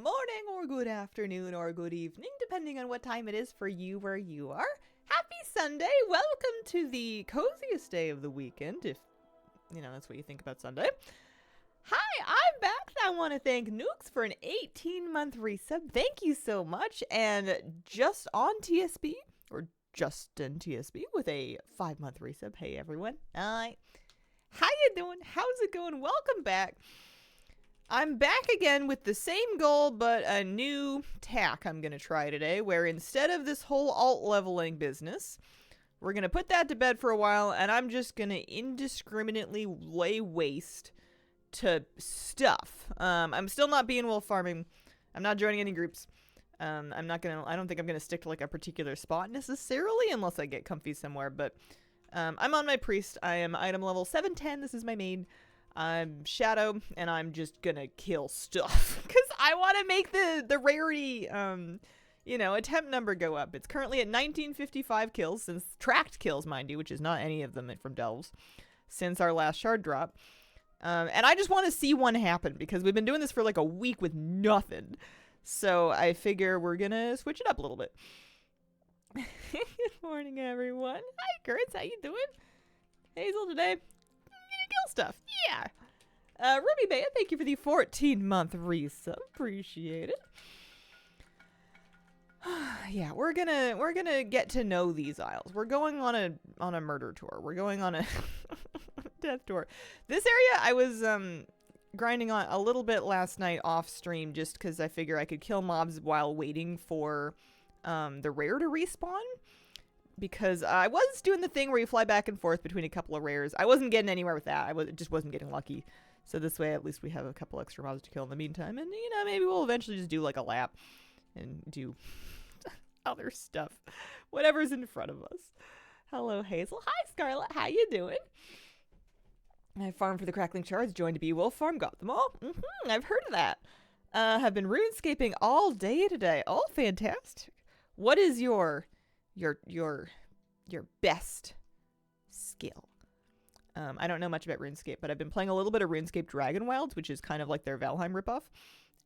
morning or good afternoon or good evening, depending on what time it is for you where you are. Happy Sunday. Welcome to the coziest day of the weekend, if, that's what you think about Sunday. Hi, I'm back. I want to thank Nooks for an 18-month resub. Thank you so much. And just on TSB, or Justin TSB, with a 5-month resub. Hey, everyone. Hi. How you doing? How's it going? Welcome back. I'm back again with the same goal, but a new tack I'm going to try today, where instead of this whole alt leveling business, we're going to put that to bed for a while, and I'm just going to indiscriminately lay waste to stuff. I'm still not being wolf farming. I'm not joining any groups. I don't think I'm going to stick to like a particular spot necessarily, unless I get comfy somewhere, but I'm on my priest. I am item level 710. This is my main. I'm Shadow, and I'm just gonna kill stuff because I want to make the rarity, attempt number go up. It's currently at 1955 kills, since tracked kills, mind you, which is not any of them from Delves, since our last shard drop. And I just want to see one happen because we've been doing this for like a week with nothing. So I figure we're gonna switch it up a little bit. Good morning, everyone. Hi, Kurtz. How you doing? Hazel today. Kill stuff. Yeah. Ruby Baya, thank you for the 14-month resub. Appreciate it. Yeah, we're gonna get to know these isles. We're going on a murder tour. We're going on a death tour. This area I was grinding on a little bit last night off stream just because I figure I could kill mobs while waiting for the rare to respawn. Because I was doing the thing where you fly back and forth between a couple of rares. I wasn't getting anywhere with that. Just wasn't getting lucky. So this way, at least we have a couple extra mobs to kill in the meantime. And, maybe we'll eventually just do like a lap and do other stuff. Whatever's in front of us. Hello, Hazel. Hi, Scarlett. How you doing? I farmed for the Crackling Shards, joined to be Wolf Farm, got them all. I've heard of that. Have been runescaping all day today. Oh, fantastic. What is your best skill? I don't know much about RuneScape, but I've been playing a little bit of RuneScape Dragon Wilds, which is kind of like their Valheim ripoff.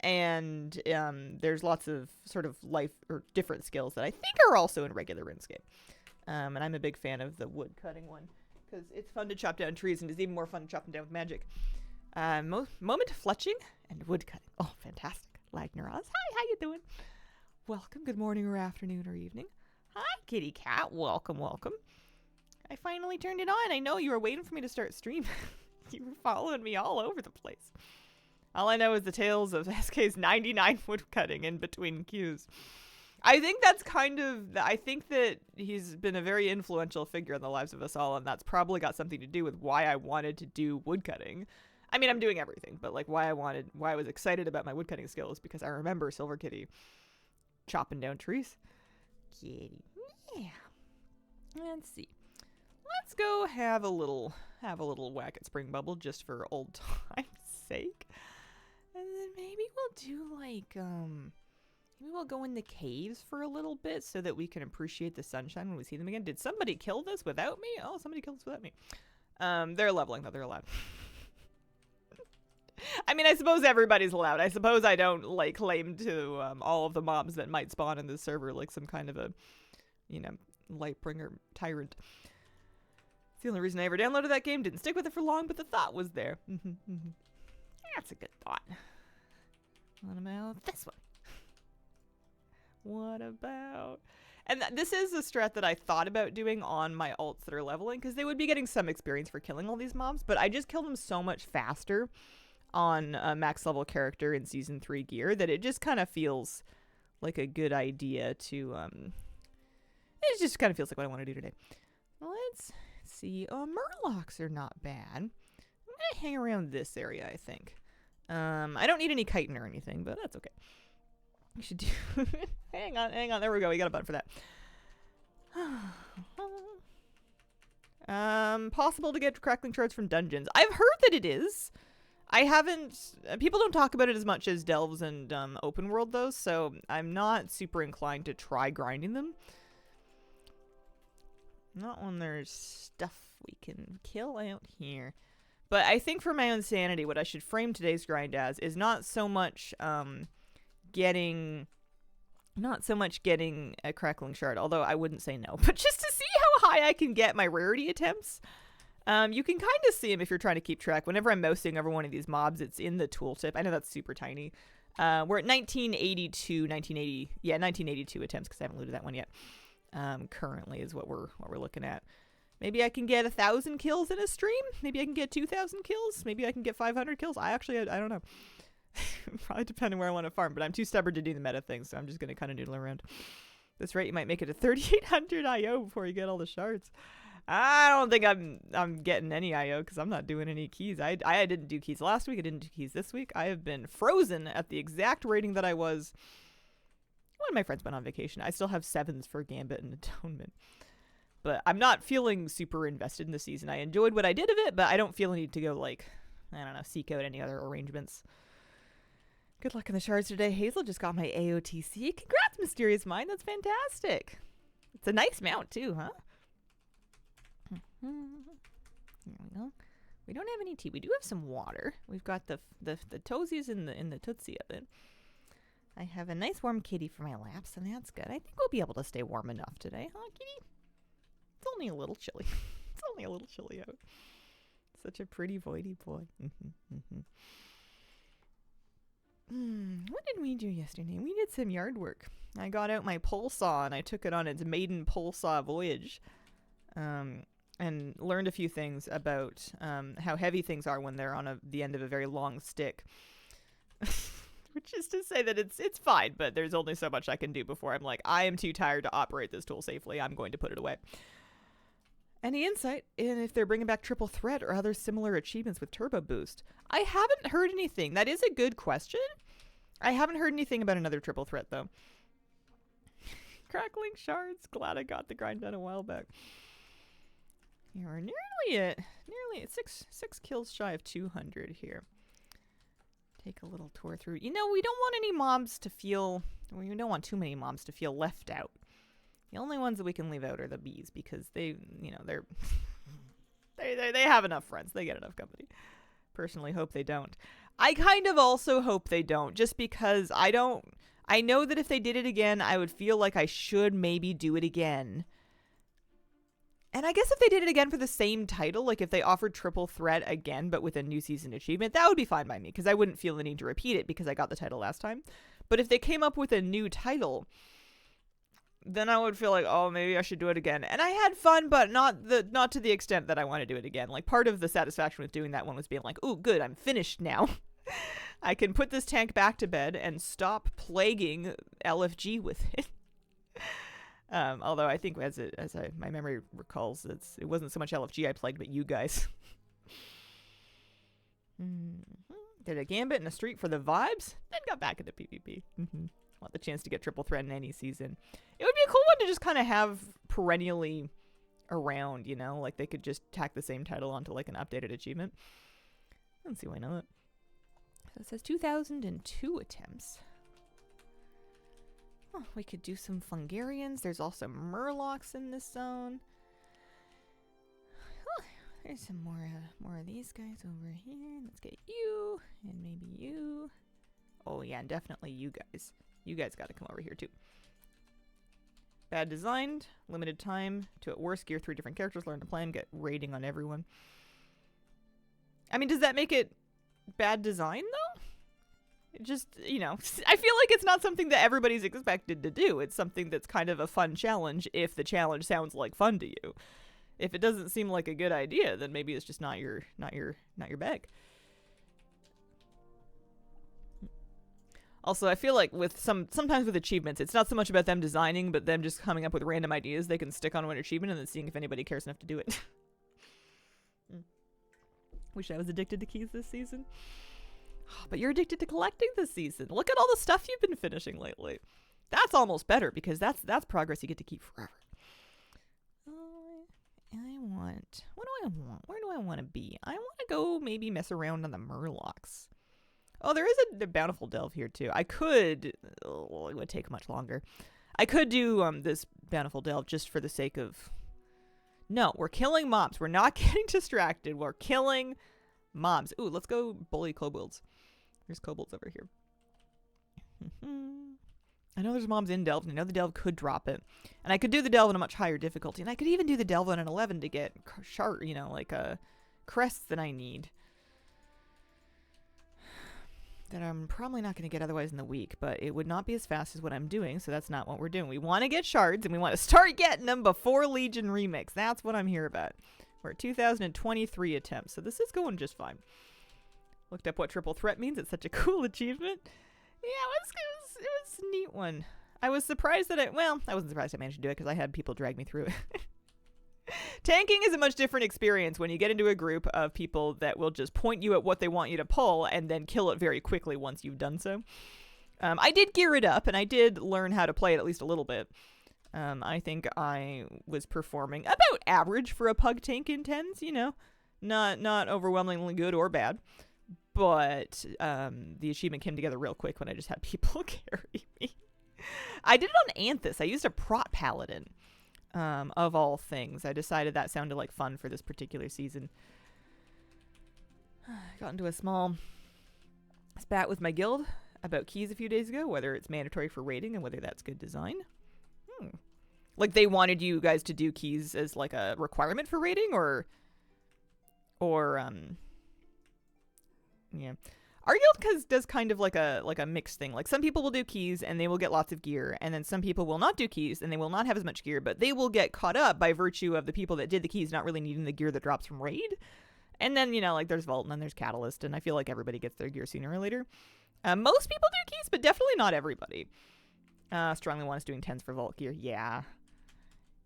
And there's lots of sort of life or different skills that I think are also in regular RuneScape. And I'm a big fan of the wood cutting one because it's fun to chop down trees and it's even more fun to chop them down with magic. Moment fletching and wood cutting. Oh, fantastic. Lagnaraz. Hi, how you doing? Welcome. Good morning or afternoon or evening. Hi, kitty cat. Welcome, welcome. I finally turned it on. I know you were waiting for me to start stream. You were following me all over the place. All I know is the tales of SK's 99 woodcutting in between queues. I think I think that he's been a very influential figure in the lives of us all, and that's probably got something to do with why I wanted to do woodcutting. I mean, I'm doing everything, but like why I was excited about my woodcutting skills because I remember Silver Kitty chopping down trees. Kitty. Yeah. Let's see. Let's go have a little whack at Spring Bubble just for old time's sake. And then maybe we'll do like maybe we'll go in the caves for a little bit so that we can appreciate the sunshine when we see them again. Did somebody kill this without me? Oh, somebody killed this without me. They're leveling though, they're allowed. I mean, I suppose everybody's allowed. I suppose I don't, like, claim to all of the mobs that might spawn in this server like some kind of a, Lightbringer tyrant. It's the only reason I ever downloaded that game. Didn't stick with it for long, but the thought was there. That's a good thought. What about this one? What about... And this is a strat that I thought about doing on my alts that are leveling, because they would be getting some experience for killing all these mobs, but I just kill them so much faster on a max level character in season 3 gear that it just kind of feels like a good idea to it just kind of feels like what I want to do today. Let's see. Murlocs are not bad. I'm gonna hang around this area, I think. I don't need any chitin or anything, but that's okay. We should do hang on, there we go, we got a button for that. Possible to get Crackling Shards from dungeons. I've heard that it is. I haven't... People don't talk about it as much as Delves and Open World, though, so I'm not super inclined to try grinding them. Not when there's stuff we can kill out here. But I think for my own sanity, what I should frame today's grind as is not so much getting... Not so much getting a Crackling Shard, although I wouldn't say no. But just to see how high I can get my rarity attempts. You can kind of see them if you're trying to keep track. Whenever I'm mousing over one of these mobs, it's in the tooltip. I know that's super tiny. We're at 1982 attempts because I haven't looted that one yet. Currently is what we're looking at. Maybe I can get 1,000 kills in a stream. Maybe I can get 2,000 kills. Maybe I can get 500 kills. I don't know. Probably depending where I want to farm, but I'm too stubborn to do the meta thing, so I'm just going to kind of noodle around. This rate, you might make it to 3,800 IO before you get all the shards. I don't think I'm getting any IO because I'm not doing any keys. I didn't do keys last week. I didn't do keys this week. I have been frozen at the exact rating that I was when my friends went on vacation. I still have 7s for Gambit and Atonement. But I'm not feeling super invested in the season. I enjoyed what I did of it, but I don't feel a need to go, like, I don't know, seek out any other arrangements. Good luck in the shards today. Hazel just got my AOTC. Congrats, Mysterious Mind. That's fantastic. It's a nice mount, too, huh? Here we go. We don't have any tea. We do have some water. We've got the toesies in the Tootsie oven. I have a nice warm kitty for my laps, and that's good. I think we'll be able to stay warm enough today, huh, kitty? It's only a little chilly. It's only a little chilly out. Such a pretty voidy boy. What did we do yesterday? We did some yard work. I got out my pole saw and I took it on its maiden pole saw voyage. And learned a few things about how heavy things are when they're on the end of a very long stick. Which is to say that it's fine, but there's only so much I can do before I'm like, I am too tired to operate this tool safely. I'm going to put it away. Any insight in if they're bringing back Triple Threat or other similar achievements with Turbo Boost? I haven't heard anything. That is a good question. I haven't heard anything about another Triple Threat, though. Crackling Shards. Glad I got the grind done a while back. You're nearly at 6 kills shy of 200 here. Take a little tour through. You know, we don't want any mobs to feel... We don't want too many mobs to feel left out. The only ones that we can leave out are the bees because they, you know, they have enough friends. They get enough company. Personally, hope they don't. I kind of also hope they don't, just because I know that if they did it again, I would feel like I should maybe do it again. And I guess if they did it again for the same title, like if they offered Triple Threat again, but with a new season achievement, that would be fine by me because I wouldn't feel the need to repeat it because I got the title last time. But if they came up with a new title, then I would feel like, oh, maybe I should do it again. And I had fun, but not to the extent that I want to do it again. Like, part of the satisfaction with doing that one was being like, ooh, good, I'm finished now. I can put this tank back to bed and stop plaguing LFG with it. Although I think my memory recalls, it wasn't so much LFG I plagued, but you guys. Did a gambit and a streak for the vibes, then got back into PvP. Want the chance to get Triple Threat in any season. It would be a cool one to just kind of have perennially around, you know? Like, they could just tack the same title onto, like, an updated achievement. I don't see why not. So it says 2002 attempts. Oh, we could do some Fungarians. There's also Murlocs in this zone. Oh, there's some more of these guys over here. Let's get you, and maybe you. Oh, yeah, definitely you guys. You guys got to come over here, too. Bad designed, limited time, to at worst gear 3 different characters, learn to play them, get rating on everyone. I mean, does that make it bad design, though? It just, you know, I feel like it's not something that everybody's expected to do. It's something that's kind of a fun challenge if the challenge sounds like fun to you. If it doesn't seem like a good idea, then maybe it's just not your bag. Also, I feel like with sometimes with achievements, it's not so much about them designing, but them just coming up with random ideas they can stick on an achievement and then seeing if anybody cares enough to do it. Wish I was addicted to keys this season. But you're addicted to collecting this season. Look at all the stuff you've been finishing lately. That's almost better because that's progress you get to keep forever. What do I want? Where do I want to be? I want to go maybe mess around on the Murlocs. Oh, there is a Bountiful Delve here, too. I could... Oh, it would take much longer. I could do this Bountiful Delve just for the sake of... No, we're killing mobs. We're not getting distracted. We're killing mobs. Ooh, let's go bully kobolds. There's kobolds over here. I know there's mobs in Delve, and I know the Delve could drop it. And I could do the Delve on a much higher difficulty. And I could even do the Delve on an 11 to get crests that I need. That I'm probably not going to get otherwise in the week. But it would not be as fast as what I'm doing, so that's not what we're doing. We want to get shards, and we want to start getting them before Legion Remix. That's what I'm here about. We're at 2023 attempts, so this is going just fine. Looked up what triple threat means. It's such a cool achievement. Yeah, it was a neat one. I was surprised that I wasn't surprised I managed to do it because I had people drag me through it. Tanking is a much different experience when you get into a group of people that will just point you at what they want you to pull and then kill it very quickly once you've done so. I did gear it up and I did learn how to play it at least a little bit. I think I was performing about average for a pug tank in 10s, you know. Not overwhelmingly good or bad. But the achievement came together real quick when I just had people carry me. I did it on Anthus. I used a prot paladin, of all things. I decided that sounded like fun for this particular season. I got into a small spat with my guild about keys a few days ago, whether it's mandatory for raiding and whether that's good design. Like they wanted you guys to do keys as like a requirement for raiding or yeah. Our guild does kind of like a mixed thing. Like some people will do keys and they will get lots of gear, and then some people will not do keys and they will not have as much gear, but they will get caught up by virtue of the people that did the keys not really needing the gear that drops from raid. And then, you know, like there's Vault and then there's Catalyst, and I feel like everybody gets their gear sooner or later. Most people do keys, but definitely not everybody. Strongly want us doing 10s for Vault gear. Yeah.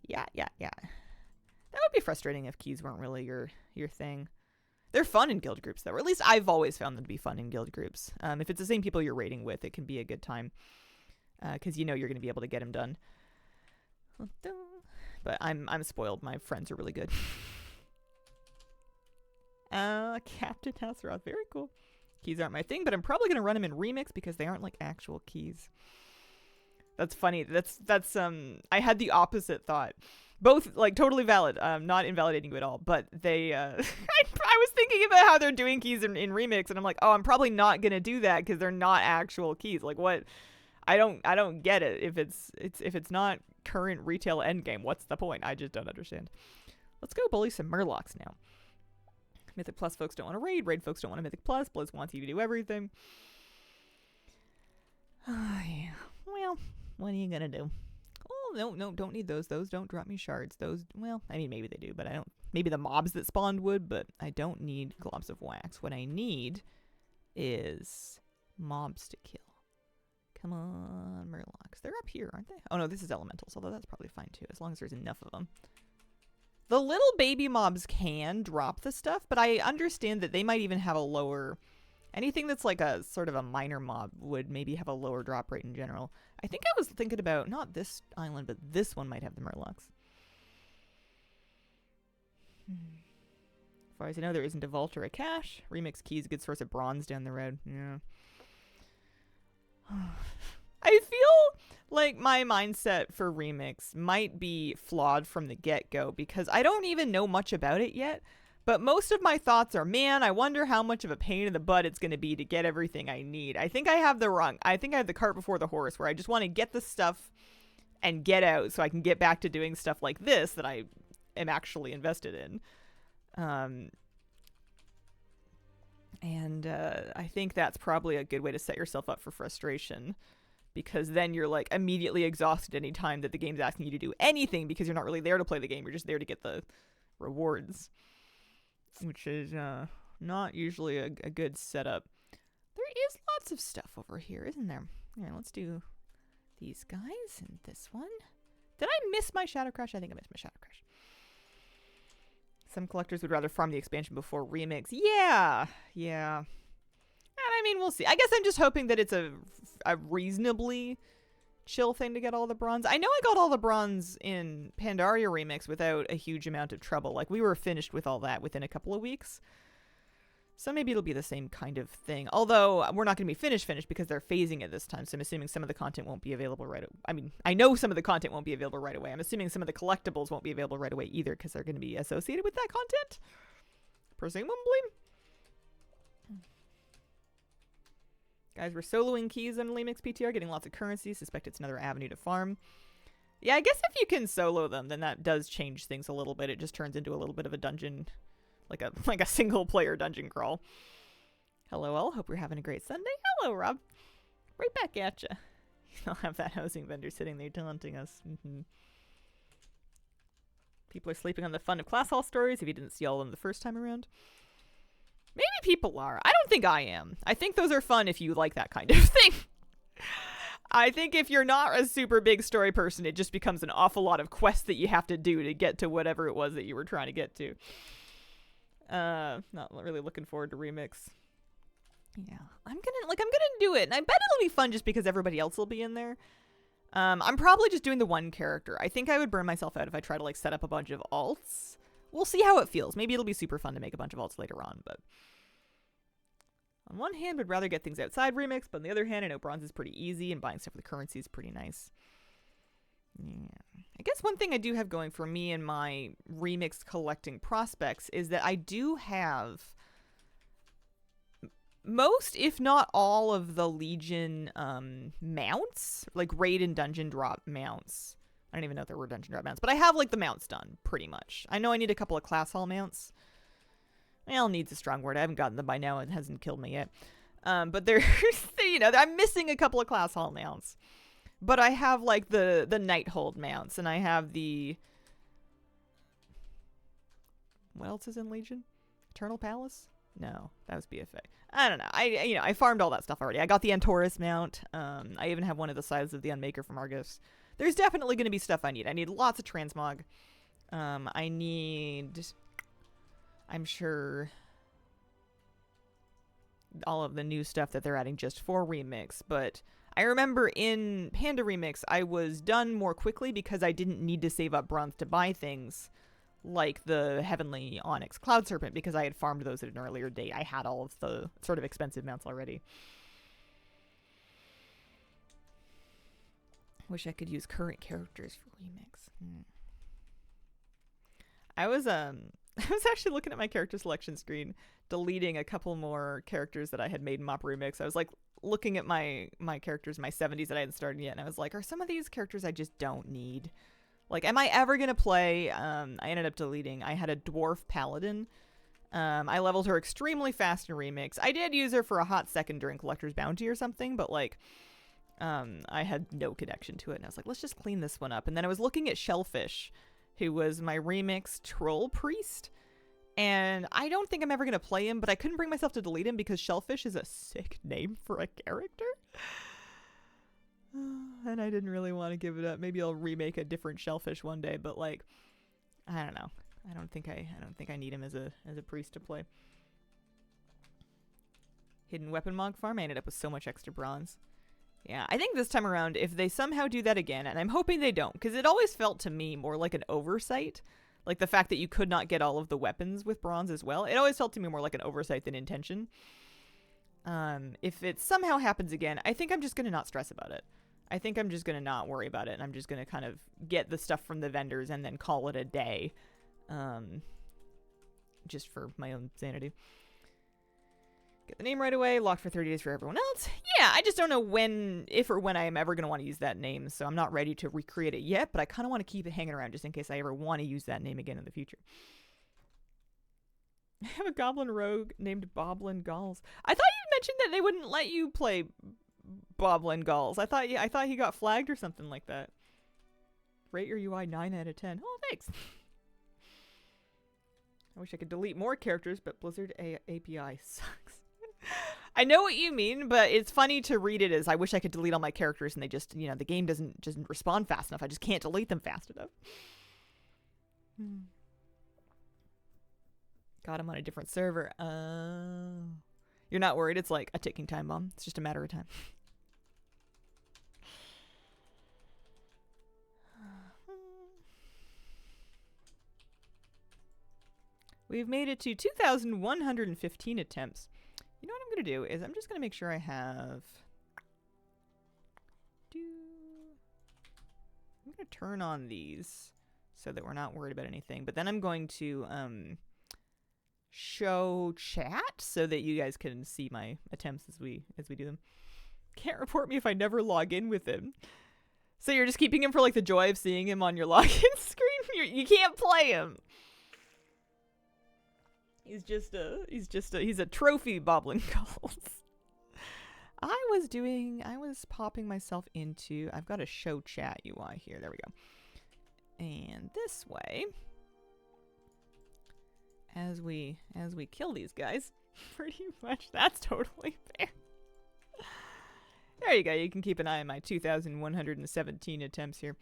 That would be frustrating if keys weren't really your thing. They're fun in guild groups, though. Or at least I've always found them to be fun in guild groups. If it's the same people you're raiding with, it can be a good time. Because you know you're going to be able to get them done. But I'm spoiled. My friends are really good. Captain Hasseroth. Very cool. Keys aren't my thing, but I'm probably going to run them in Remix because they aren't like actual keys. That's funny. That's I had the opposite thought. Both, like, totally valid. Not invalidating you at all. But they, I was thinking about how they're doing keys in Remix, and I'm like, oh, I'm probably not going to do that because they're not actual keys. Like, what? I don't get it. If it's not current retail endgame, what's the point? I just don't understand. Let's go bully some Murlocs now. Mythic Plus folks don't want to raid. Raid folks don't want a Mythic Plus. Blizz wants you to do everything. Yeah. Well, what are you going to do? Oh, no, don't need those. Those don't drop me shards. Those, well, I mean, maybe they do, but I don't. Maybe the mobs that spawned would, but I don't need globs of wax. What I need is mobs to kill. Come on, Murlocs. They're up here, aren't they? Oh, no, this is elementals, although that's probably fine, too, as long as there's enough of them. The little baby mobs can drop the stuff, but I understand that they might even have a lower... Anything that's like a sort of a minor mob would maybe have a lower drop rate in general. I think I was thinking about, not this island, but this one might have the Murlocs. As far as I know, there isn't a vault or a cache. Remix keys, a good source of bronze down the road. Yeah. I feel like my mindset for Remix might be flawed from the get-go because I don't even know much about it yet. But most of my thoughts are, man, I wonder how much of a pain in the butt it's going to be to get everything I need. I think I have the cart before the horse, where I just want to get the stuff and get out so I can get back to doing stuff like this that I am actually invested in. I think that's probably a good way to set yourself up for frustration, because then you're like immediately exhausted any time that the game's asking you to do anything, because you're not really there to play the game. You're just there to get the rewards. Which is not usually a good setup. There is lots of stuff over here, isn't there? Yeah, let's do these guys and this one. Did I miss my Shadow Crash? I think I missed my Shadow Crash. Some collectors would rather farm the expansion before Remix. Yeah. And I mean, we'll see. I guess I'm just hoping that it's a reasonably chill thing to get all the bronze. I know I got all the bronze in Pandaria Remix without a huge amount of trouble. Like, we were finished with all that within a couple of weeks. So maybe it'll be the same kind of thing. Although, we're not going to be finished because they're phasing it this time. So I'm assuming some of the content won't be available right away. I mean, I know some of the content won't be available right away. I'm assuming some of the collectibles won't be available right away either, because they're going to be associated with that content. Presumably. Guys, we're soloing keys on Lemix PTR, getting lots of currency. Suspect it's another avenue to farm. Yeah, I guess if you can solo them, then that does change things a little bit. It just turns into a little bit of a dungeon, like a single player dungeon crawl. Hello all, hope you're having a great Sunday. Hello, Rob. Right back at ya. I'll have that housing vendor sitting there taunting us. People are sleeping on the fun of class hall stories if you didn't see all of them the first time around. Maybe people are. I don't think I am. I think those are fun if you like that kind of thing. I think if you're not a super big story person, it just becomes an awful lot of quests that you have to do to get to whatever it was that you were trying to get to. Not really looking forward to Remix. Yeah, I'm gonna do it, and I bet it'll be fun just because everybody else will be in there. I'm probably just doing the one character. I think I would burn myself out if I try to like set up a bunch of alts. We'll see how it feels. Maybe it'll be super fun to make a bunch of alts later on, but on one hand, would rather get things outside Remix, but on the other hand, I know bronze is pretty easy, and buying stuff with currency is pretty nice. Yeah. I guess one thing I do have going for me and my Remix collecting prospects is that I do have most, if not all, of the Legion mounts, like raid and dungeon drop mounts. I don't even know if there were dungeon drop mounts, but I have like the mounts done pretty much. I know I need a couple of class hall mounts. Well, needs a strong word. I haven't gotten them by now. It hasn't killed me yet. But there's, you know, I'm missing a couple of class hall mounts. But I have like the Nighthold mounts, and I have the, what else is in Legion? Eternal Palace? No, that was BFA. I don't know. I farmed all that stuff already. I got the Antorus mount. I even have one of the sides of the Unmaker from Argus. There's definitely going to be stuff I need. I need lots of transmog. I need, I'm sure, all of the new stuff that they're adding just for Remix. But I remember in Panda Remix, I was done more quickly because I didn't need to save up bronze to buy things like the Heavenly Onyx Cloud Serpent because I had farmed those at an earlier date. I had all of the sort of expensive mounts already. Wish I could use current characters for Remix. I was actually looking at my character selection screen, deleting a couple more characters that I had made in Mop Remix. I was like looking at my characters, my 70s that I hadn't started yet, and I was like, are some of these characters I just don't need? Like, am I ever going to play? I ended up deleting. I had a Dwarf Paladin. I leveled her extremely fast in Remix. I did use her for a hot second during Collector's Bounty or something, but like, I had no connection to it. And I was like, let's just clean this one up. And then I was looking at Shellfish, who was my Remix Troll Priest. And I don't think I'm ever going to play him, but I couldn't bring myself to delete him because Shellfish is a sick name for a character. And I didn't really want to give it up. Maybe I'll remake a different Shellfish one day, but like, I don't know. I don't think I need him as a priest to play. Hidden Weapon Mog Farm. I ended up with so much extra bronze. Yeah, I think this time around, if they somehow do that again, and I'm hoping they don't, because it always felt to me more like an oversight. Like the fact that you could not get all of the weapons with bronze as well. It always felt to me more like an oversight than intention. If it somehow happens again, I think I'm just going to not stress about it. I think I'm just going to not worry about it, and I'm just going to kind of get the stuff from the vendors and then call it a day. Just for my own sanity. Get the name right away, locked for 30 days for everyone else. Yeah, I just don't know if or when I am ever going to want to use that name, so I'm not ready to recreate it yet, but I kind of want to keep it hanging around just in case I ever want to use that name again in the future. I have a goblin rogue named Boblin Galls. I thought you mentioned that they wouldn't let you play Boblin Galls. I thought he got flagged or something like that. Rate your UI 9 out of 10. Oh, thanks. I wish I could delete more characters, but Blizzard API sucks. I know what you mean, but it's funny to read it as I wish I could delete all my characters and they just, you know, the game doesn't respond fast enough. I just can't delete them fast enough. God, I'm on a different server. You're not worried? It's like a ticking time bomb. It's just a matter of time. We've made it to 2,115 attempts. You know what I'm going to do is I'm just going to make sure I have... I'm going to turn on these so that we're not worried about anything. But then I'm going to show chat so that you guys can see my attempts as we do them. can't report me if I never log in with him. So you're just keeping him for like the joy of seeing him on your login screen? You can't play him. He's a trophy bobbling gulls. I was popping myself into, I've got a show chat UI here. There we go. And this way, as we kill these guys, pretty much, that's totally fair. There you go. You can keep an eye on my 2,117 attempts here.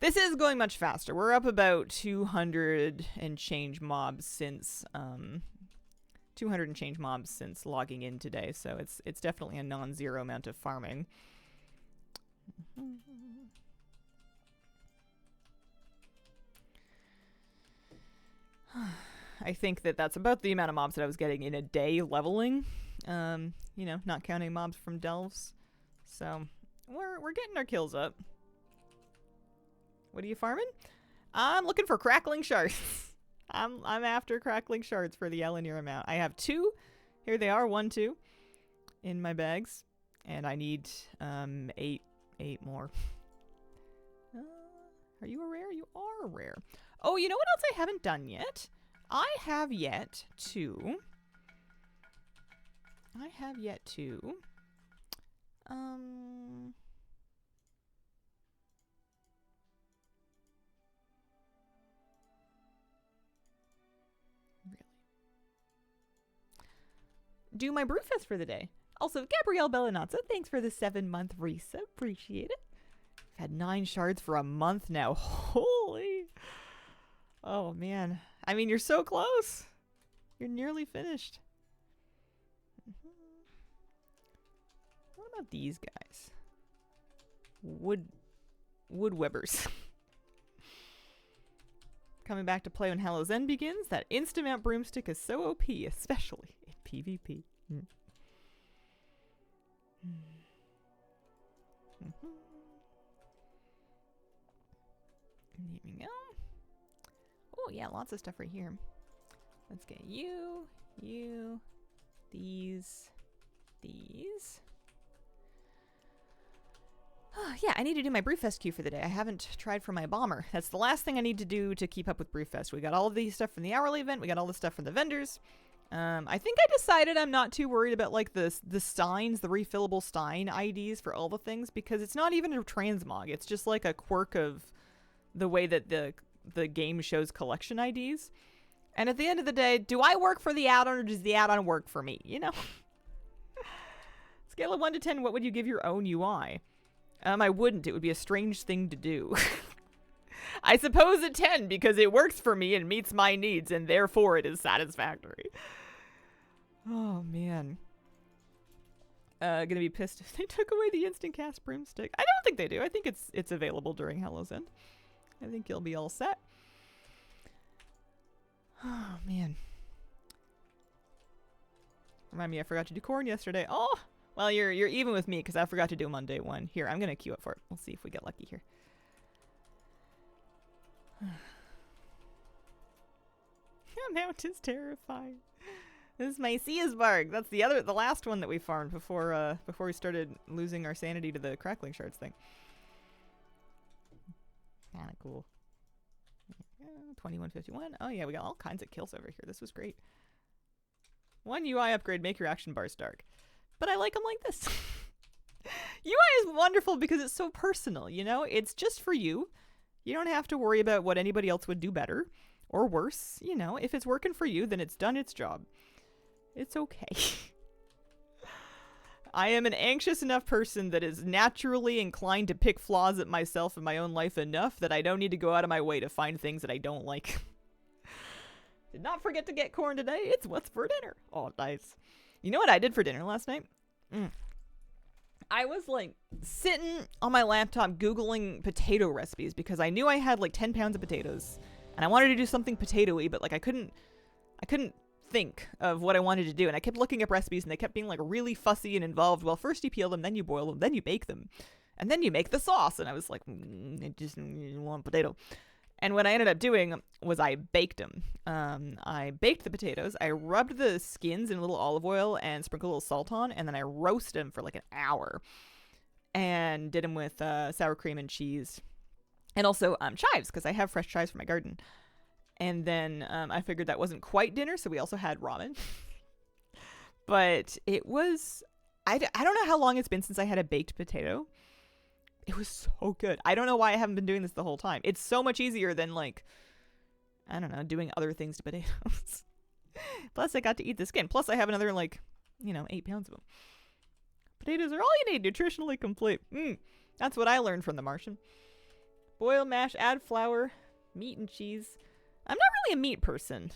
This is going much faster. We're up about 200 and change mobs since 200 and change mobs since logging in today, so it's definitely a non-zero amount of farming. I think that's about the amount of mobs that I was getting in a day leveling. You know, not counting mobs from delves. So we're getting our kills up. What are you farming? I'm looking for Crackling Shards. I'm after Crackling Shards for the Elenir amount. I have 2. Here they are, 1, 2 in my bags, and I need 8 more. Are you a rare? You are a rare. Oh, you know what else I haven't done yet? I have yet to do my brewfest for the day. Also, Gabrielle Bellinazza, thanks for the 7-month resub. Appreciate it. I've had 9 shards for a month now. Holy. Oh, man. I mean, you're so close. You're nearly finished. What about these guys? Wood webbers. Coming back to play when Hallow's End begins. That instant-mount broomstick is so OP, especially in PvP. Here we go. Oh, yeah, lots of stuff right here. Let's get you, these. Oh, yeah, I need to do my Brewfest queue for the day. I haven't tried for my bomber. That's the last thing I need to do to keep up with Brewfest. We got all of these stuff from the hourly event. We got all the stuff from the vendors. I think I decided I'm not too worried about like the steins, the refillable stein IDs for all the things, because it's not even a transmog. It's just like a quirk of the way that the game shows collection IDs. And at the end of the day, do I work for the add-on or does the add-on work for me? You know? Scale of 1 to 10, what would you give your own UI? I wouldn't. It would be a strange thing to do. I suppose a 10 because it works for me and meets my needs and therefore it is satisfactory. Oh, man. Gonna be pissed if they took away the instant cast broomstick. I don't think they do. I think it's available during Hallow's End. I think you'll be all set. Oh, man. Remind me, I forgot to do corn yesterday. Oh! Well, you're even with me because I forgot to do them on day 1. Here, I'm going to queue up for it. We'll see if we get lucky here. That mount is terrifying. This is my Seasbarg. That's the last one that we farmed before we started losing our sanity to the Crackling Shards thing. Kinda cool. 2151. Oh yeah, we got all kinds of kills over here. This was great. 1 UI upgrade, make your action bars dark. But I like them like this. UI is wonderful because it's so personal, you know? It's just for you. You don't have to worry about what anybody else would do better or worse. You know, if it's working for you, then it's done its job. It's okay. I am an anxious enough person that is naturally inclined to pick flaws at myself in my own life enough that I don't need to go out of my way to find things that I don't like. Did not forget to get corn today. It's what's for dinner. Oh, nice. You know what I did for dinner last night? I was like sitting on my laptop Googling potato recipes because I knew I had like 10 pounds of potatoes and I wanted to do something potato-y, but like I couldn't think of what I wanted to do. And I kept looking up recipes and they kept being like really fussy and involved. Well, first you peel them, then you boil them, then you bake them, and then you make the sauce. And I was like, I just want potato. And what I ended up doing was I baked them. I baked the potatoes. I rubbed the skins in a little olive oil and sprinkled a little salt on, and then I roasted them for like an hour. And did them with sour cream and cheese. And also chives, because I have fresh chives from my garden. And then I figured that wasn't quite dinner, so we also had ramen. But it was... I don't know how long it's been since I had a baked potato. It was so good. I don't know why I haven't been doing this the whole time. It's so much easier than, like, I don't know, doing other things to potatoes. Plus, I got to eat the skin. Plus, I have another, 8 pounds of them. Potatoes are all you need, nutritionally complete. That's what I learned from The Martian. Boil, mash, add flour, meat and cheese. I'm not really a meat person.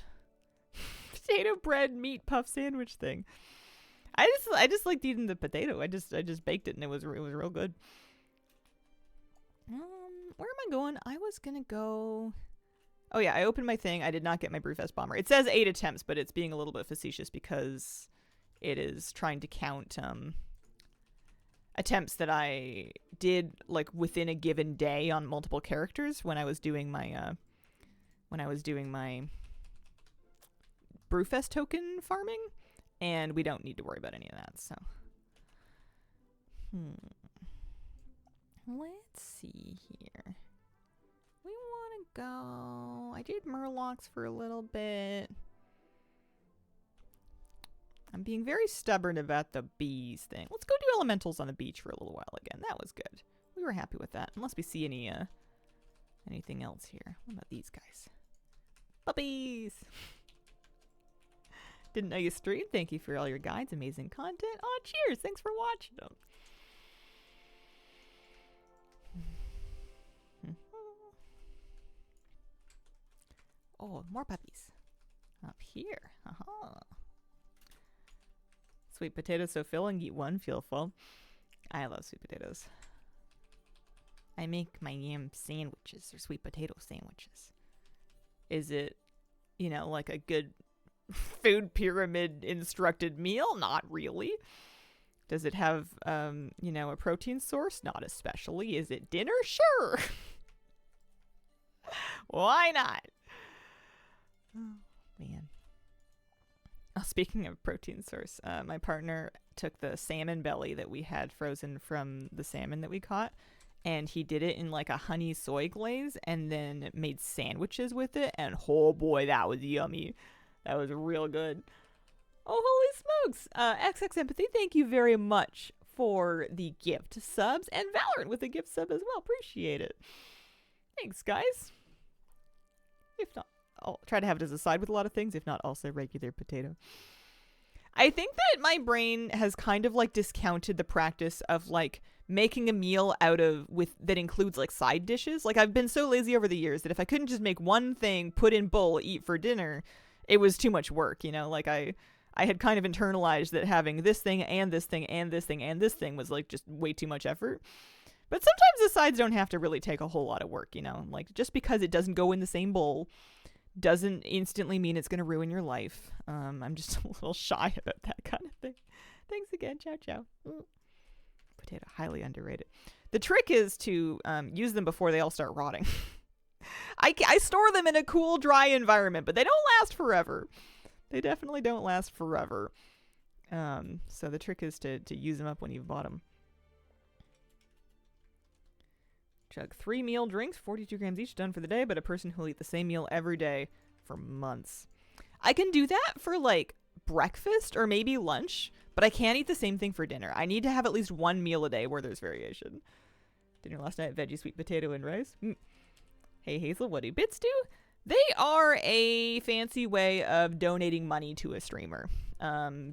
Potato bread, meat puff sandwich thing. I just liked eating the potato. I just baked it and it was real good. Where am I going? I was gonna go. Oh yeah, I opened my thing. I did not get my Brewfest bomber. It says 8 attempts, but it's being a little bit facetious because it is trying to count attempts that I did like within a given day on multiple characters when I was doing my Brewfest token farming. And we don't need to worry about any of that, so. Let's see here. We want to go... I did Murlocs for a little bit. I'm being very stubborn about the bees thing. Let's go do elementals on the beach for a little while again. That was good. We were happy with that. Unless we see anything else here. What about these guys? Puppies! Didn't know you streamed. Thank you for all your guides. Amazing content. Oh, cheers. Thanks for watching them. Oh, more puppies. Up here. Sweet potatoes so filling. Eat one, feel full. I love sweet potatoes. I make my yam sandwiches or sweet potato sandwiches. Is it, like a good food pyramid instructed meal? Not really. Does it have a protein source? Not especially. Is it dinner? Sure. Why not? Oh man. Oh, speaking of protein source, my partner took the salmon belly that we had frozen from the salmon that we caught, and he did it in like a honey soy glaze and then made sandwiches with it, and oh boy, that was yummy. That was real good. Oh, holy smokes. XX Empathy, thank you very much for the gift subs. And Valorant with the gift sub as well. Appreciate it. Thanks, guys. If not, I'll try to have it as a side with a lot of things. If not, also regular potato. I think that my brain has kind of like discounted the practice of like making a meal that includes like side dishes. Like I've been so lazy over the years that if I couldn't just make one thing, put in bowl, eat for dinner, it was too much work, like I had kind of internalized that having this thing and this thing and this thing and this thing was like just way too much effort. But sometimes the sides don't have to really take a whole lot of work, like just because it doesn't go in the same bowl doesn't instantly mean it's going to ruin your life. I'm just a little shy about that kind of thing. Thanks again. Ciao, ciao. Potato, highly underrated. The trick is to use them before they all start rotting. I store them in a cool, dry environment, but they don't last forever. They definitely don't last forever. So the trick is to use them up when you've bought them. Chug 3 meal drinks, 42 grams each, done for the day, but a person who'll eat the same meal every day for months. I can do that for like breakfast or maybe lunch, but I can't eat the same thing for dinner. I need to have at least one meal a day where there's variation. Dinner last night, veggie, sweet potato, and rice. Hey Hazel, what do bits do? They are a fancy way of donating money to a streamer.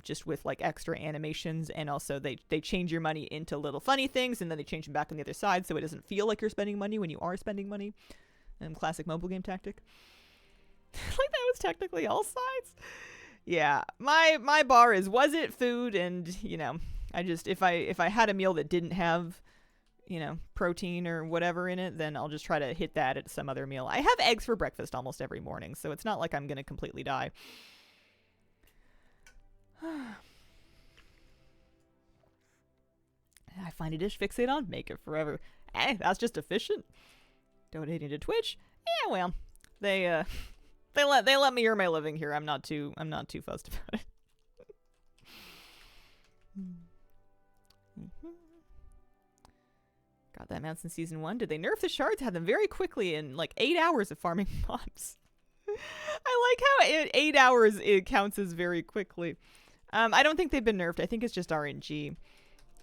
Just with like extra animations, and also they change your money into little funny things, and then they change them back on the other side so it doesn't feel like you're spending money when you are spending money. Classic mobile game tactic. Like that was technically all sides. Yeah, my bar is, was it food? And I just if I had a meal that didn't have protein or whatever in it, then I'll just try to hit that at some other meal. I have eggs for breakfast almost every morning, so it's not like I'm gonna completely die. I find a dish, fixate on, make it forever. That's just efficient. Donating to Twitch. Yeah, well, they let me earn my living here. I'm not too fussed about it. Got that mount since season 1. Did they nerf the shards? Had them very quickly in like 8 hours of farming mobs. I like how 8 hours it counts as very quickly. I don't think they've been nerfed. I think it's just RNG.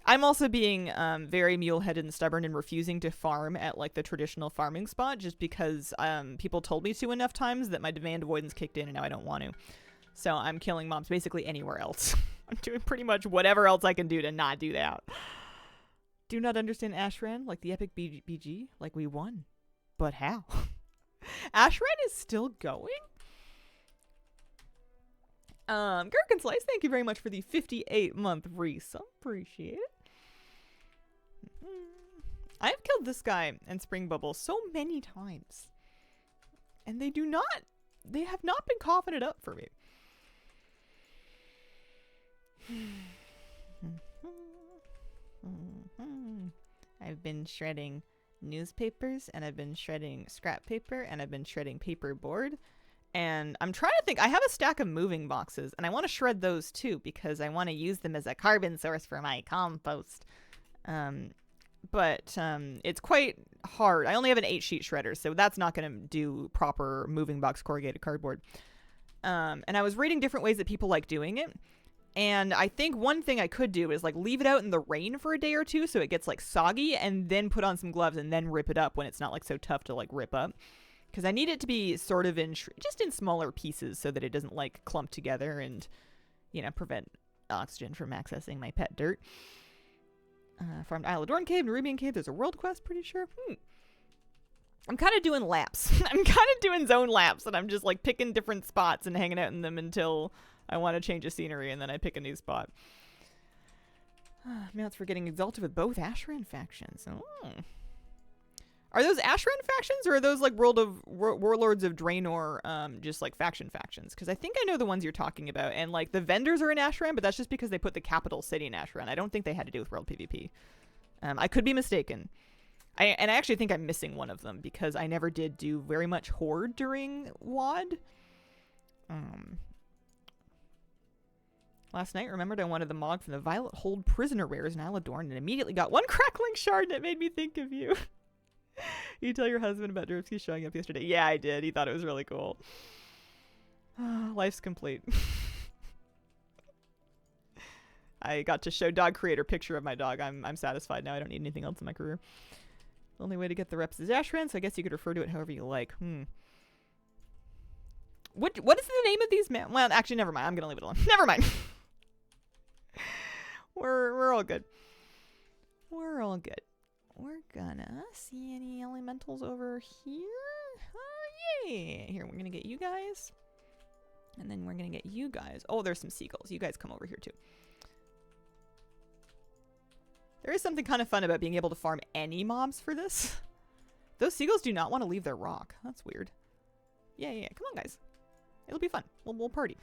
I'm also being very mule-headed and stubborn and refusing to farm at like the traditional farming spot just because people told me to enough times that my demand avoidance kicked in and now I don't want to. So I'm killing mobs basically anywhere else. I'm doing pretty much whatever else I can do to not do that. Do not understand Ashran like the epic BG. Like we won. But how? Ashran is still going? Gherkin Slice, thank you very much for the 58-month resub. Appreciate it. I have killed this guy and Spring Bubble so many times. And they have not been coughing it up for me. I've been shredding newspapers, and I've been shredding scrap paper, and I've been shredding paperboard. And I'm trying to think, I have a stack of moving boxes, and I want to shred those too, because I want to use them as a carbon source for my compost. But it's quite hard. I only have an 8-sheet shredder, so that's not going to do proper moving box corrugated cardboard. And I was reading different ways that people like doing it. And I think one thing I could do is like leave it out in the rain for a day or two so it gets like soggy, and then put on some gloves and then rip it up when it's not like so tough to like rip up. Because I need it to be sort of just in smaller pieces so that it doesn't like clump together and, you know, prevent oxygen from accessing my pet dirt. Farmed Isle of Dorne Cave, Nerubian Cave. There's a world quest, pretty sure. I'm kind of doing laps. I'm kind of doing zone laps, and I'm just like picking different spots and hanging out in them until I want to change the scenery, and then I pick a new spot. Mounts for getting exalted with both Ashran factions. Oh. Are those Ashran factions, or are those like Warlords of Draenor, just like factions? Because I think I know the ones you're talking about, and like the vendors are in Ashran, but that's just because they put the capital city in Ashran. I don't think they had to do with World PvP. I could be mistaken. I actually think I'm missing one of them because I never did do very much Horde during WoD. Last night, remembered I wanted the Mog from the Violet Hold Prisoner Rares in Isle of Dorne and immediately got one Crackling Shard, and it made me think of you. You tell your husband about Durfsky showing up yesterday. Yeah, I did. He thought it was really cool. Life's complete. I got to show Dog Creator picture of my dog. I'm satisfied now. I don't need anything else in my career. The only way to get the reps is Ashran, so I guess you could refer to it however you like. What is the name of these well, actually, never mind. I'm gonna leave it alone. Never mind. We're all good. We're all good. We're gonna see any elementals over here. Yeah. Here, we're gonna get you guys. And then we're gonna get you guys. Oh, there's some seagulls. You guys come over here too. There is something kind of fun about being able to farm any mobs for this. Those seagulls do not want to leave their rock. That's weird. Yeah. Come on, guys. It'll be fun. We'll party.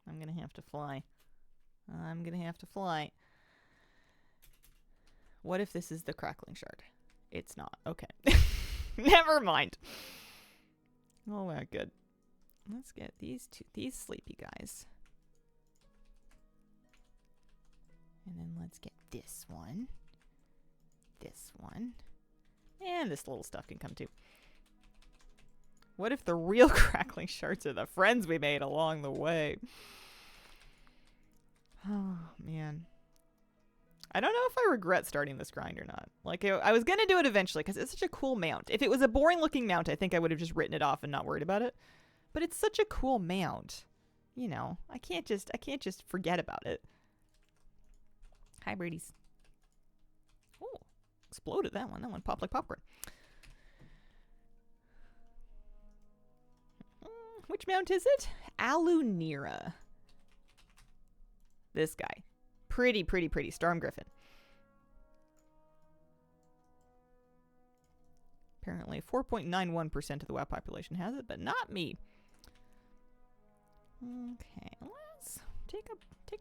I'm gonna have to fly. What if this is the Crackling Shard? It's not. Okay. Never mind. Oh, well, good. Let's get these sleepy guys. And then let's get this one. And this little stuff can come too. What if the real Crackling Shards are the friends we made along the way? Oh, man. I don't know if I regret starting this grind or not. Like, I was going to do it eventually because it's such a cool mount. If it was a boring looking mount, I think I would have just written it off and not worried about it. But it's such a cool mount. You know, I can't just forget about it. Hi, birdies. Oh, exploded that one. That one popped like popcorn. Which mount is it? Alunira. This guy. Pretty. Storm Griffin. Apparently 4.91% of the WoW population has it, but not me. Okay, let's take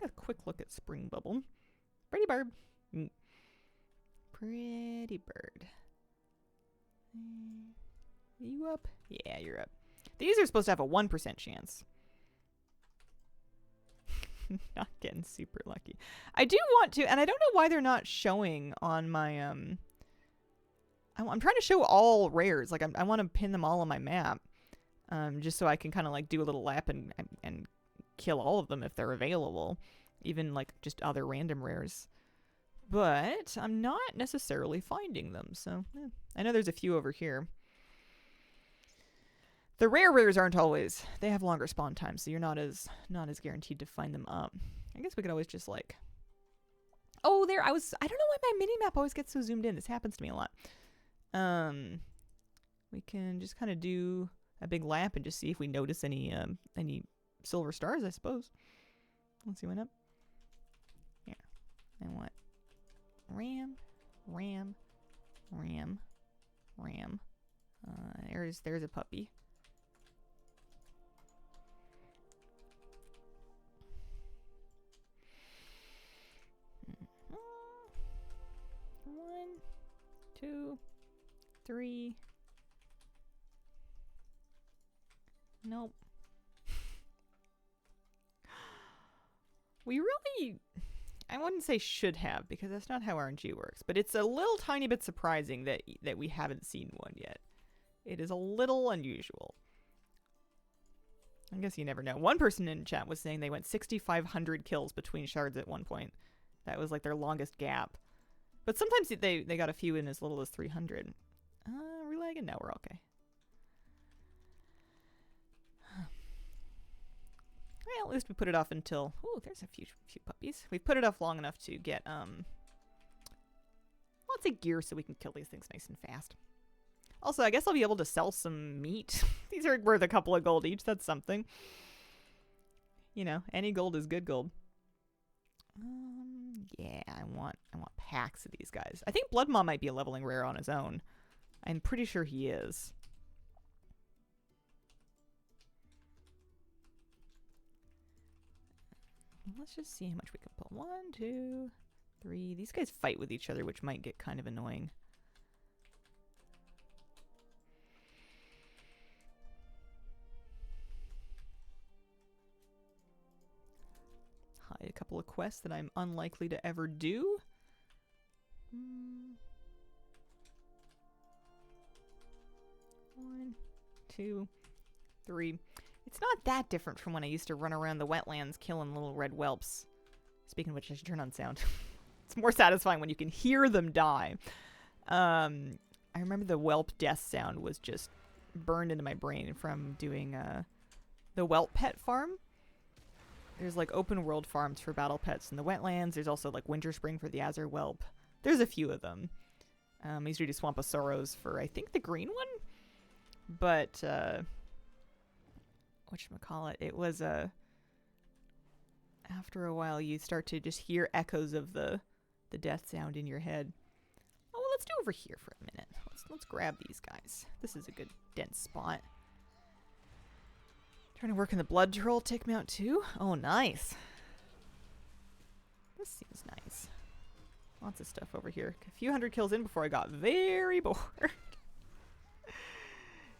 a quick look at Spring Bubble. Pretty bird. Pretty bird. You up? Yeah, you're up. These are supposed to have a 1% chance. Not getting super lucky. I do want to, and I don't know why they're not showing on my, I'm trying to show all rares. Like, I want to pin them all on my map. Just so I can kind of, like, do a little lap and kill all of them if they're available. Even, like, just other random rares. But I'm not necessarily finding them, so, I know there's a few over here. The rare rares aren't always, they have longer spawn times, so you're not as guaranteed to find them up. I guess we could always just like, oh, there, I don't know why my mini-map always gets so zoomed in. This happens to me a lot. We can just kind of do a big lap and just see if we notice any silver stars, I suppose. Let's see what up. Here, I want ram. There's a puppy. One, two, three. Nope. We really, I wouldn't say should have, because that's not how RNG works, but it's a little tiny bit surprising that we haven't seen one yet. It is a little unusual. I guess you never know. One person in chat was saying they went 6,500 kills between shards at one point. That was like their longest gap. But sometimes they got a few in as little as 300. We're lagging? No, we're okay. Well, at least we put it off until... Oh, there's a few puppies. We put it off long enough to get, let's say gear so we can kill these things nice and fast. Also, I guess I'll be able to sell some meat. These are worth a couple of gold each. That's something. You know, any gold is good gold. Yeah, I want packs of these guys. I think Blood Maw might be a leveling rare on his own. I'm pretty sure he is. Let's just see how much we can pull. 1, 2, 3. These guys fight with each other, which might get kind of annoying. Hide a couple of quests that I'm unlikely to ever do. 1, 2, 3. It's not that different from when I used to run around the wetlands killing little red whelps. Speaking of which, I should turn on sound. It's more satisfying when you can hear them die. I remember the whelp death sound was just burned into my brain from doing the whelp pet farm. There's like open world farms for battle pets in the wetlands. There's also like Winter Spring for the Azure whelp. There's a few of them. I used to do Swamp of Sorrows for, I think, the green one. But, whatchamacallit, it was, after a while you start to just hear echoes of the death sound in your head. Oh, well, let's do over here for a minute. Let's grab these guys. This is a good dense spot. Trying to work in the blood troll tick mount too. Oh, nice. This seems nice. Lots of stuff over here. A few hundred kills in before I got very bored.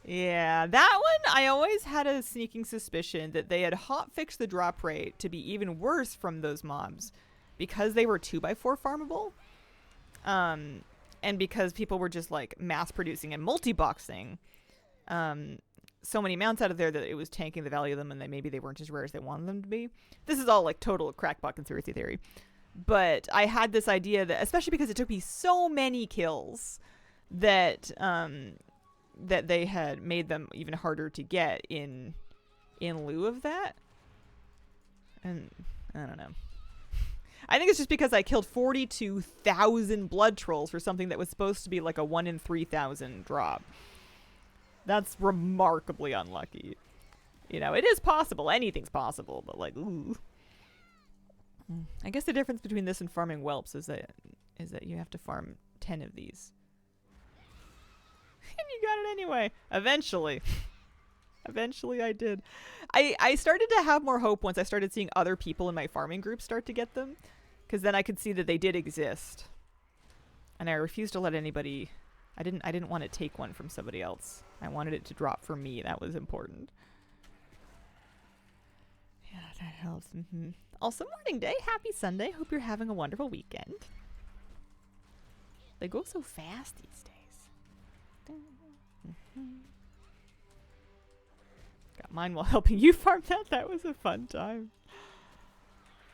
Yeah, that one, I always had a sneaking suspicion that they had hotfixed the drop rate to be even worse from those mobs because they were 2x4 farmable. And because people were just like mass producing and multi-boxing so many mounts out of there that it was tanking the value of them, and maybe they weren't as rare as they wanted them to be. This is all like total crackpot conspiracy theory. But I had this idea that, especially because it took me so many kills, that that they had made them even harder to get in lieu of that. And I don't know. I think it's just because I killed 42,000 blood trolls for something that was supposed to be like a 1 in 3,000 drop. That's remarkably unlucky. You know, it is possible. Anything's possible, but like, ooh. I guess the difference between this and farming whelps is that you have to farm 10 of these. And you Anyway, eventually I did. I started to have more hope once I started seeing other people in my farming group start to get them, because then I could see that they did exist. And I refused to let anybody... I didn't want to take one from somebody else. I wanted it to drop for me. That was important. Yeah, that helps. Also, morning day. Happy Sunday. Hope you're having a wonderful weekend. They go so fast these days. Got mine while helping you farm that. That was a fun time.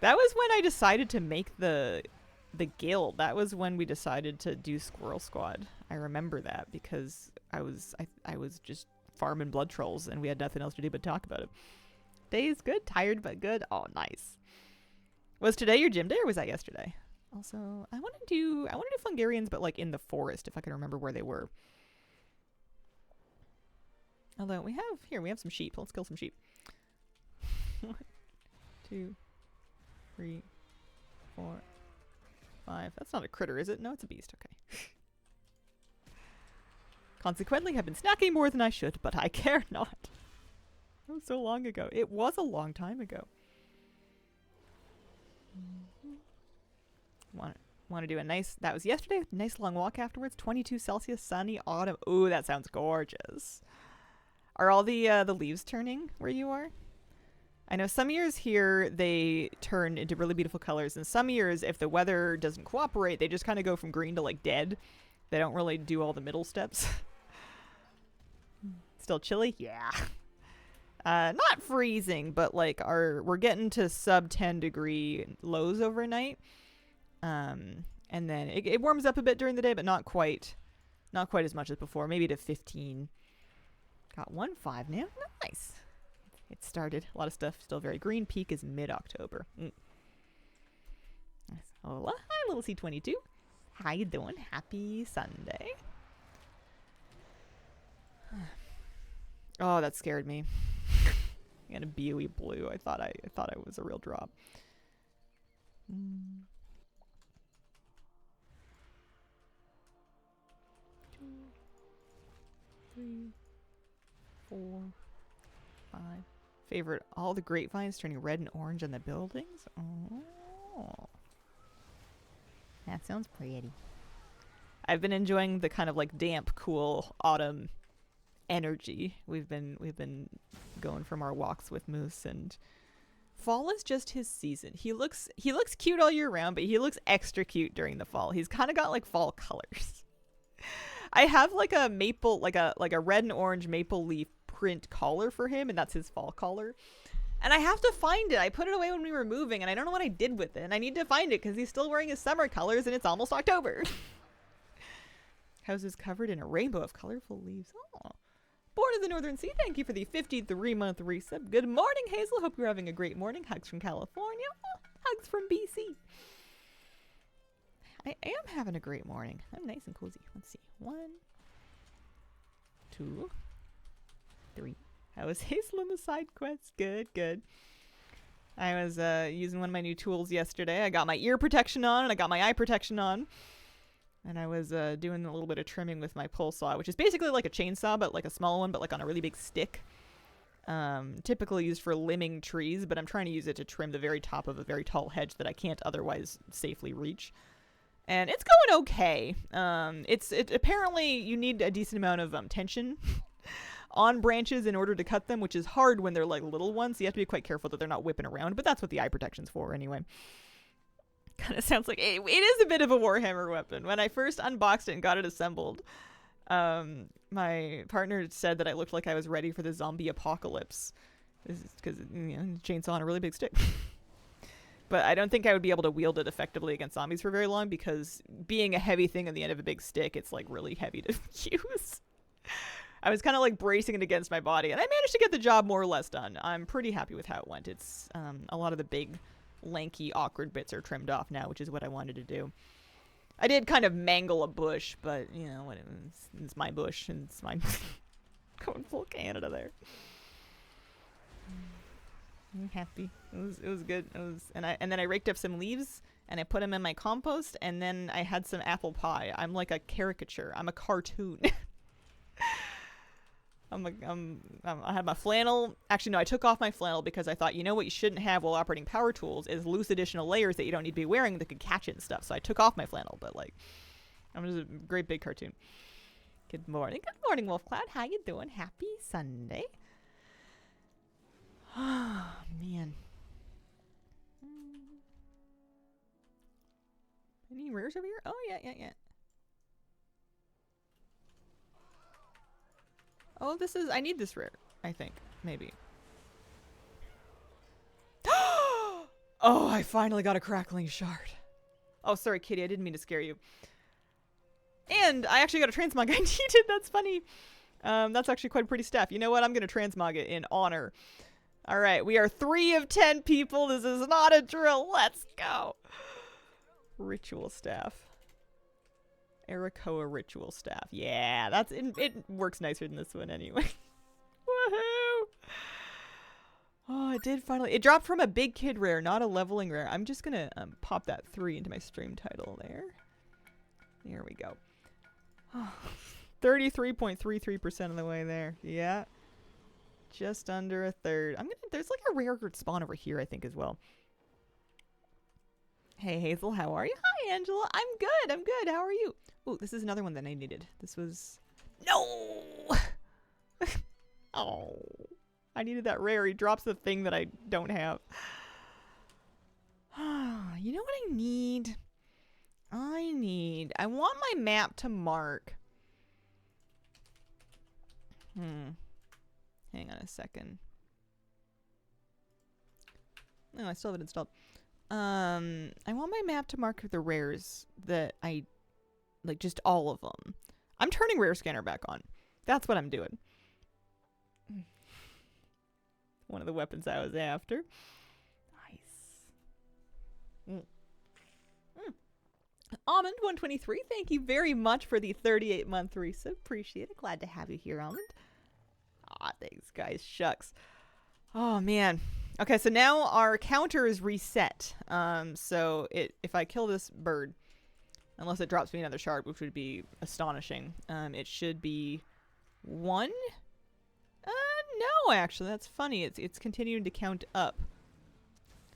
That was when I decided to make the guild. That was when we decided to do Squirrel Squad. I remember that because I was just farming blood trolls and we had nothing else to do but talk about it. Day is good, tired but good. Oh, nice. Was today your gym day or was that yesterday? Also, I want to do Fungarians, but like in the forest, if I can remember where they were. Although we have some sheep. Let's kill some sheep. 1, 2, 3, 4, 5. That's not a critter, is it? No, it's a beast. Okay. Consequently, have been snacking more than I should, but I care not. That was so long ago. It was a long time ago. Want to do a nice... That was yesterday. Nice long walk afterwards. 22 Celsius, sunny, autumn. Ooh, that sounds gorgeous. Are all the leaves turning where you are? I know some years here they turn into really beautiful colors, and some years, if the weather doesn't cooperate, they just kind of go from green to like dead. They don't really do all the middle steps. Still chilly? Yeah. Not freezing, but like we're getting to sub 10 degree lows overnight. And then it warms up a bit during the day, but not quite as much as before. Maybe to 15. Got 1.5 now. Nice. It started. A lot of stuff still very green. Peak is mid-October. Nice. Hola. Hi, little C22. How you doing? Happy Sunday. Oh, that scared me. And a BOE blue. I thought I was a real drop. 2, 3, 4, 5. Favorite, all the grapevines turning red and orange on the buildings. Oh, that sounds pretty. I've been enjoying the kind of like damp, cool autumn energy. We've been going from our walks with Moose, and fall is just his season. He looks cute all year round, but he looks extra cute during the fall. He's kind of got like fall colors. I have like a maple, like a red and orange maple leaf print collar for him, and that's his fall collar. And I have to find it. I put it away when we were moving, and I don't know what I did with it. And I need to find it because he's still wearing his summer colors, and it's almost October. House is covered in a rainbow of colorful leaves. Oh. Born in the Northern Sea, thank you for the 53-month resub. Good morning, Hazel. Hope you're having a great morning. Hugs from California. Oh, hugs from BC. I am having a great morning. I'm nice and cozy. Let's see. 1, 2, 3. How was Hazel in the side quest? Good, good. I was using one of my new tools yesterday. I got my ear protection on and I got my eye protection on. And I was doing a little bit of trimming with my pole saw, which is basically like a chainsaw, but like a small one, but like on a really big stick. Typically used for limbing trees, but I'm trying to use it to trim the very top of a very tall hedge that I can't otherwise safely reach. And it's going okay. Apparently you need a decent amount of tension on branches in order to cut them, which is hard when they're like little ones. So you have to be quite careful that they're not whipping around, but that's what the eye protection's for anyway. Kind of sounds like it is a bit of a Warhammer weapon. When I first unboxed it and got it assembled, my partner said that I looked like I was ready for the zombie apocalypse. This is because, chainsaw on a really big stick. But I don't think I would be able to wield it effectively against zombies for very long because being a heavy thing on the end of a big stick, it's like really heavy to use. I was kind of like bracing it against my body, and I managed to get the job more or less done. I'm pretty happy with how it went. It's a lot of the big, lanky, awkward bits are trimmed off now, which is what I wanted to do. I did kind of mangle a bush, but it's my bush and it's mine. Going full Canada there. I'm happy. It was good. And then I raked up some leaves and I put them in my compost, and then I had some apple pie. I'm like a caricature. I'm a cartoon. I have my flannel. Actually, no, I took off my flannel because I thought, you know what you shouldn't have while operating power tools is loose additional layers that you don't need to be wearing that could catch it and stuff. So I took off my flannel, but like, I'm just a great big cartoon. Good morning, Wolf Cloud. How you doing? Happy Sunday. Oh, man. Any rares over here? Oh, yeah. Oh, this is... I need this rare, I think. Maybe. Oh, I finally got a Crackling Shard. Oh, sorry, Kitty. I didn't mean to scare you. And I actually got a transmog I needed. That's funny. That's actually quite a pretty staff. You know what? I'm going to transmog it in honor. All right. We are 3 of 10 people. This is not a drill. Let's go. Ritual staff. Arakoa ritual staff. Yeah, that's it works nicer than this one anyway. Woohoo! Oh, it did finally. It dropped from a big kid rare, not a leveling rare. I'm just gonna pop that 3 into my stream title there. There we go. 33.33% of the way there. Yeah. Just under a third. There's like a rare spawn over here, I think, as well. Hey, Hazel, how are you? Hi, Angela. I'm good. How are you? Oh, this is another one that I needed. This was... No! Oh. I needed that rare. He drops the thing that I don't have. You know what I need? I want my map to mark. Hang on a second. No, I still have it installed. I want my map to mark the rares that I... Like, just all of them. I'm turning rare scanner back on. That's what I'm doing. One of the weapons I was after. Nice. Almond123, thank you very much for the 38-month resub. Appreciate it. Glad to have you here, Almond. Aw, thanks, guys. Shucks. Oh, man. Okay, so now our counter is reset. So if I kill this bird, unless it drops me another shard, which would be astonishing, it should be 1. No, actually, that's funny. It's continuing to count up.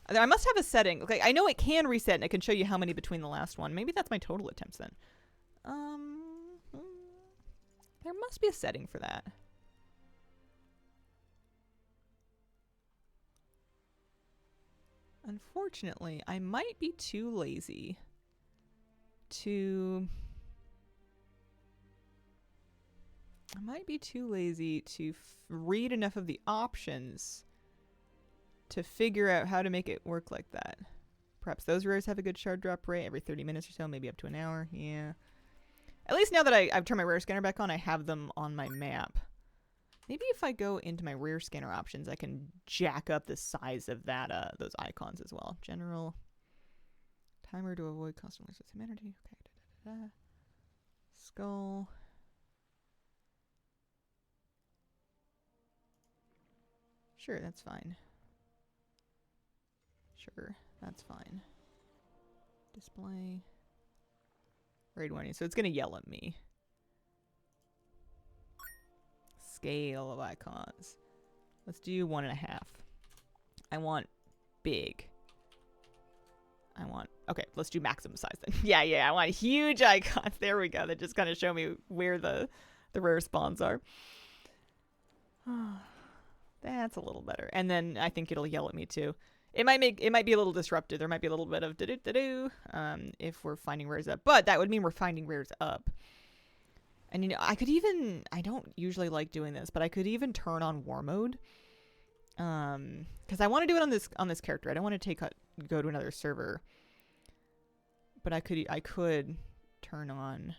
I must have a setting. Okay, I know it can reset, and it can show you how many between the last one. Maybe that's my total attempts then. There must be a setting for that. Unfortunately, I might be too lazy to... read enough of the options to figure out how to make it work like that. Perhaps those rares have a good shard drop rate every 30 minutes or so, maybe up to an hour. Yeah. At least now that I've turned my rare scanner back on, I have them on my map. Maybe if I go into my rare scanner options, I can jack up the size of that those icons as well. General. Timer to avoid constant loss of humanity. Okay. Skull. Sure, that's fine. Sure, that's fine. Display. Raid warning. So it's going to yell at me. Scale of icons. Let's do 1.5. I want big. Okay, let's do maximum size then. yeah, I want huge icons. There we go. That just kind of show me where the rare spawns are. That's a little better. And then I think it'll yell at me too. It might be a little disrupted. There might be a little bit of if we're finding rares up. But that would mean we're finding rares up. And you know, I don't usually like doing this, but I could even turn on war mode. Because I want to do it on this character. I don't want to go to another server. But I could turn on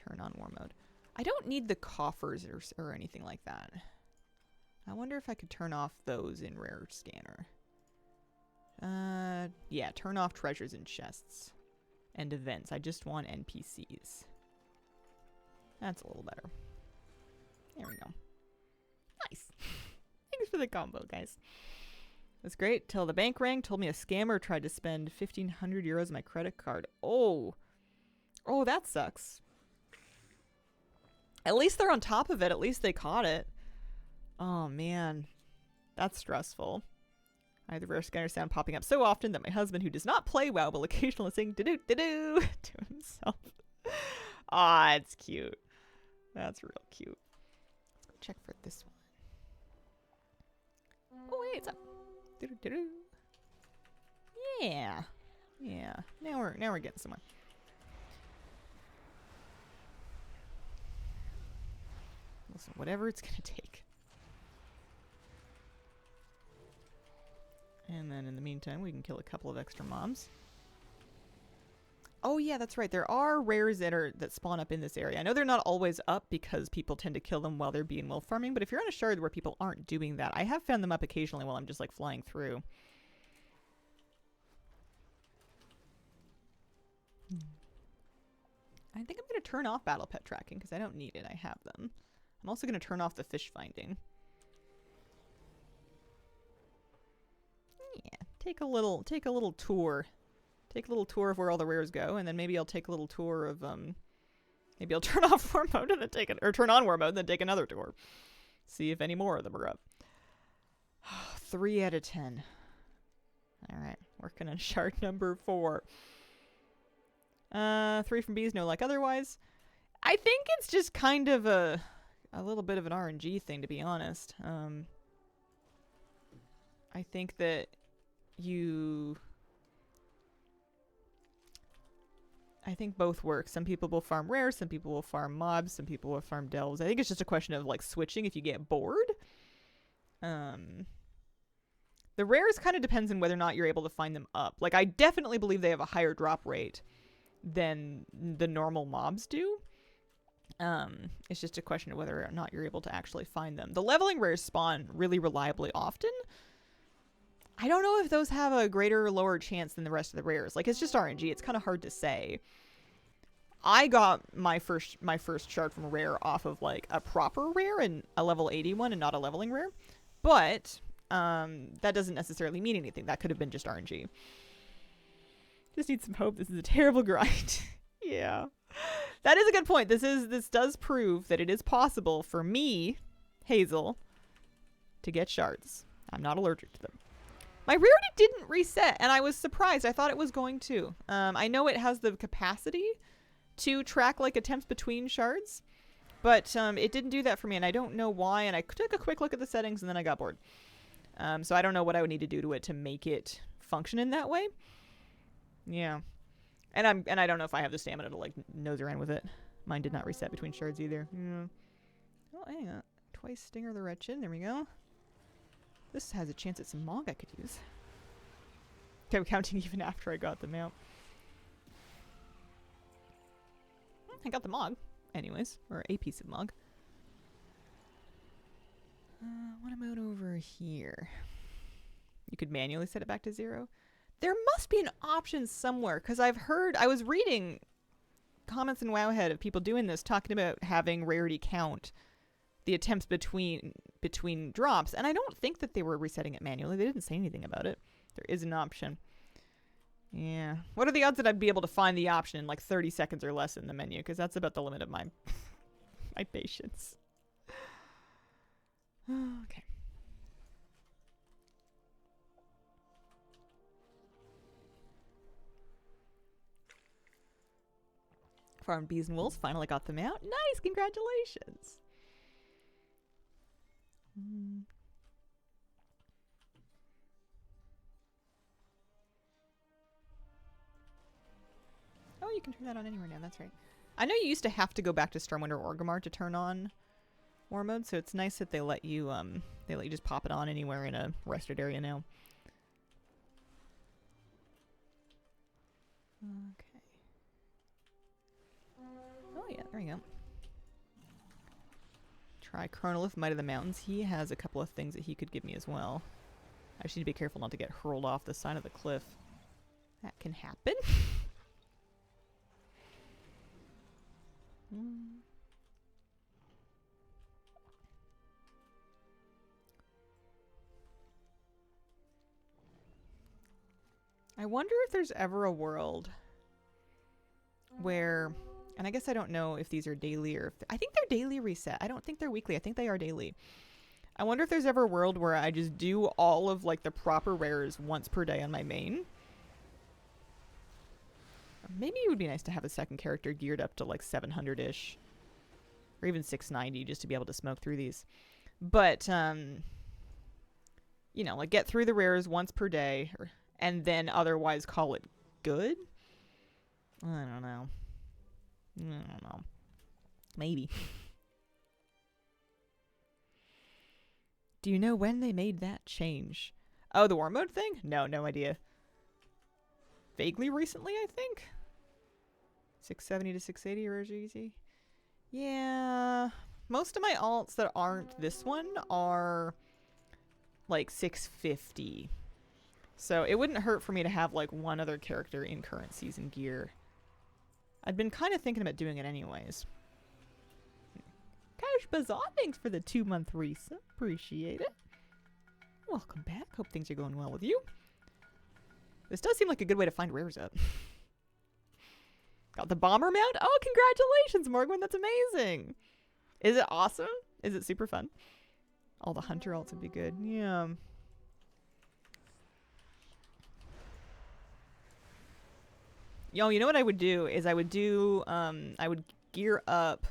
war mode. I don't need the coffers or anything like that. I wonder if I could turn off those in rare scanner. Yeah, turn off treasures and chests and events. I just want NPCs. That's a little better. There we go. Nice. Thanks for the combo, guys. That's great. Till the bank rang, told me a scammer tried to spend 1,500 euros on my credit card. Oh, that sucks. At least they're on top of it. At least they caught it. Oh, man. That's stressful. I have the rare scanner sound popping up so often that my husband, who does not play WoW, will occasionally sing do-do-do-do to himself. Ah, it's cute. That's real cute. Let's go check for this one. Oh, wait, it's up. Do-do-do-do. Yeah. Yeah. Now we're getting somewhere. Listen, whatever it's gonna take. And then in the meantime, we can kill a couple of extra mobs. Oh yeah, that's right. There are rares that spawn up in this area. I know they're not always up because people tend to kill them while they're being wolf farming, but if you're on a shard where people aren't doing that, I have found them up occasionally while I'm just like flying through. I think I'm going to turn off battle pet tracking because I don't need it. I have them. I'm also going to turn off the fish finding. Yeah, take a little tour. Take a little tour of where all the rares go, and then maybe I'll take a little tour of maybe I'll turn off war mode and then take it, or turn on war mode and then take another tour. See if any more of them are up. 3 out of 10. All right, working on shard number 4. 3 from bees, no like otherwise. I think it's just kind of a little bit of an RNG thing, to be honest. I think that I think both work. Some people will farm rare, some people will farm mobs, some people will farm delves. I think it's just a question of like switching if you get bored. The rares kind of depends on whether or not you're able to find them up. Like, I definitely believe they have a higher drop rate than the normal mobs do. It's just a question of whether or not you're able to actually find them. The leveling rares spawn really reliably often. I don't know if those have a greater or lower chance than the rest of the rares. Like, it's just RNG. It's kind of hard to say. I got my first shard from a rare off of like a proper rare and a level 81 and not a leveling rare. But that doesn't necessarily mean anything. That could have been just RNG. Just need some hope. This is a terrible grind. Yeah. That is a good point. This does prove that it is possible for me, Hazel, to get shards. I'm not allergic to them. My rarity didn't reset, and I was surprised. I thought it was going to. I know it has the capacity to track like attempts between shards, but it didn't do that for me, and I don't know why. And I took a quick look at the settings, and then I got bored. So I don't know what I would need to do to it to make it function in that way. Yeah, and I don't know if I have the stamina to like nose around with it. Mine did not reset between shards either. Yeah. Oh, hang on. Twice Stinger the Wretched. There we go. This has a chance at some Mog I could use. Okay, I'm counting even after I got them out. I got the Mog, anyways, or a piece of Mog. What about over here? You could manually set it back to 0. There must be an option somewhere, because I was reading comments in Wowhead of people doing this, talking about having rarity count the attempts between drops, and I don't think that they were resetting it manually. They didn't say anything about it. There is an option. Yeah. What are the odds that I'd be able to find the option in like 30 seconds or less in the menu? Because that's about the limit of my my patience. Okay. Farmed bees and wolves. Finally got them out. Nice. Congratulations. Oh, you can turn that on anywhere now. That's right. I know you used to have to go back to Stormwind or Orgrimmar to turn on war mode, so it's nice that they let you just pop it on anywhere in a rested area now. Okay. Oh yeah, there we go. Try Chronolith, Might of the Mountains. He has a couple of things that he could give me as well. I just need to be careful not to get hurled off the side of the cliff. That can happen. I wonder if there's ever a world where And I guess I don't know if these are daily or... I think they're daily reset. I don't think they're weekly. I think they are daily. I wonder if there's ever a world where I just do all of, like, the proper rares once per day on my main. Maybe it would be nice to have a second character geared up to, like, 700-ish. Or even 690 just to be able to smoke through these. But, you know, like, get through the rares once per day. And then otherwise call it good? I don't know. Maybe. Do you know when they made that change? Oh, the war mode thing? No idea. Vaguely recently, I think? 670 to 680 or easy? Yeah. Most of my alts that aren't this one are like 650. So it wouldn't hurt for me to have like one other character in current season gear. I'd been kind of thinking about doing it anyways. Cash Bazaar, thanks for the 2-month resub. Appreciate it. Welcome back. Hope things are going well with you. This does seem like a good way to find rares up. Got the bomber mount? Oh, congratulations, Morgan. That's amazing. Is it awesome? Is it super fun? All the hunter alts would be good. Yeah. Yo, you know what I would do is I would gear up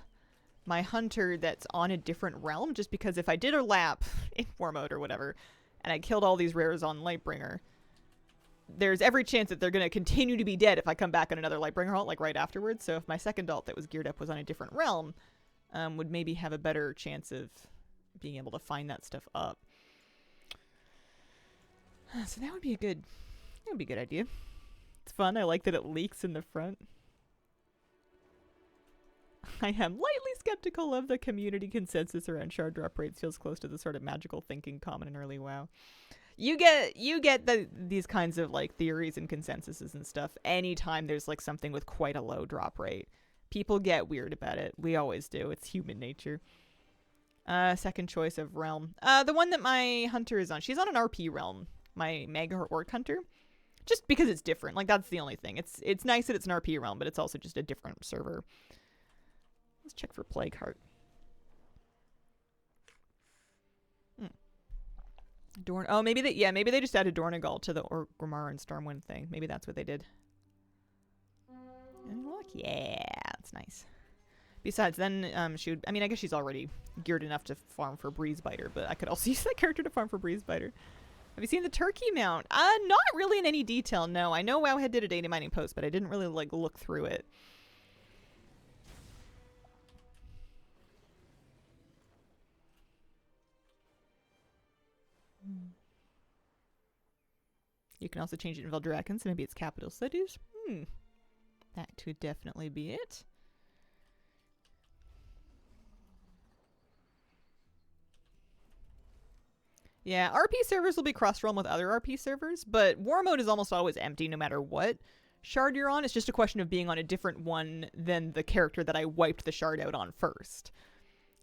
my hunter that's on a different realm, just because if I did a lap in war mode or whatever, and I killed all these rares on Lightbringer, there's every chance that they're going to continue to be dead if I come back on another Lightbringer alt, like right afterwards. So if my second alt that was geared up was on a different realm, would maybe have a better chance of being able to find that stuff up. So that would be a good idea. It's fun. I like that it leaks in the front. I am lightly skeptical of the community consensus around shard drop rates. Feels close to the sort of magical thinking common in early WoW. You get these kinds of like theories and consensuses and stuff anytime there's like something with quite a low drop rate. People get weird about it. We always do. It's human nature. Second choice of realm. The one that my hunter is on. She's on an RP realm. My Mega Orc hunter. Just because it's different. Like, that's the only thing. It's nice that it's an RP realm, but it's also just a different server. Let's check for Plague Heart. Dorne. Oh, maybe they just added Dornegal to the Orgrimmar and Stormwind thing. Maybe that's what they did. And look, yeah, that's nice. Besides, then I mean, I guess she's already geared enough to farm for Breezebiter, but I could also use that character to farm for Breezebiter. Have you seen the turkey mount? Not really in any detail, no. I know Wowhead did a data mining post, but I didn't really like look through it. You can also change it in Veldraken, so maybe it's capital cities. That could definitely be it. Yeah, RP servers will be cross-realm with other RP servers, but war mode is almost always empty no matter what shard you're on. It's just a question of being on a different one than the character that I wiped the shard out on first.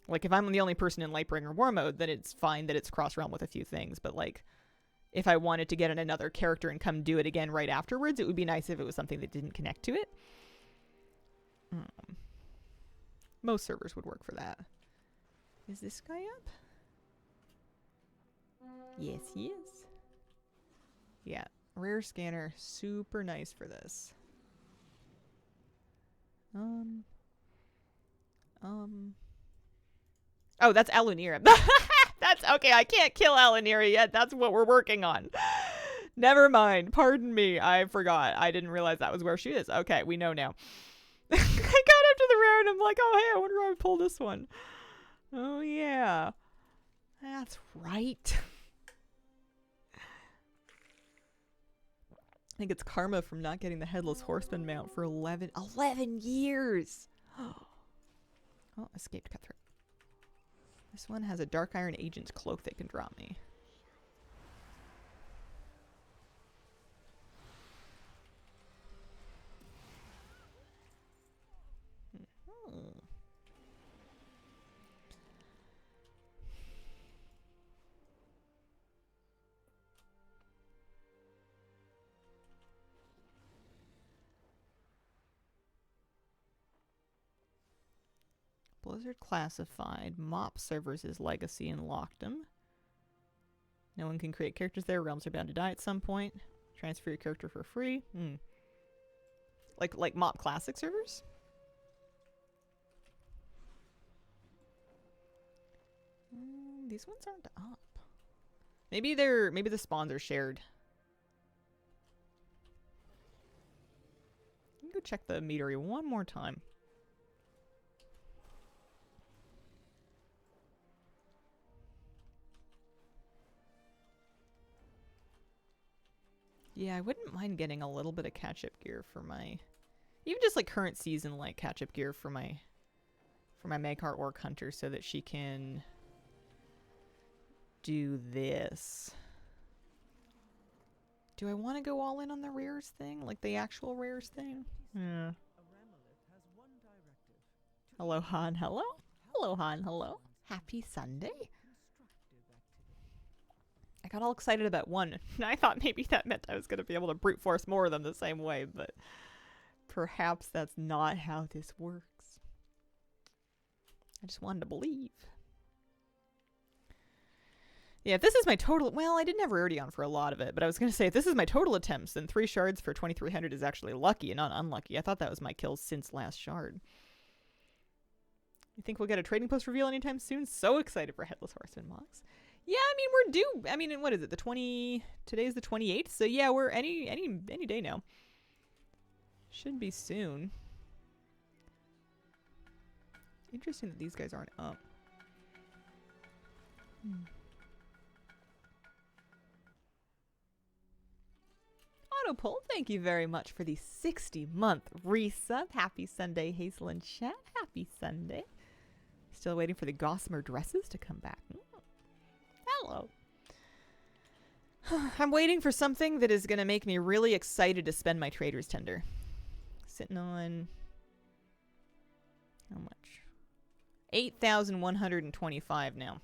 Like, if I'm the only person in Lightbringer war mode, then it's fine that it's cross-realm with a few things, but like, if I wanted to get in another character and come do it again right afterwards, it would be nice if it was something that didn't connect to it. Most servers would work for that. Is this guy up? Yes, he is. Yeah, rare scanner, super nice for this. Oh, that's Alanira. That's okay. I can't kill Alanira yet. That's what we're working on. Never mind. Pardon me. I forgot. I didn't realize that was where she is. Okay, we know now. I got up to the rare and I'm like, oh, hey, I wonder how I pull this one. Oh, yeah. That's right. I think it's karma from not getting the Headless Horseman mount for 11 years. Oh, escaped cutthroat. This one has a Dark Iron Agent's cloak that can drop me. Blizzard Classified. Mop servers is Legacy and Lockdom. No one can create characters there. Realms are bound to die at some point. Transfer your character for free. Like Mop Classic servers? These ones aren't up. Maybe the spawns are shared. Let me go check the metery one more time. Yeah, I wouldn't mind getting a little bit of catch-up gear for my... Even just like current season like catch-up gear for my Maghar Orc Hunter so that she can do this. Do I want to go all in on the rares thing? Like the actual rares thing? Yeah. Hello, Han. Hello? Hello, Han. Hello. Happy Sunday. I got all excited about one, and I thought maybe that meant I was going to be able to brute force more of them the same way, but perhaps that's not how this works. I just wanted to believe. Yeah, if this is my total... Well, I didn't have Rarity on for a lot of it, but I was going to say, if this is my total attempts, then 3 shards for 2,300 is actually lucky and not unlucky. I thought that was my kills since last shard. You think we'll get a trading post reveal anytime soon? So excited for Headless Horseman mocks. Yeah, I mean, we're due. I mean, what is it? Today's the 28th, so yeah, we're any day now. Should be soon. Interesting that these guys aren't up. Autopull, thank you very much for the 60-month resub. Happy Sunday, Hazel and Chat. Happy Sunday. Still waiting for the Gossamer dresses to come back. Hello. I'm waiting for something that is going to make me really excited to spend my Trader's Tender. Sitting on... How much? 8,125 now.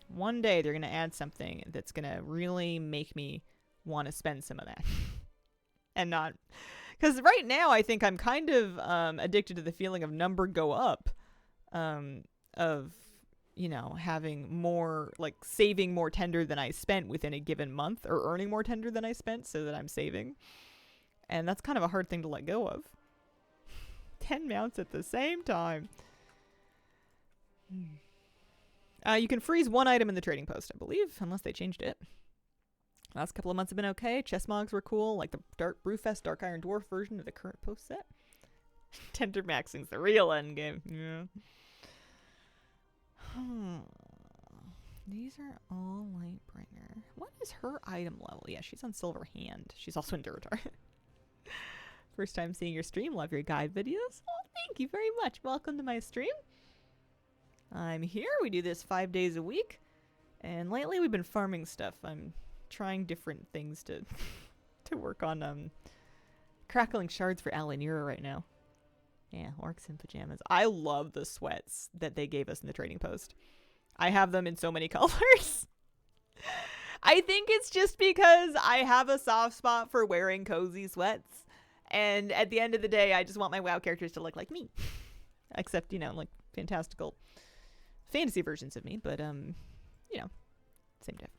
One day they're going to add something that's going to really make me want to spend some of that. And not... Because right now I think I'm kind of addicted to the feeling of number go up. Of... you know, having more, like, saving more tender than I spent within a given month, or earning more tender than I spent so that I'm saving. And that's kind of a hard thing to let go of. 10 mounts at the same time. You can freeze one item in the trading post, I believe, unless they changed it. Last couple of months have been okay. Chess mogs were cool, like the Brewfest Dark Iron Dwarf version of the current post set. Tender maxing's the real endgame. Yeah. These are all Lightbringer. What is her item level? Yeah, she's on Silver Hand. She's also in Duratar. First time seeing your stream. Love your guide videos. Oh, thank you very much. Welcome to my stream. I'm here. We do this 5 days a week. And lately we've been farming stuff. I'm trying different things to to work on crackling shards for Alanira right now. Yeah, orcs in pajamas. I love the sweats that they gave us in the trading post. I have them in so many colors. I think it's just because I have a soft spot for wearing cozy sweats. And at the end of the day, I just want my WoW characters to look like me. Except, you know, like fantastical fantasy versions of me. But, you know, same diff.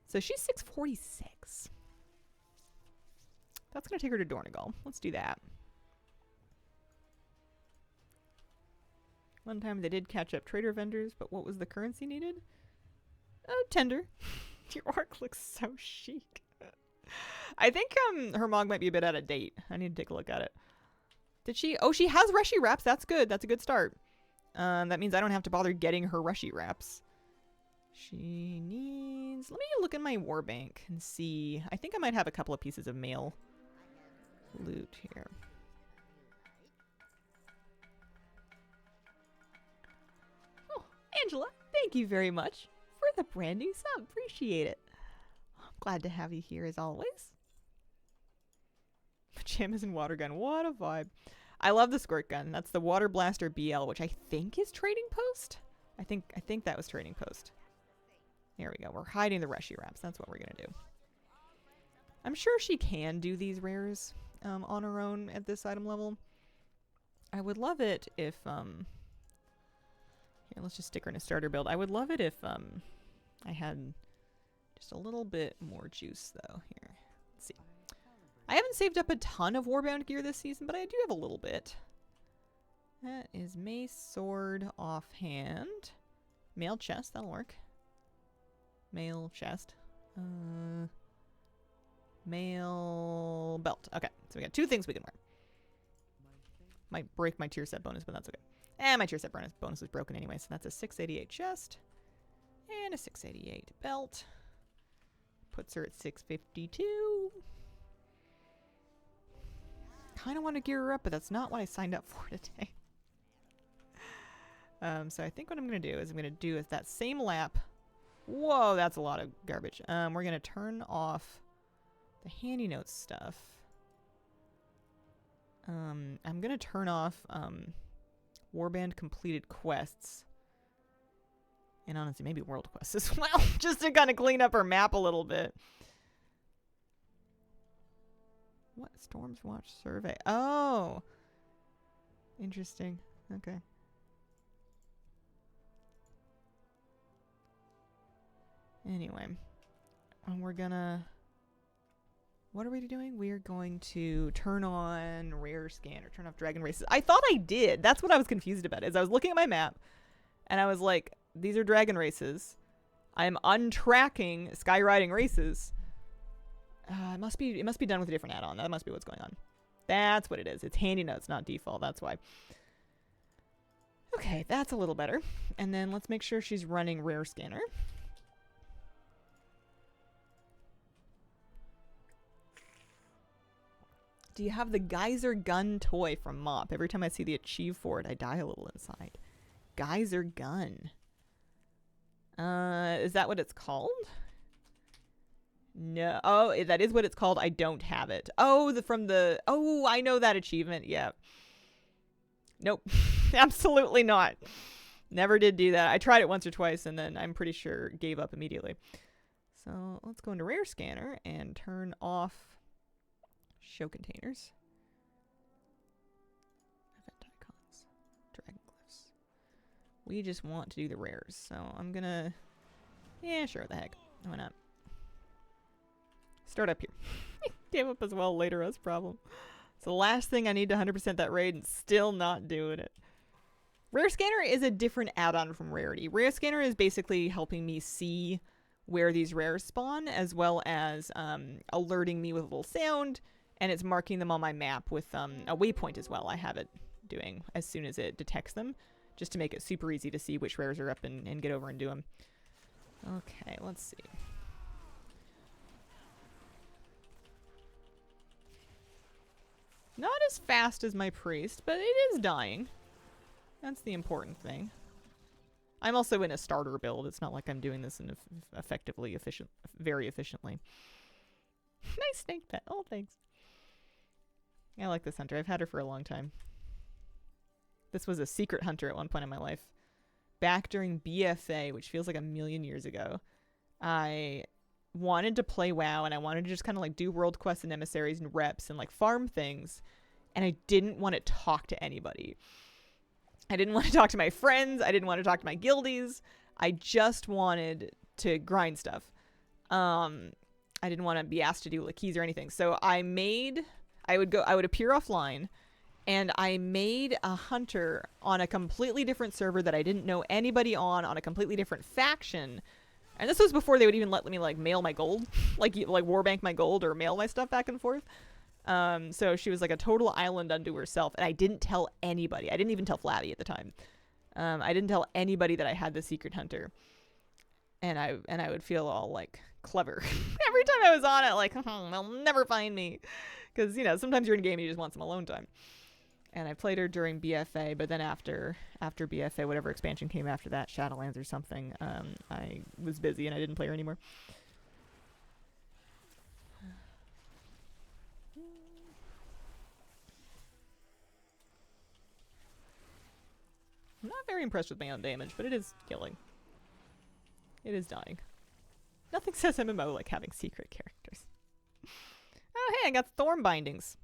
So she's 646. That's going to take her to Dornegal. Let's do that. One time they did catch up trader vendors, but what was the currency needed? Tender. Your orc looks so chic. I think her mog might be a bit out of date. I need to take a look at it. Did she? Oh, she has Rushy wraps. That's good. That's a good start. That means I don't have to bother getting her Rushy wraps. She needs... Let me look in my war bank and see. I think I might have a couple of pieces of mail loot here. Angela, thank you very much for the brand new sub. Appreciate it. I'm glad to have you here as always. Pajamas and water gun. What a vibe. I love the squirt gun. That's the Water Blaster BL, which I think is Trading Post. I think that was Trading Post. There we go. We're hiding the Rushy wraps. That's what we're going to do. I'm sure she can do these rares on her own at this item level. I would love it if, here, let's just stick her in a starter build. I would love it if, I had just a little bit more juice, though. Here, let's see. I haven't saved up a ton of Warbound gear this season, but I do have a little bit. That is mace, sword, offhand. Mail chest, that'll work. Mail chest. Mail belt. Okay, so we got 2 things we can wear. Might break my tier set bonus, but that's okay. And my tier set bonus is broken anyway, so that's a 688 chest. And a 688 belt. Puts her at 652. Kind of want to gear her up, but that's not what I signed up for today. So I think what I'm going to do is I'm going to do that same lap. Whoa, that's a lot of garbage. We're going to turn off the handy notes stuff. I'm going to turn off Warband completed quests. And honestly, maybe world quests as well, just to kind of clean up our map a little bit. What? Storms Watch survey. Oh! Interesting. Okay. Anyway. We're gonna... What are we doing? We're going to turn on rare scan or turn off dragon races. I thought I did. That's what I was confused about. Is I was looking at my map and I was like, these are dragon races. I'm untracking skywriting races. It must be done with a different add-on. That must be what's going on. That's what it is. It's handy notes, not default. That's why. Okay, that's a little better. And then let's make sure she's running rare scanner. Do you have the geyser gun toy from Mop? Every time I see the achieve for it, I die a little inside. Geyser gun. Is that what it's called? No. Oh, that is what it's called. I don't have it. Oh, oh, I know that achievement. Yeah. Nope. Absolutely not. Never did do that. I tried it once or twice and then I'm pretty sure gave up immediately. So let's go into rare scanner and turn off show containers. Event icons. Dragon glyphs. We just want to do the rares. So I'm gonna... Yeah, sure, what the heck. Why not? Start up here. Gave up as well later as problem. It's the last thing I need to 100% that raid and still not doing it. Rare Scanner is a different add-on from Rarity. Rare Scanner is basically helping me see where these rares spawn, as well as alerting me with a little sound, and it's marking them on my map with a waypoint as well. I have it doing as soon as it detects them, just to make it super easy to see which rares are up and get over and do them. Okay, let's see. Not as fast as my priest, but it is dying. That's the important thing. I'm also in a starter build. It's not like I'm doing this in very efficiently. Nice snake pet. Oh, thanks. I like this hunter. I've had her for a long time. This was a secret hunter at one point in my life. Back during BFA, which feels like a million years ago, I wanted to play WoW and I wanted to just kind of like do world quests and emissaries and reps and like farm things, and I didn't want to talk to anybody. I didn't want to talk to my friends. I didn't want to talk to my guildies. I just wanted to grind stuff. I didn't want to be asked to do like keys or anything. So I would appear offline, and I made a hunter on a completely different server that I didn't know anybody on a completely different faction. And this was before they would even let me like mail my gold, like warbank my gold or mail my stuff back and forth. So she was like a total island unto herself, and I didn't tell anybody. I didn't even tell Flabby at the time. I didn't tell anybody that I had the secret hunter, and I would feel all like clever every time I was on it, like they'll never find me, because you know sometimes you're in a game and you just want some alone time. And I played her during BFA, but then after BFA, whatever expansion came after that, Shadowlands or something, I was busy and I didn't play her anymore. I'm not very impressed with my own damage, but it is killing. It is dying. Nothing says MMO like having secret characters. Oh, hey, I got Thorn Bindings.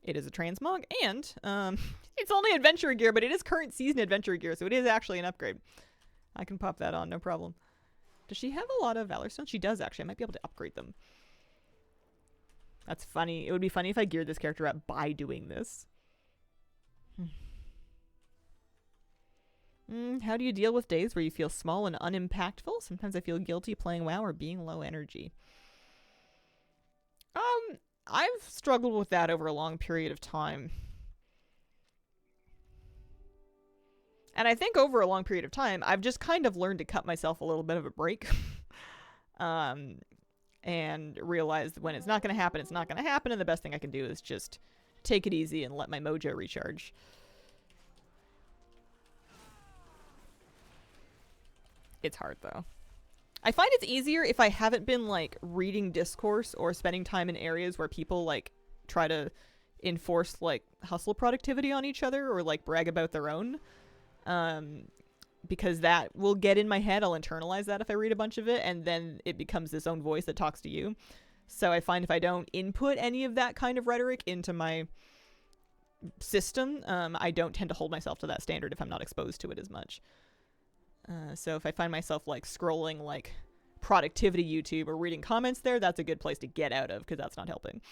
It is a transmog, and it's only adventure gear, but it is current season adventure gear, so it is actually an upgrade. I can pop that on, no problem. Does she have a lot of Valor Stones? She does, actually. I might be able to upgrade them. That's funny. It would be funny if I geared this character up by doing this. How do you deal with days where you feel small and unimpactful? Sometimes I feel guilty playing WoW or being low energy. I've struggled with that over a long period of time. And I think over a long period of time, I've just kind of learned to cut myself a little bit of a break. And realized when it's not going to happen, it's not going to happen. And the best thing I can do is just take it easy and let my mojo recharge. It's hard, though. I find it's easier if I haven't been, like, reading discourse or spending time in areas where people, like, try to enforce, like, hustle productivity on each other or, like, brag about their own. Because that will get in my head. I'll internalize that if I read a bunch of it, and then it becomes this own voice that talks to you. So I find if I don't input any of that kind of rhetoric into my system, I don't tend to hold myself to that standard if I'm not exposed to it as much. So if I find myself like scrolling like productivity YouTube or reading comments there, that's a good place to get out of, because that's not helping.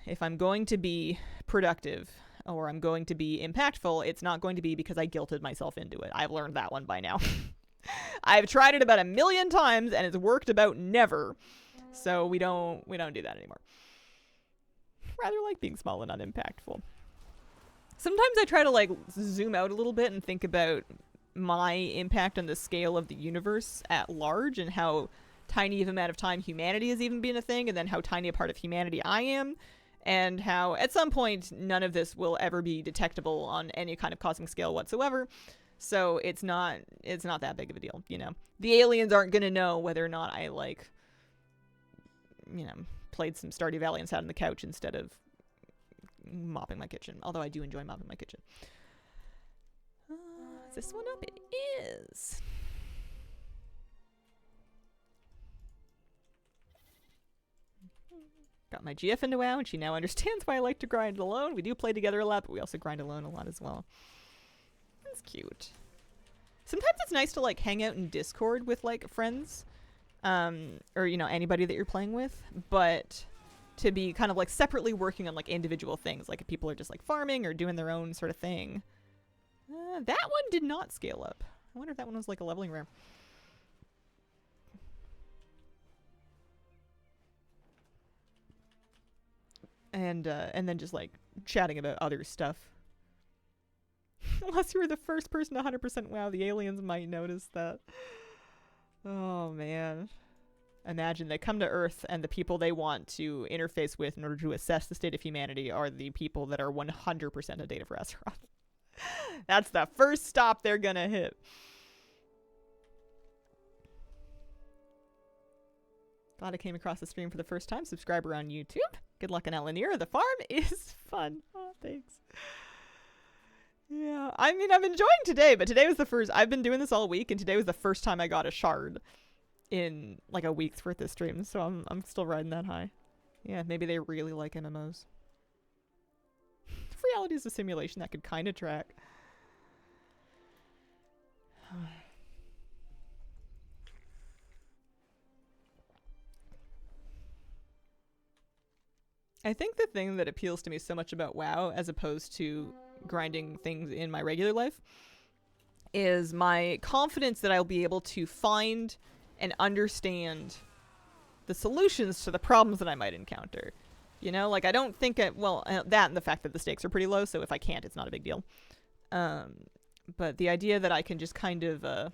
If I'm going to be productive or I'm going to be impactful, it's not going to be because I guilted myself into it. I've learned that one by now. I've tried it about 1,000,000 times and it's worked about never. So we don't do that anymore. Rather like being small and unimpactful. Sometimes I try to like zoom out a little bit and think about my impact on the scale of the universe at large and how tiny of amount of time humanity has even been a thing, and then how tiny a part of humanity I am, and how at some point none of this will ever be detectable on any kind of cosmic scale whatsoever. So it's not that big of a deal, you know. The aliens aren't going to know whether or not I like, you know, played some Stardew Valley and sat on the couch instead of mopping my kitchen. Although I do enjoy mopping my kitchen. Is this one up? It is. Got my GF into WoW, and she now understands why I like to grind alone. We do play together a lot, but we also grind alone a lot as well. That's cute. Sometimes it's nice to like hang out in Discord with like friends, or you know, anybody that you're playing with, but to be kind of like separately working on like individual things, like if people are just like farming or doing their own sort of thing. That one did not scale up. I wonder if that one was like a leveling rare. And then just like chatting about other stuff. Unless you were the first person to 100% WoW, the aliens might notice that. Oh man. Imagine they come to Earth and the people they want to interface with in order to assess the state of humanity are the people that are 100% a Data for Azeroth. That's the first stop they're gonna hit. Glad I came across the stream for the first time. Subscriber on YouTube. Good luck on Elenir. The farm is fun. Oh, thanks. Yeah, I mean, I'm enjoying today, but today was the first. I've been doing this all week, and today was the first time I got a shard in like a week's worth of streams. So I'm still riding that high. Yeah, maybe they really like MMOs. Reality is a simulation that could kind of track. I think the thing that appeals to me so much about WoW, as opposed to grinding things in my regular life, is my confidence that I'll be able to find and understand the solutions to the problems that I might encounter. You know, like I don't think that and the fact that the stakes are pretty low, so if I can't, it's not a big deal. But the idea that I can just kind of,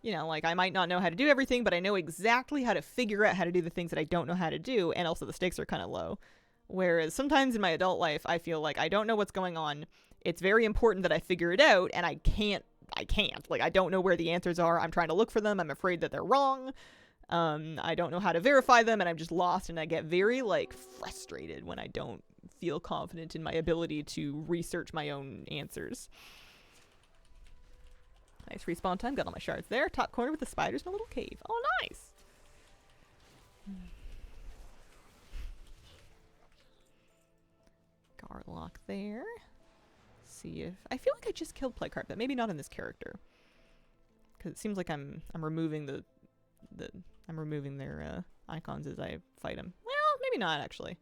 you know, like I might not know how to do everything, but I know exactly how to figure out how to do the things that I don't know how to do, and also the stakes are kind of low. Whereas sometimes in my adult life, I feel like I don't know what's going on. It's very important that I figure it out, and I can't. Like, I don't know where the answers are. I'm trying to look for them. I'm afraid that they're wrong. I don't know how to verify them, and I'm just lost, and I get very, like, frustrated when I don't feel confident in my ability to research my own answers. Nice respawn time. Got all my shards there. Top corner with the spiders in a little cave. Oh, nice. Garlock there. See if I feel like I just killed Playcart, but maybe not in this character. Because it seems like I'm removing I'm removing their icons as I fight them. Well, maybe not actually.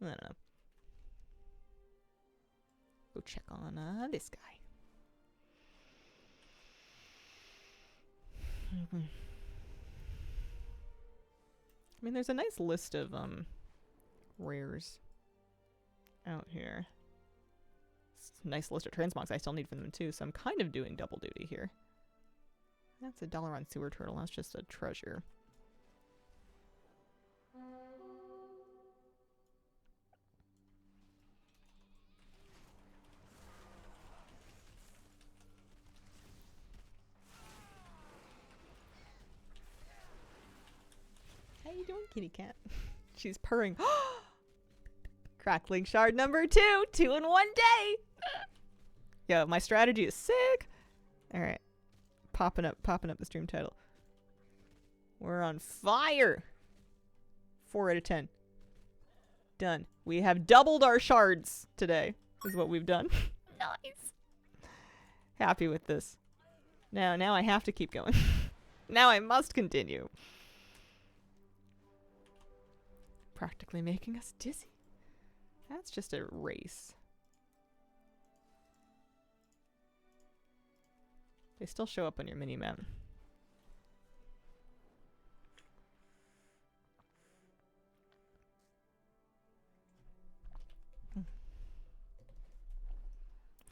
I don't know. Go check on this guy. I mean, there's a nice list of rares out here. It's a nice list of transmogs I still need from them too, so I'm kind of doing double duty here. That's $1 on sewer turtle. That's just a treasure. How you doing, kitty cat? She's purring. Crackling shard number 2. 2 in one day. Yo, my strategy is sick. All right. Popping up the stream title. We're on fire. 4 out of 10. Done. We have doubled our shards today, is what we've done. Nice. Happy with this. Now I have to keep going. Now I must continue. Practically making us dizzy. That's just a race. They still show up on your mini-map.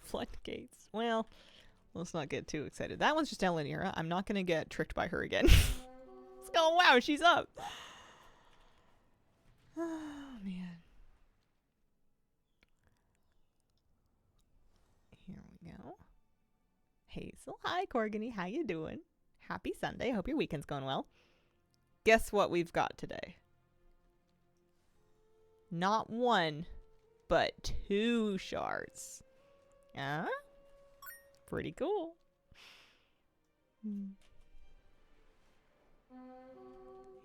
Floodgates. Well, let's not get too excited. That one's just Elenira. I'm not going to get tricked by her again. Let's go. Wow, she's up. Oh, man. Here we go. Hazel. Hi, Corgany. How you doing? Happy Sunday. Hope your weekend's going well. Guess what we've got today? Not 1, but 2 shards. Huh? Pretty cool.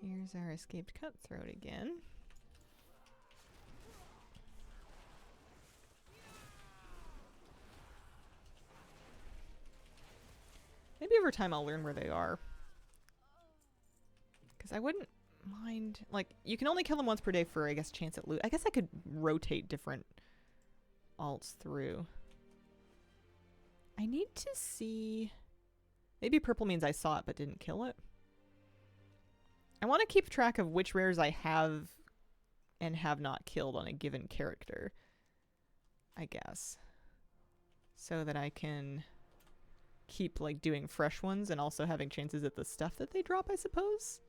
Here's our escaped cutthroat again. Maybe over time I'll learn where they are. Because I wouldn't mind... Like, you can only kill them once per day for, I guess, chance at loot. I guess I could rotate different alts through. I need to see... Maybe purple means I saw it but didn't kill it. I want to keep track of which rares I have and have not killed on a given character. I guess. So that I can... keep like doing fresh ones and also having chances at the stuff that they drop, I suppose.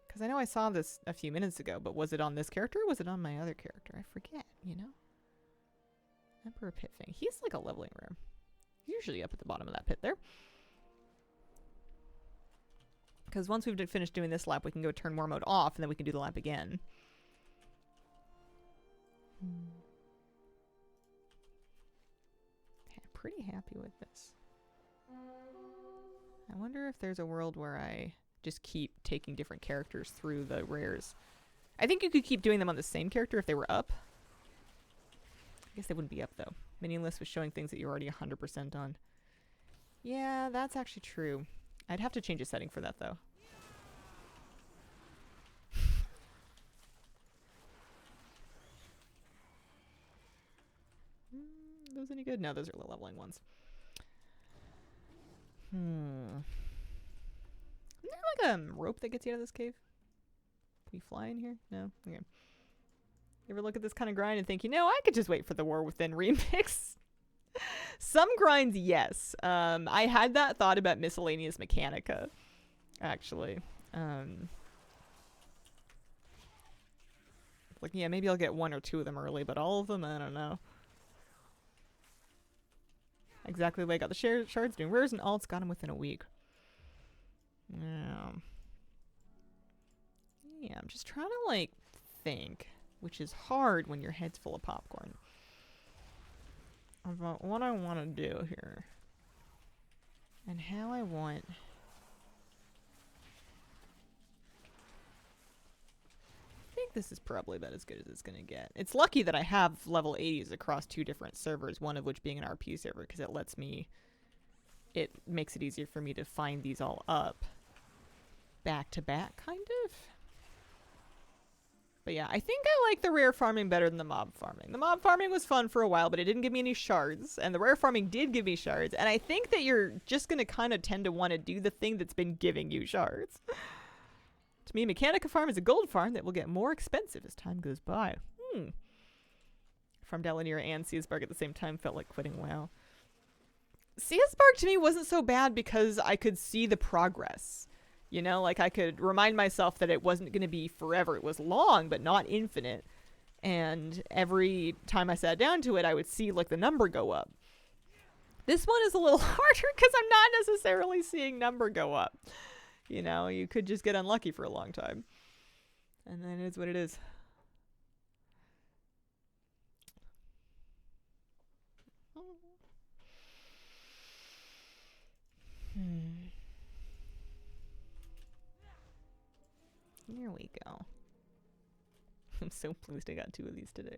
Because I know I saw this a few minutes ago, but was it on this character or was it on my other character? I forget, you know? Emperor Pit Fang. He's like a leveling rare. He's usually up at the bottom of that pit there. Because once we've finished doing this lap, we can go turn war mode off and then we can do the lap again. Pretty happy with this. I wonder if there's a world where I just keep taking different characters through the rares. I think you could keep doing them on the same character if they were up. I guess they wouldn't be up though. Minion list was showing things that you're already 100% on. Yeah, that's actually true. I'd have to change a setting for that though. Those any good? No, those are low leveling ones. Isn't there like a rope that gets you out of this cave? Can we fly in here? No? Okay. You ever look at this kind of grind and think, you know, I could just wait for the War Within remix? Some grinds, yes. I had that thought about Miscellaneous Mechanica, actually. Like, yeah, maybe I'll get 1 or 2 of them early, but all of them, I don't know. Exactly what I got the shards doing. Rares and alts got them within a week. Yeah. Yeah, I'm just trying to, like, think, which is hard when your head's full of popcorn, about what I want to do here. And how I want... I think think this is probably about as good as it's going to get. It's lucky that I have level 80s across 2 different servers, one of which being an RP server, because it makes it easier for me to find these all up back to back, kind of. But yeah, I think I like the rare farming better than the mob farming. The mob farming was fun for a while, but it didn't give me any shards. And the rare farming did give me shards. And I think that you're just going to kind of tend to want to do the thing that's been giving you shards. To me, Mechanica farm is a gold farm that will get more expensive as time goes by. Farm Delanir and Seasbark at the same time felt like quitting WoW. Seasbark to me wasn't so bad because I could see the progress. You know, like I could remind myself that it wasn't going to be forever. It was long, but not infinite. And every time I sat down to it, I would see like the number go up. This one is a little harder because I'm not necessarily seeing number go up. You know, you could just get unlucky for a long time. And then it is what it is. Here we go. I'm so pleased I got 2 of these today.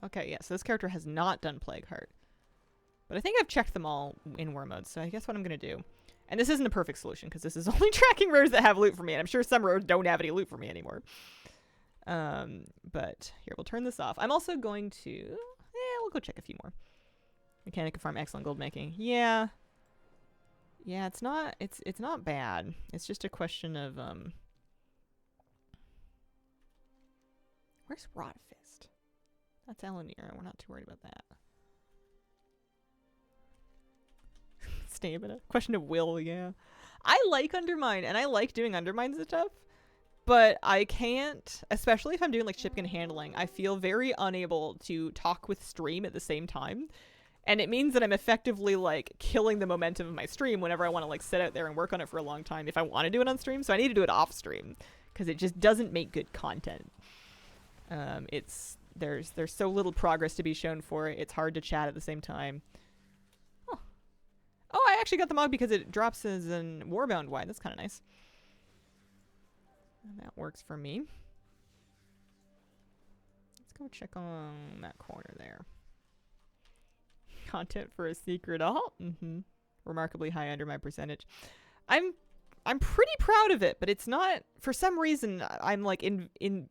Okay, yeah, so this character has not done Plague Heart. But I think I've checked them all in war mode, so I guess what I'm going to do... And this isn't a perfect solution, because this is only tracking rares that have loot for me, and I'm sure some rares don't have any loot for me anymore. But here, we'll turn this off. I'm also going to... we'll go check a few more. Mechanica farm, excellent gold making. Yeah. Yeah, it's not bad. It's just a question of, Where's Rotfist? That's Elenir. We're not too worried about that. Stamina. Question of will, yeah. I like Undermine, and I like doing Undermines and stuff, but I can't, especially if I'm doing like shipping and handling, I feel very unable to talk with stream at the same time. And it means that I'm effectively like killing the momentum of my stream whenever I want to like sit out there and work on it for a long time if I want to do it on stream. So I need to do it off stream because it just doesn't make good content. There's so little progress to be shown for it. It's hard to chat at the same time. Oh, I actually got the mug because it drops as an Warbound wide. That's kind of nice. And that works for me. Let's go check on that corner there. Content for a secret alt. Remarkably high under my percentage. I'm pretty proud of it, but it's not, for some reason, I'm like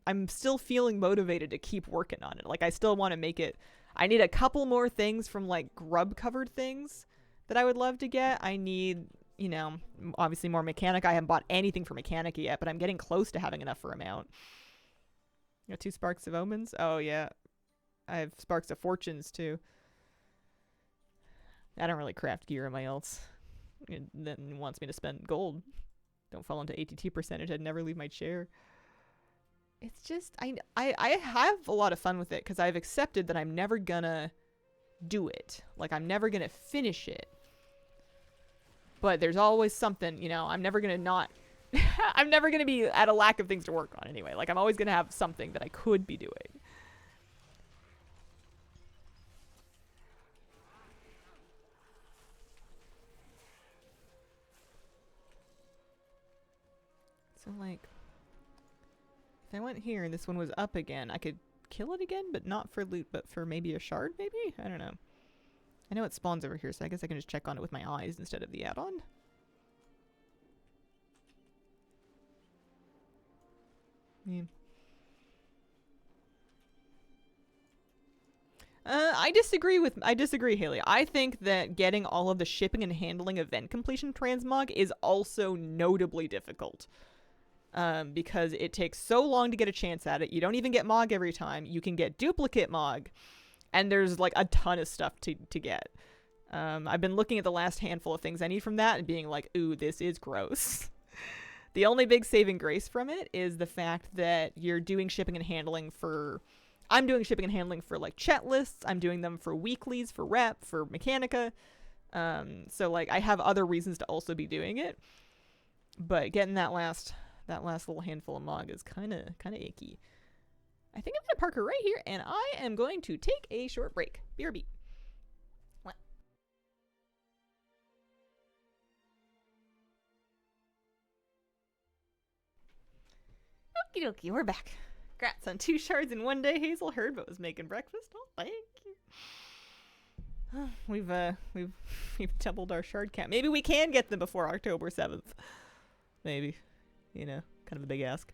I'm still feeling motivated to keep working on it. Like I still want to make it. I need a couple more things from like grub covered things that I would love to get. I need, you know, obviously more Mechanica. I haven't bought anything for Mechanica yet, but I'm getting close to having enough for a mount. You got 2 Sparks of Omens? Oh, yeah. I have Sparks of Fortunes, too. I don't really craft gear in my ults. It then wants me to spend gold. Don't fall into ATT percentage. I'd never leave my chair. It's just, I have a lot of fun with it because I've accepted that I'm never gonna do it. Like, I'm never gonna finish it. But there's always something, you know, I'm never gonna not... I'm never gonna be at a lack of things to work on anyway. Like, I'm always gonna have something that I could be doing. So, like, if I went here and this one was up again, I could kill it again, but not for loot, but for maybe a shard, maybe? I don't know. I know it spawns over here, so I guess I can just check on it with my eyes instead of the add-on. Yeah. I disagree, Haley. I think that getting all of the shipping and handling event completion transmog is also notably difficult. Because it takes so long to get a chance at it. You don't even get Mog every time. You can get duplicate Mog. And there's like a ton of stuff to get. I've been looking at the last handful of things I need from that and being like, ooh, this is gross. The only big saving grace from it is the fact that you're doing shipping and handling for... I'm doing shipping and handling for like chat lists. I'm doing them for weeklies, for rep, for Mechanica. So like I have other reasons to also be doing it, but getting that last little handful of Mog is kind of icky. I think I'm gonna park her right here, and I am going to take a short break. BRB. What? Okie dokie, we're back. Congrats on 2 shards in 1 day. Hazel heard but was making breakfast. Oh, thank you. We've doubled our shard count. Maybe we can get them before October 7th. Maybe. You know, kind of a big ask.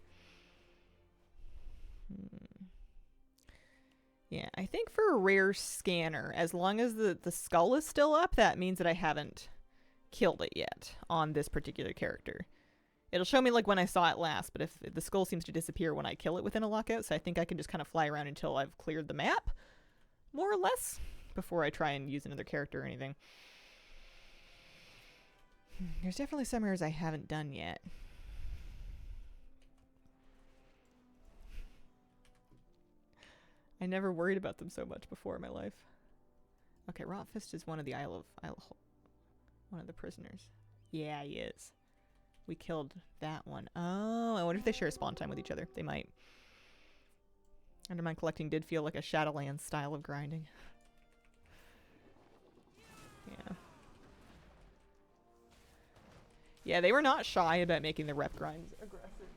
Yeah, I think for a rare scanner, as long as the skull is still up, that means that I haven't killed it yet on this particular character. It'll show me like when I saw it last, but if the skull seems to disappear when I kill it within a lockout, so I think I can just kind of fly around until I've cleared the map, more or less, before I try and use another character or anything. There's definitely some areas I haven't done yet. I never worried about them so much before in my life. Okay, Rotfist is one of the one of the prisoners. Yeah, he is. We killed that one. Oh, I wonder if they share spawn time with each other. They might. Undermine collecting did feel like a Shadowlands style of grinding. Yeah. Yeah, they were not shy about making the rep grinds aggressive.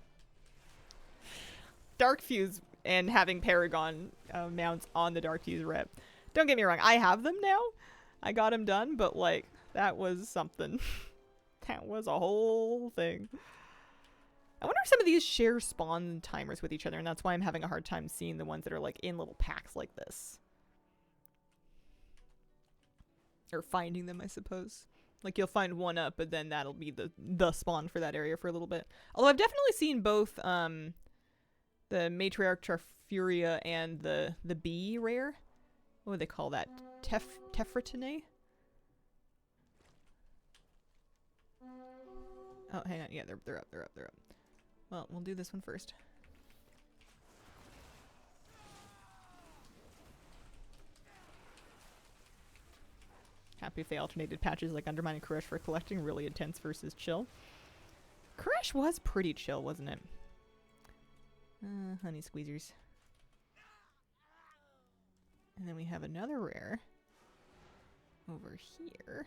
Dark Fuse and having Paragon mounts on the Dark Fuse rep. Don't get me wrong, I have them now. I got them done, but like, that was something. That was a whole thing. I wonder if some of these share spawn timers with each other, and that's why I'm having a hard time seeing the ones that are like in little packs like this. Or finding them, I suppose. Like you'll find one up, but then that'll be the spawn for that area for a little bit. Although I've definitely seen both the Matriarch Charfuria and the bee rare. What would they call that? Tefritine? Oh, hang on. Yeah, they're up. Well, we'll do this one first. Happy if they alternated patches like Undermine and Koresh for collecting. Really intense versus chill. Koresh was pretty chill, wasn't it? Honey squeezers. And then we have another rare over here.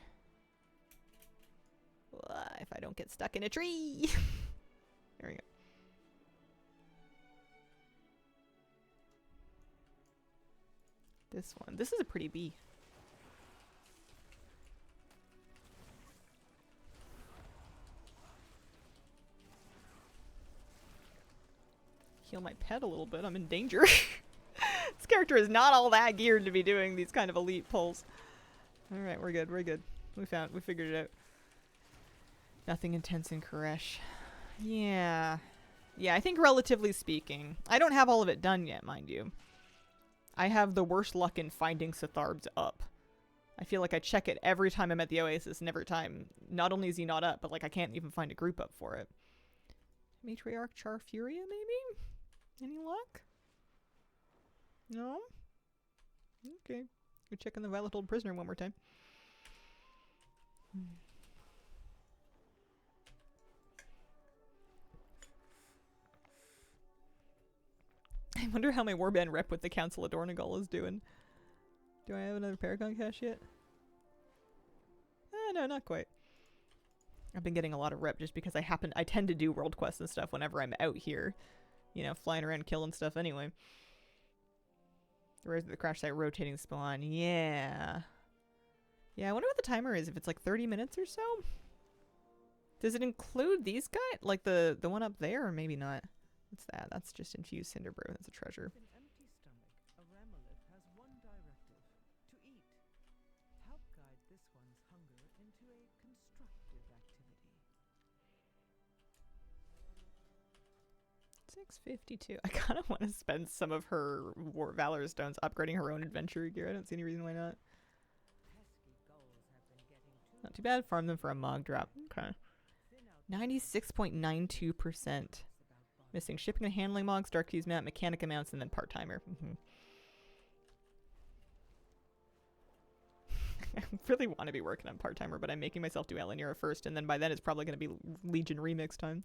If I don't get stuck in a tree. There we go. This one. This is a pretty bee. Heal my pet a little bit. I'm in danger. This character is not all that geared to be doing these kind of elite pulls. Alright, we're good. We figured it out. Nothing intense in Koresh. Yeah. Yeah, I think relatively speaking. I don't have all of it done yet, mind you. I have the worst luck in finding Setharb's up. I feel like I check it every time I'm at the Oasis, and every time, not only is he not up, but like I can't even find a group up for it. Matriarch Charfuria, maybe? Any luck? No? Okay. We're checking the Violet Old Prisoner one more time. I wonder how my warband rep with the Council of Dornegal is doing. Do I have another Paragon cache yet? No, not quite. I've been getting a lot of rep just because I tend to do world quests and stuff whenever I'm out here. You know, flying around killing stuff anyway. Where's the crash site rotating spawn? Yeah. Yeah, I wonder what the timer is, if it's like 30 minutes or so? Does it include these guys? Like the one up there, or maybe not? What's that? That's just infused Cinderbrew. That's a treasure. With an empty stomach, a Ramolith has one directive: to eat. Help guide this one's hunger into a constructive activity. 652. I kind of want to spend some of her Valor Stones upgrading her own adventure gear. I don't see any reason why not. Pesky gulls have been getting Not too bad. Farm them for a Mog drop. Okay. 96.92%. Missing shipping and handling Mogs, Dark Fuse mount, Mechanica mounts, and then part-timer. I really want to be working on part-timer, but I'm making myself do Elenira first, and then by then it's probably going to be Legion remix time.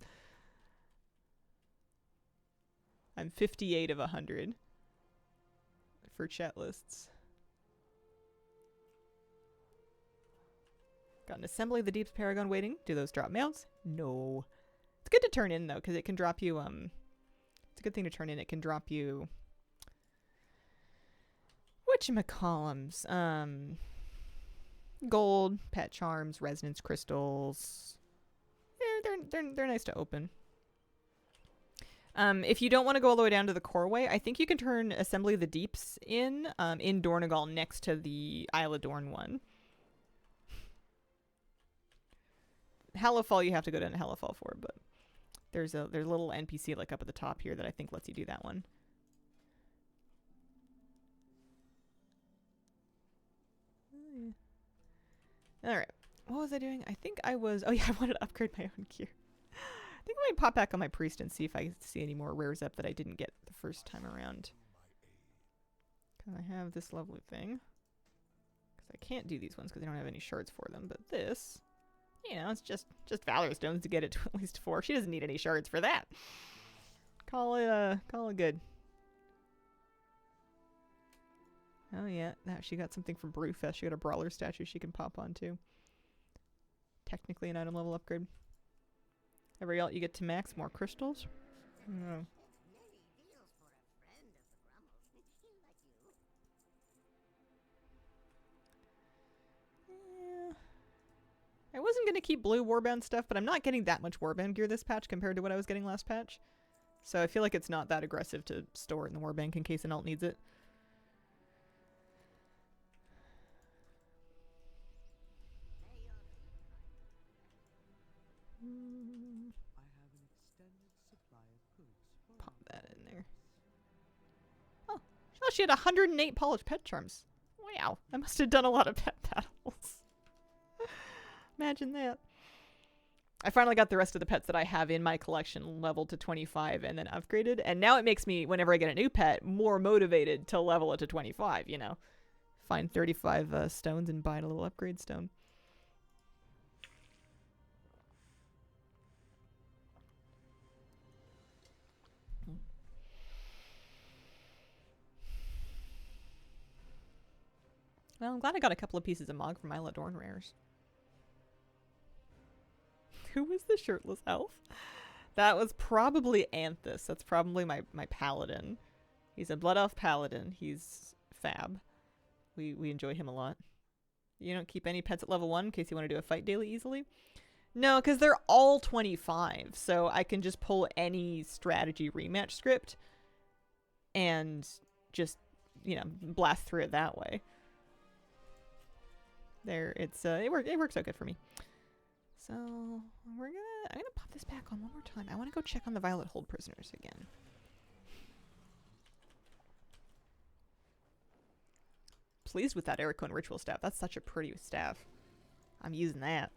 I'm 58 of 100 for chat lists. Got an Assembly of the Deep's Paragon waiting. Do those drop mounts? No. It's good to turn in, though, because it can drop you, it's a good thing to turn in. It can drop you... whatchamacallums? Gold, pet charms, resonance crystals. They're nice to open. If you don't want to go all the way down to the Coreway, I think you can turn Assembly of the Deeps in Dornegal next to the Isle of Dorne one. Hellafall you have to go down to Hellafall for, but there's a little NPC like up at the top here that I think lets you do that one. Alright. What was I doing? I think I was... oh yeah, I wanted to upgrade my own gear. I think I might pop back on my priest and see if I see any more rares up that I didn't get the first time around. Because I have this lovely thing. Because I can't do these ones because I don't have any shards for them. But this, you know, it's just Valor Stones to get it to at least 4. She doesn't need any shards for that. Call it good. Oh yeah, now she got something from Brewfest. She got a Brawler statue she can pop on too. Technically an item level upgrade. Every alt you get to max, more crystals. Oh. Yeah. I wasn't going to keep blue warband stuff, but I'm not getting that much warband gear this patch compared to what I was getting last patch. So I feel like it's not that aggressive to store it in the warbank in case an alt needs it. Pop that in there. Oh, she had 108 polished pet charms. Wow, I must have done a lot of pet battles. Imagine that. I finally got the rest of the pets that I have in my collection leveled to 25 and then upgraded. And now it makes me, whenever I get a new pet, more motivated to level it to 25, you know. Find 35 stones and buy a little upgrade stone. Well, I'm glad I got a couple of pieces of Mog from my Dorne rares. Who was the shirtless elf? That was probably Anthus. That's probably my paladin. He's a blood elf paladin. He's fab. We enjoy him a lot. You don't keep any pets at level 1 in case you want to do a fight daily easily? No, because they're all 25. So I can just pull any strategy rematch script and just, you know, blast through it that way. There, it works out good for me. So I'm gonna pop this back on one more time. I want to go check on the Violet Hold prisoners again. Pleased with that Ericone ritual staff. That's such a pretty staff. I'm using that.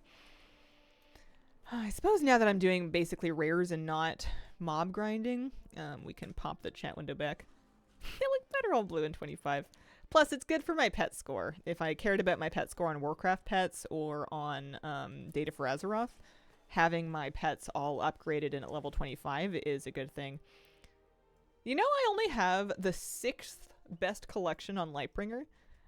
I suppose now that I'm doing basically rares and not mob grinding, we can pop the chat window back. They look better all blue in 25. Plus, it's good for my pet score. If I cared about my pet score on Warcraft pets or on Data for Azeroth, having my pets all upgraded and at level 25 is a good thing. You know, I only have the 6th best collection on Lightbringer.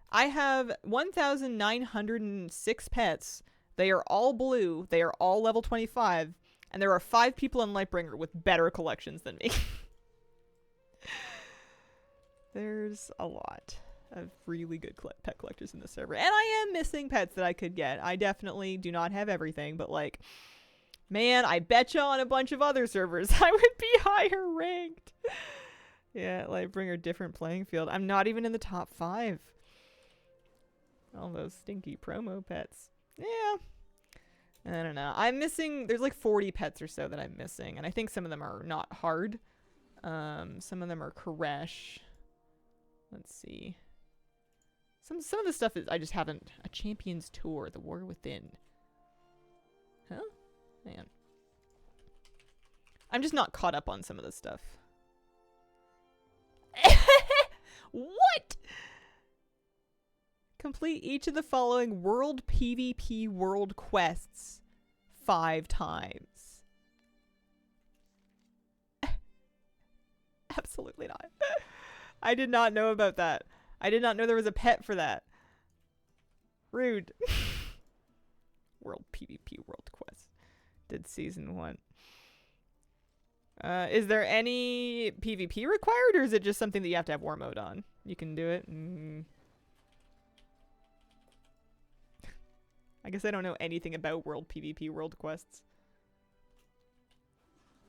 I have 1,906 pets. They are all blue. They are all level 25. And there are 5 people on Lightbringer with better collections than me. There's a lot of really good pet collectors in the server. And I am missing pets that I could get. I definitely do not have everything, but like, man, I bet you on a bunch of other servers I would be higher ranked. Yeah, Lightbringer, different playing field. I'm not even in the top 5. All those stinky promo pets. Yeah. I don't know. I'm missing, there's like 40 pets or so that I'm missing. And I think some of them are not hard. Some of them are Koresh. Let's see. Some of the stuff is I just haven't. A Champion's Tour, The War Within. Huh? Man. I'm just not caught up on some of this stuff. What? Complete each of the following World PvP World Quests 5 times. Absolutely not. I did not know about that. I did not know there was a pet for that. Rude. World PvP World Quest. Did season 1. Is there any PvP required, or is it just something that you have to have war mode on? You can do it. I guess I don't know anything about World PvP World Quests.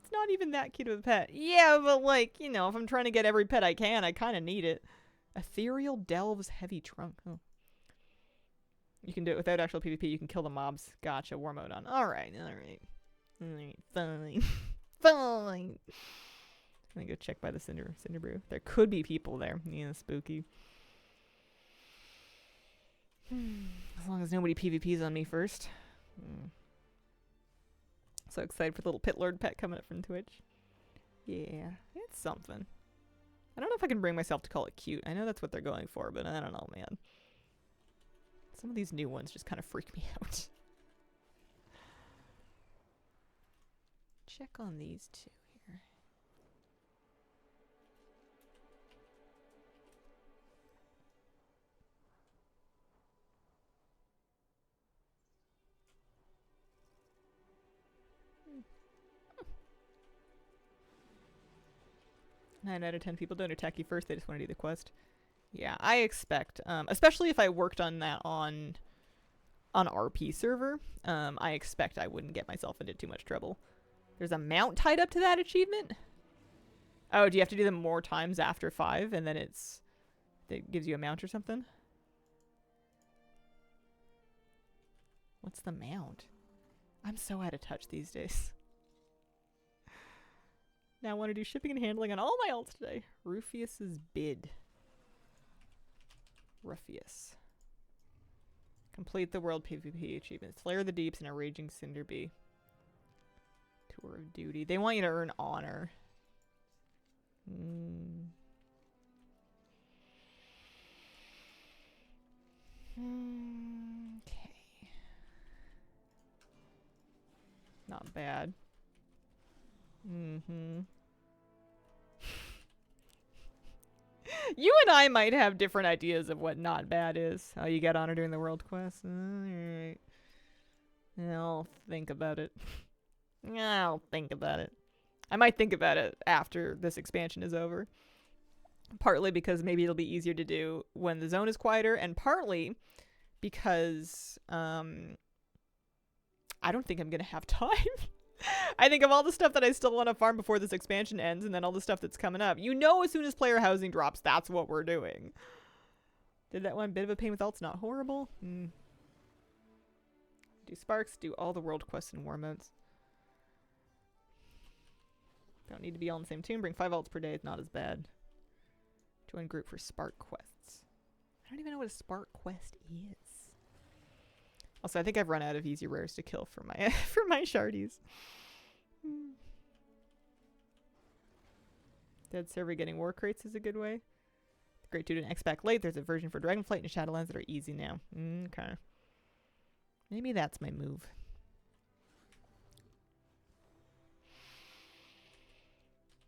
It's not even that cute of a pet. Yeah, but like, you know, if I'm trying to get every pet I can, I kind of need it. Ethereal Delves Heavy Trunk. Oh. You can do it without actual PvP. You can kill the mobs. Gotcha. War mode on. Alright, alright. Alright, fine. Fine. I'm gonna go check by the Cinder Brew. There could be people there. Yeah, spooky. As long as nobody PvPs on me first. So excited for the little Pit Lord pet coming up from Twitch. Yeah, it's something. I don't know if I can bring myself to call it cute. I know that's what they're going for, but I don't know, man. Some of these new ones just kind of freak me out. Check on these two here. Nine out of 10 people don't attack you first. They just want to do the quest. Yeah, I expect, especially if I worked on that on RP server, I expect I wouldn't get myself into too much trouble. There's a mount tied up to that achievement? Oh, do you have to do them more times after 5 and then it gives you a mount or something? What's the mount? I'm so out of touch these days. Now I want to do shipping and handling on all my alts today. Rufius's bid. Rufius. Complete the world PvP achievements. Flare the Deeps and a Raging Cinder Bee. Tour of Duty. They want you to earn honor. Okay. Not bad. You and I might have different ideas of what not bad is. Oh, you get honor during the world quest? Alright. I'll think about it. I'll think about it. I might think about it after this expansion is over. Partly because maybe it'll be easier to do when the zone is quieter, and partly because I don't think I'm going to have time. I think of all the stuff that I still want to farm before this expansion ends, and then all the stuff that's coming up. You know, as soon as player housing drops, that's what we're doing. Did that one bit of a pain with alts? Not horrible. Do sparks, do all the world quests and war modes. Don't need to be all in the same tune. Bring 5 alts per day. It's not as bad. Join group for spark quests. I don't even know what a spark quest is. Also, I think I've run out of easy rares to kill for my for my Shardies. Dead server getting war crates is a good way. Great to do an X back late. There's a version for Dragonflight and Shadowlands that are easy now. Okay. Maybe that's my move.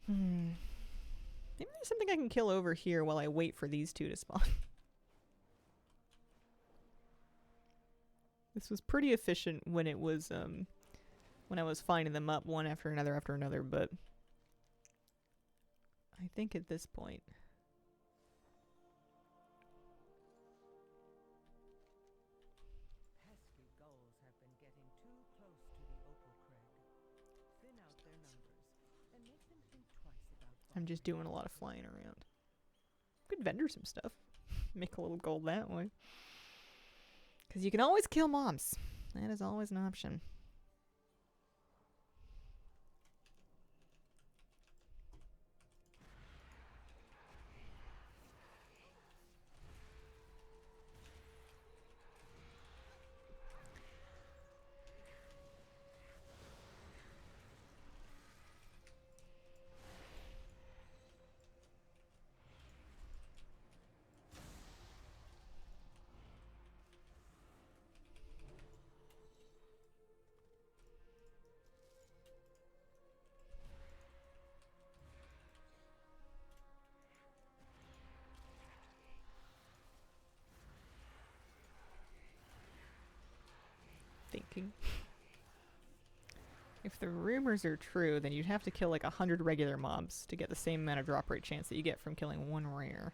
Maybe there's something I can kill over here while I wait for these two to spawn. This was pretty efficient when it was, when I was finding them up one after another, but I think at this point. Pesky gulls have been getting too close to the opal crag. Thin out their numbers and make them think twice about I'm just doing a lot of flying around. Could vendor some stuff. Make a little gold that way. Because you can always kill mobs. That is always an option. thinking. If the rumors are true, then you'd have to kill like 100 regular mobs to get the same amount of drop rate chance that you get from killing one rare.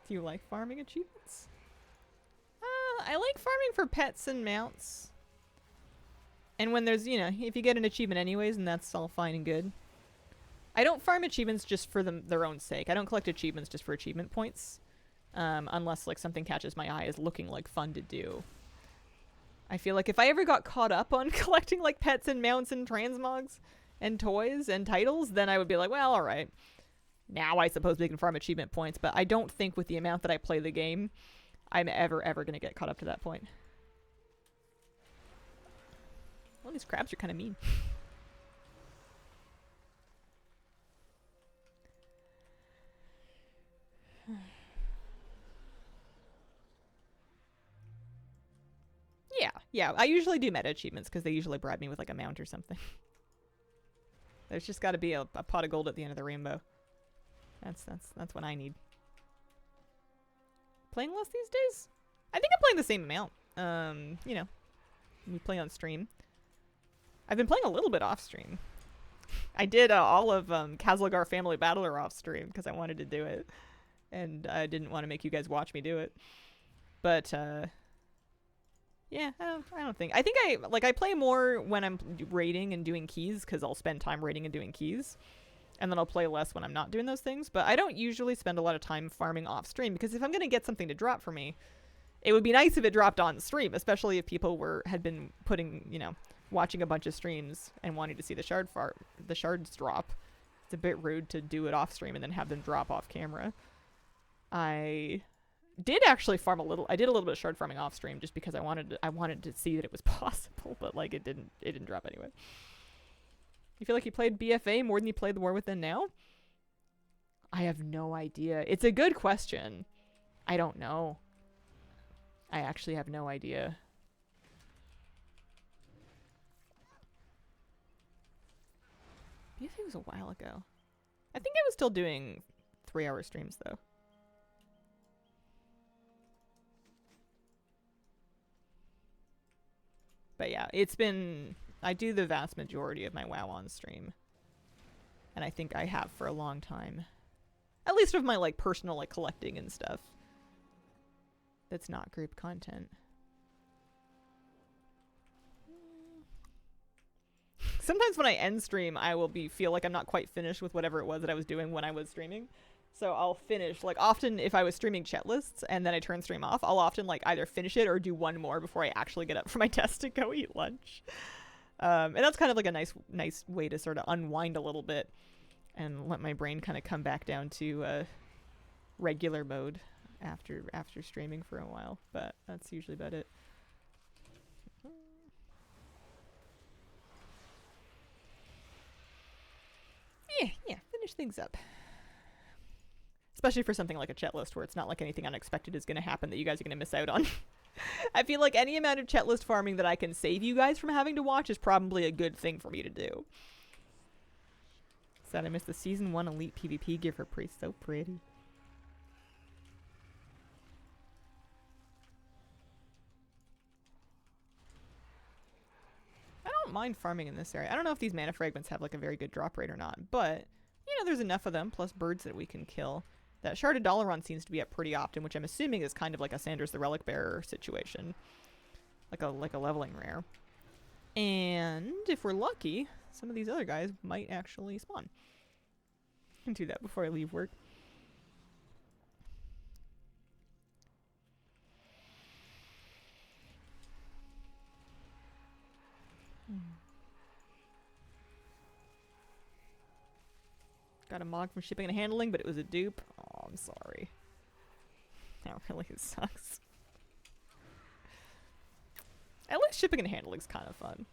Do you like farming achievements? I like farming for pets and mounts. And when there's, you know, if you get an achievement anyways, and that's all fine and good. I don't farm achievements just for their own sake. I don't collect achievements just for achievement points. Unless like something catches my eye as looking like fun to do. I feel like if I ever got caught up on collecting like pets and mounts and transmogs and toys and titles, then I would be like, well, alright. Now I suppose we can farm achievement points, but I don't think with the amount that I play the game, I'm ever going to get caught up to that point. Well, these crabs are kind of mean. Yeah, I usually do meta achievements because they usually bribe me with like a mount or something. There's just got to be a pot of gold at the end of the rainbow. That's what I need. Playing less these days? I think I'm playing the same amount. You know, we play on stream. I've been playing a little bit off stream. I did all of Kazlagar Family Battler off stream because I wanted to do it, and I didn't want to make you guys watch me do it. But yeah, I don't think. I think I play more when I'm raiding and doing keys because I'll spend time raiding and doing keys. And then I'll play less when I'm not doing those things. But I don't usually spend a lot of time farming off stream because if I'm going to get something to drop for me, it would be nice if it dropped on stream, especially if people had been putting, you know, watching a bunch of streams and wanting to see the shards drop. It's a bit rude to do it off stream and then have them drop off camera. I did actually farm a little. I did a little bit of shard farming off stream just because I wanted to see that it was possible, but like it didn't drop anyway. You feel like you played BFA more than you played The War Within now? I have no idea. It's a good question. I don't know. I actually have no idea. BFA was a while ago. I think I was still doing 3-hour streams though. But yeah, I do the vast majority of my WoW on stream. And I think I have for a long time. At least of my like personal like collecting and stuff. That's not group content. Sometimes when I end stream, I will feel like I'm not quite finished with whatever it was that I was doing when I was streaming. So I'll finish, like often if I was streaming chat lists and then I turn stream off, I'll often like either finish it or do one more before I actually get up from my desk to go eat lunch. And that's kind of like a nice way to sort of unwind a little bit and let my brain kind of come back down to regular mode after streaming for a while. But that's usually about it. Yeah, finish things up. Especially for something like a chat list where it's not like anything unexpected is going to happen that you guys are going to miss out on. I feel like any amount of chat list farming that I can save you guys from having to watch is probably a good thing for me to do. Sad I missed the Season 1 Elite PvP give her priest. So pretty. I don't mind farming in this area. I don't know if these mana fragments have like a very good drop rate or not, but you know, there's enough of them plus birds that we can kill. That Sharded Dalaran seems to be up pretty often, which I'm assuming is kind of like a Sanders the Relic Bearer situation. Like a leveling rare. And if we're lucky, some of these other guys might actually spawn. I can do that before I leave work. Got a mod from shipping and handling, but it was a dupe. Oh, I'm sorry. That really sucks. At least shipping and handling's kind of fun.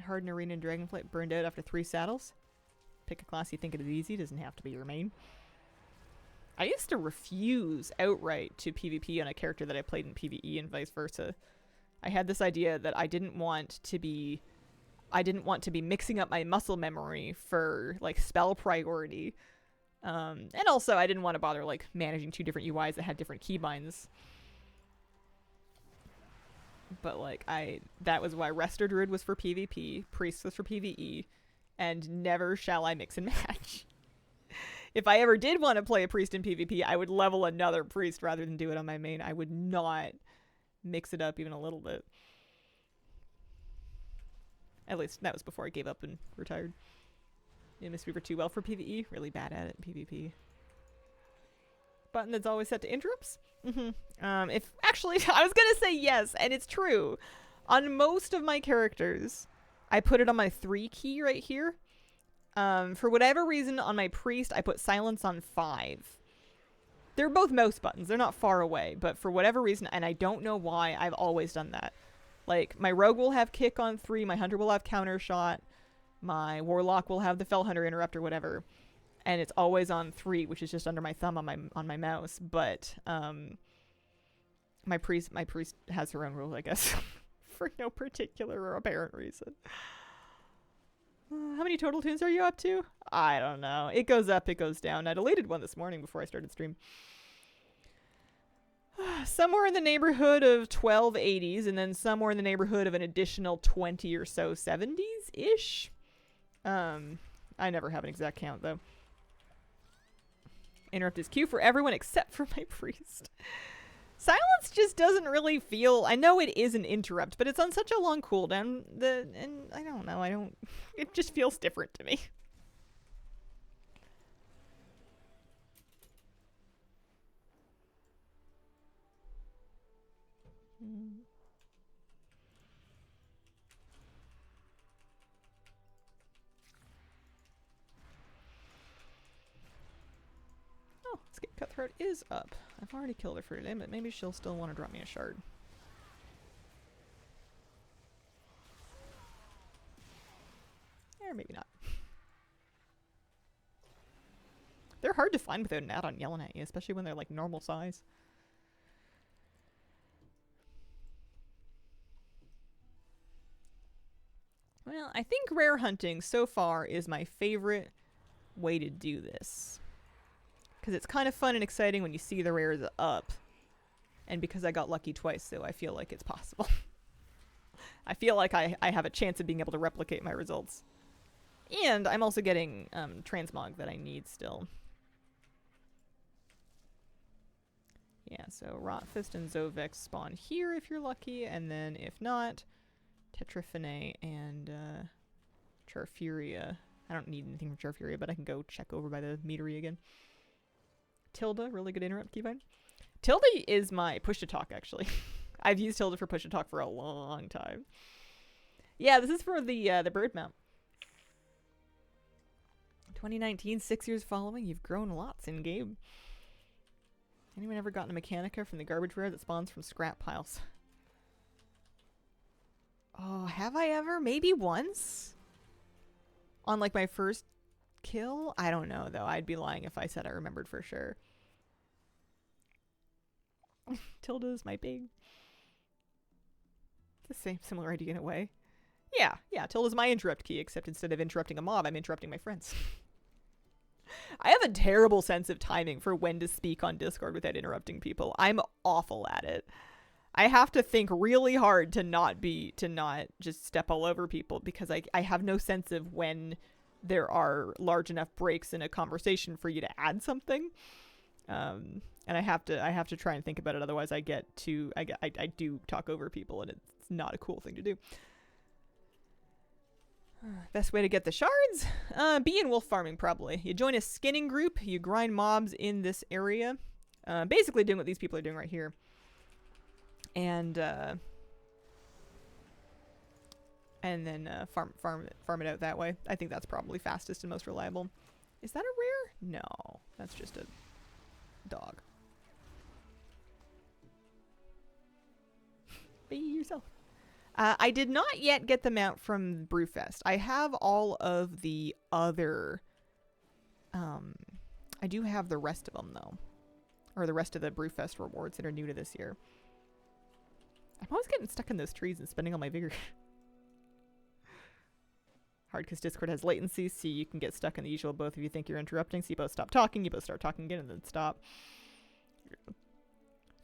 Hardened Arena and Dragonflight burned out after 3 saddles. Pick a class you think it is easy, doesn't have to be your main. I used to refuse outright to PvP on a character that I played in PvE and vice versa. I had this idea that I didn't want to be mixing up my muscle memory for like spell priority. And also I didn't want to bother like managing 2 different UIs that had different keybinds. But like that was why Resto Druid was for PvP, Priest was for PvE, and never shall I mix and match. If I ever did want to play a Priest in PvP, I would level another Priest rather than do it on my main. I would not mix it up even a little bit. At least that was before I gave up and retired. Yeah, Miss Weaver too well for PvE. Really bad at it in PvP. Button that's always set to interrupts. If actually, I was gonna say yes, and it's true. On most of my characters, I put it on my 3 key right here. For whatever reason, on my priest, I put silence on 5. They're both mouse buttons. They're not far away, but for whatever reason, and I don't know why, I've always done that. Like, my rogue will have kick on 3, my hunter will have counter shot, my warlock will have the fell hunter interrupt or whatever, and it's always on 3, which is just under my thumb on my mouse. But my priest has her own rules, I guess, for no particular or apparent reason. How many total tunes are you up to? I don't know. It goes up, it goes down. I deleted one this morning before I started stream. Somewhere in the neighborhood of 1280s, and then somewhere in the neighborhood of an additional 20 or so 70s-ish. I never have an exact count, though. Interrupt is Q for everyone except for my priest. Silence just doesn't really feel... I know it is an interrupt, but it's on such a long cooldown and I don't know, it just feels different to me. Oh, Escape Cutthroat is up. I've already killed her for today, but maybe she'll still want to drop me a shard. Or maybe not. They're hard to find without an add-on yelling at you, especially when they're like normal size. Well, I think rare hunting so far is my favorite way to do this. Because it's kind of fun and exciting when you see the rares up. And because I got lucky twice, so I feel like it's possible. I feel like I have a chance of being able to replicate my results. And I'm also getting transmog that I need still. Yeah, so Rotfist and Zovex spawn here if you're lucky, and then if not, Tetrafine and Charfuria. I don't need anything from Charfuria, but I can go check over by the meadery again. Tilda, really good interrupt keybind. Tilda is my push-to-talk, actually. I've used Tilda for push-to-talk for a long time. Yeah, this is for the bird mount. 2019, 6 years following, you've grown lots in game. Anyone ever gotten a Mechanica from the garbage rare that spawns from scrap piles? Oh, have I ever? Maybe once? On like my first kill? I don't know, though. I'd be lying if I said I remembered for sure. Tilda's my big. It's the same, similar idea in a way. Yeah, Tilda's my interrupt key, except instead of interrupting a mob, I'm interrupting my friends. I have a terrible sense of timing for when to speak on Discord without interrupting people. I'm awful at it. I have to think really hard to not just step all over people, because I have no sense of when there are large enough breaks in a conversation for you to add something. And I have to try and think about it, otherwise I do talk over people, and it's not a cool thing to do. Best way to get the shards? Be in wolf farming, probably. You join a skinning group, you grind mobs in this area. Basically doing what these people are doing right here. And then farm it out that way. I think that's probably fastest and most reliable. Is that a rare? No, that's just a dog. Be yourself. I did not yet get the mount from Brewfest. I have all of the other... I do have the rest of them, though. or the rest of the Brewfest rewards that are new to this year. I'm always getting stuck in those trees and spending all my vigor. Hard because Discord has latency, so you can get stuck in the usual both of you think you're interrupting, so you both stop talking, you both start talking again, and then stop.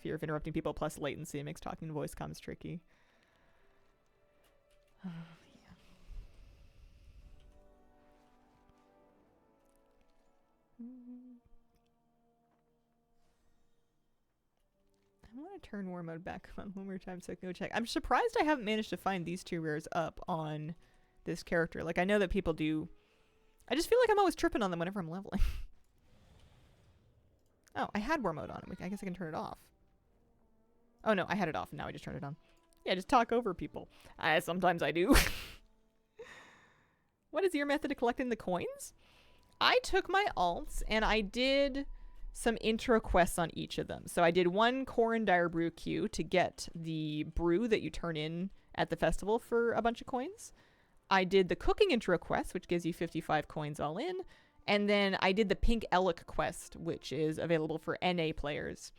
Fear of interrupting people plus latency makes talking to voice comms tricky. Yeah. I want to turn war mode back on one more time so I can go check. I'm surprised I haven't managed to find these 2 rares up on this character. Like, I know that people do. I just feel like I'm always tripping on them whenever I'm leveling. Oh, I had war mode on. I guess I can turn it off. Oh no, I had it off and now I just turned it on. Yeah, just talk over people. Sometimes I do. What is your method of collecting the coins? I took my alts and I did some intro quests on each of them. So I did one Corin Dire Brew queue to get the brew that you turn in at the festival for a bunch of coins. I did the cooking intro quest, which gives you 55 coins all in. And then I did the Pink Elk quest, which is available for NA players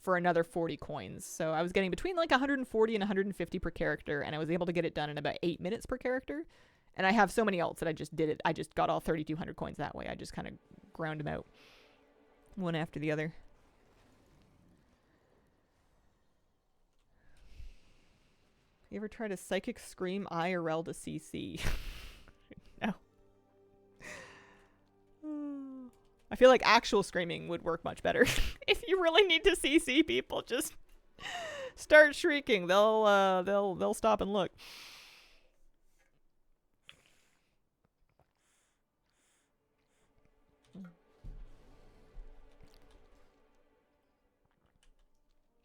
for another 40 coins. So I was getting between like 140 and 150 per character, and I was able to get it done in about 8 minutes per character. And I have so many alts that I just did it. I just got all 3,200 coins that way. I just kind of ground them out one after the other. You ever tried a psychic scream IRL to CC? No. I feel like actual screaming would work much better. If you really need to CC people, just start shrieking. They'll stop and look.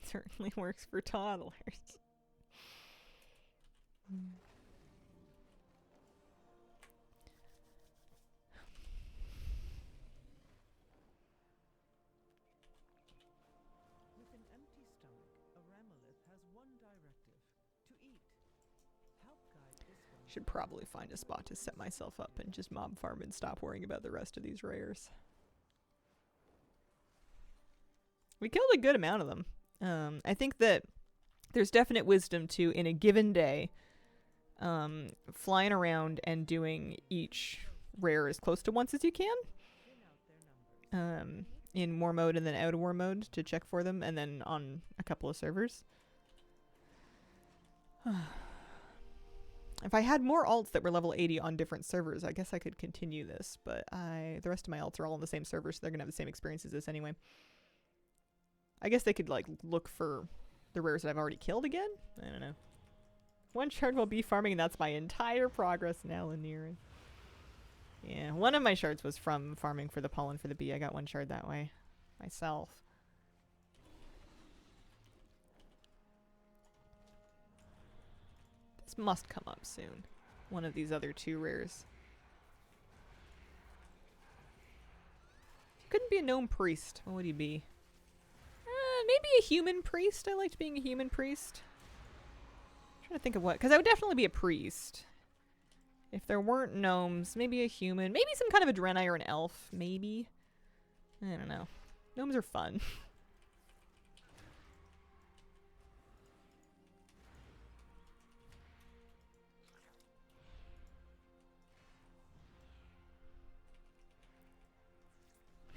Certainly works for toddlers. With an empty stomach, a Ramolith has one directive: to eat. Help guide this one. Should probably find a spot to set myself up and just mob farm and stop worrying about the rest of these rares. We killed a good amount of them. I think that there's definite wisdom to, in a given day, flying around and doing each rare as close to once as you can. In war mode and then out of war mode to check for them, and then on a couple of servers. If I had more alts that were level 80 on different servers, I guess I could continue this, but the rest of my alts are all on the same server, so they're gonna have the same experience as this anyway. I guess they could like look for the rares that I've already killed again? I don't know. One shard will be farming, and that's my entire progress now in nearing. Yeah, one of my shards was from farming for the pollen for the bee. I got one shard that way myself. This must come up soon. One of these other 2 rares. If you couldn't be a gnome priest, what would you be? Maybe a human priest. I liked being a human priest. I'm trying to think of what, because I would definitely be a priest. If there weren't gnomes, maybe a human. Maybe some kind of a Draenei or an elf, maybe. I don't know. Gnomes are fun.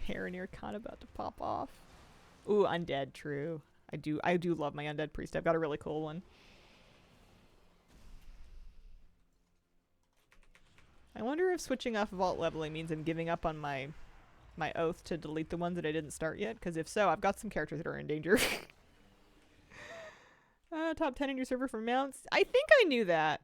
Hair con about to pop off. Ooh, undead, true. I do love my undead priest. I've got a really cool one. I wonder if switching off vault leveling means I'm giving up on my oath to delete the ones that I didn't start yet, because if so, I've got some characters that are in danger. Top 10 in your server for mounts. I think I knew that.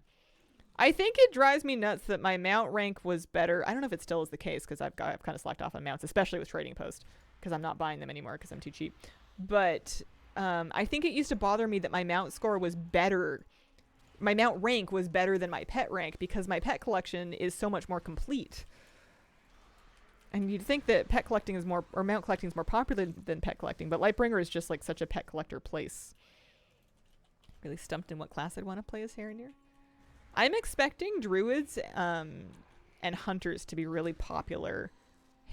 I think it drives me nuts that my mount rank was better. I don't know if it still is the case, because I've kind of slacked off on mounts, especially with Trading Post, because I'm not buying them anymore because I'm too cheap. But I think it used to bother me that my mount score was better. My mount rank was better than my pet rank because my pet collection is so much more complete. And you'd think that pet collecting is more, or mount collecting is more popular than pet collecting, but Lightbringer is just like such a pet collector place. Really stumped in what class I'd want to play as Harenir. I'm expecting druids and hunters to be really popular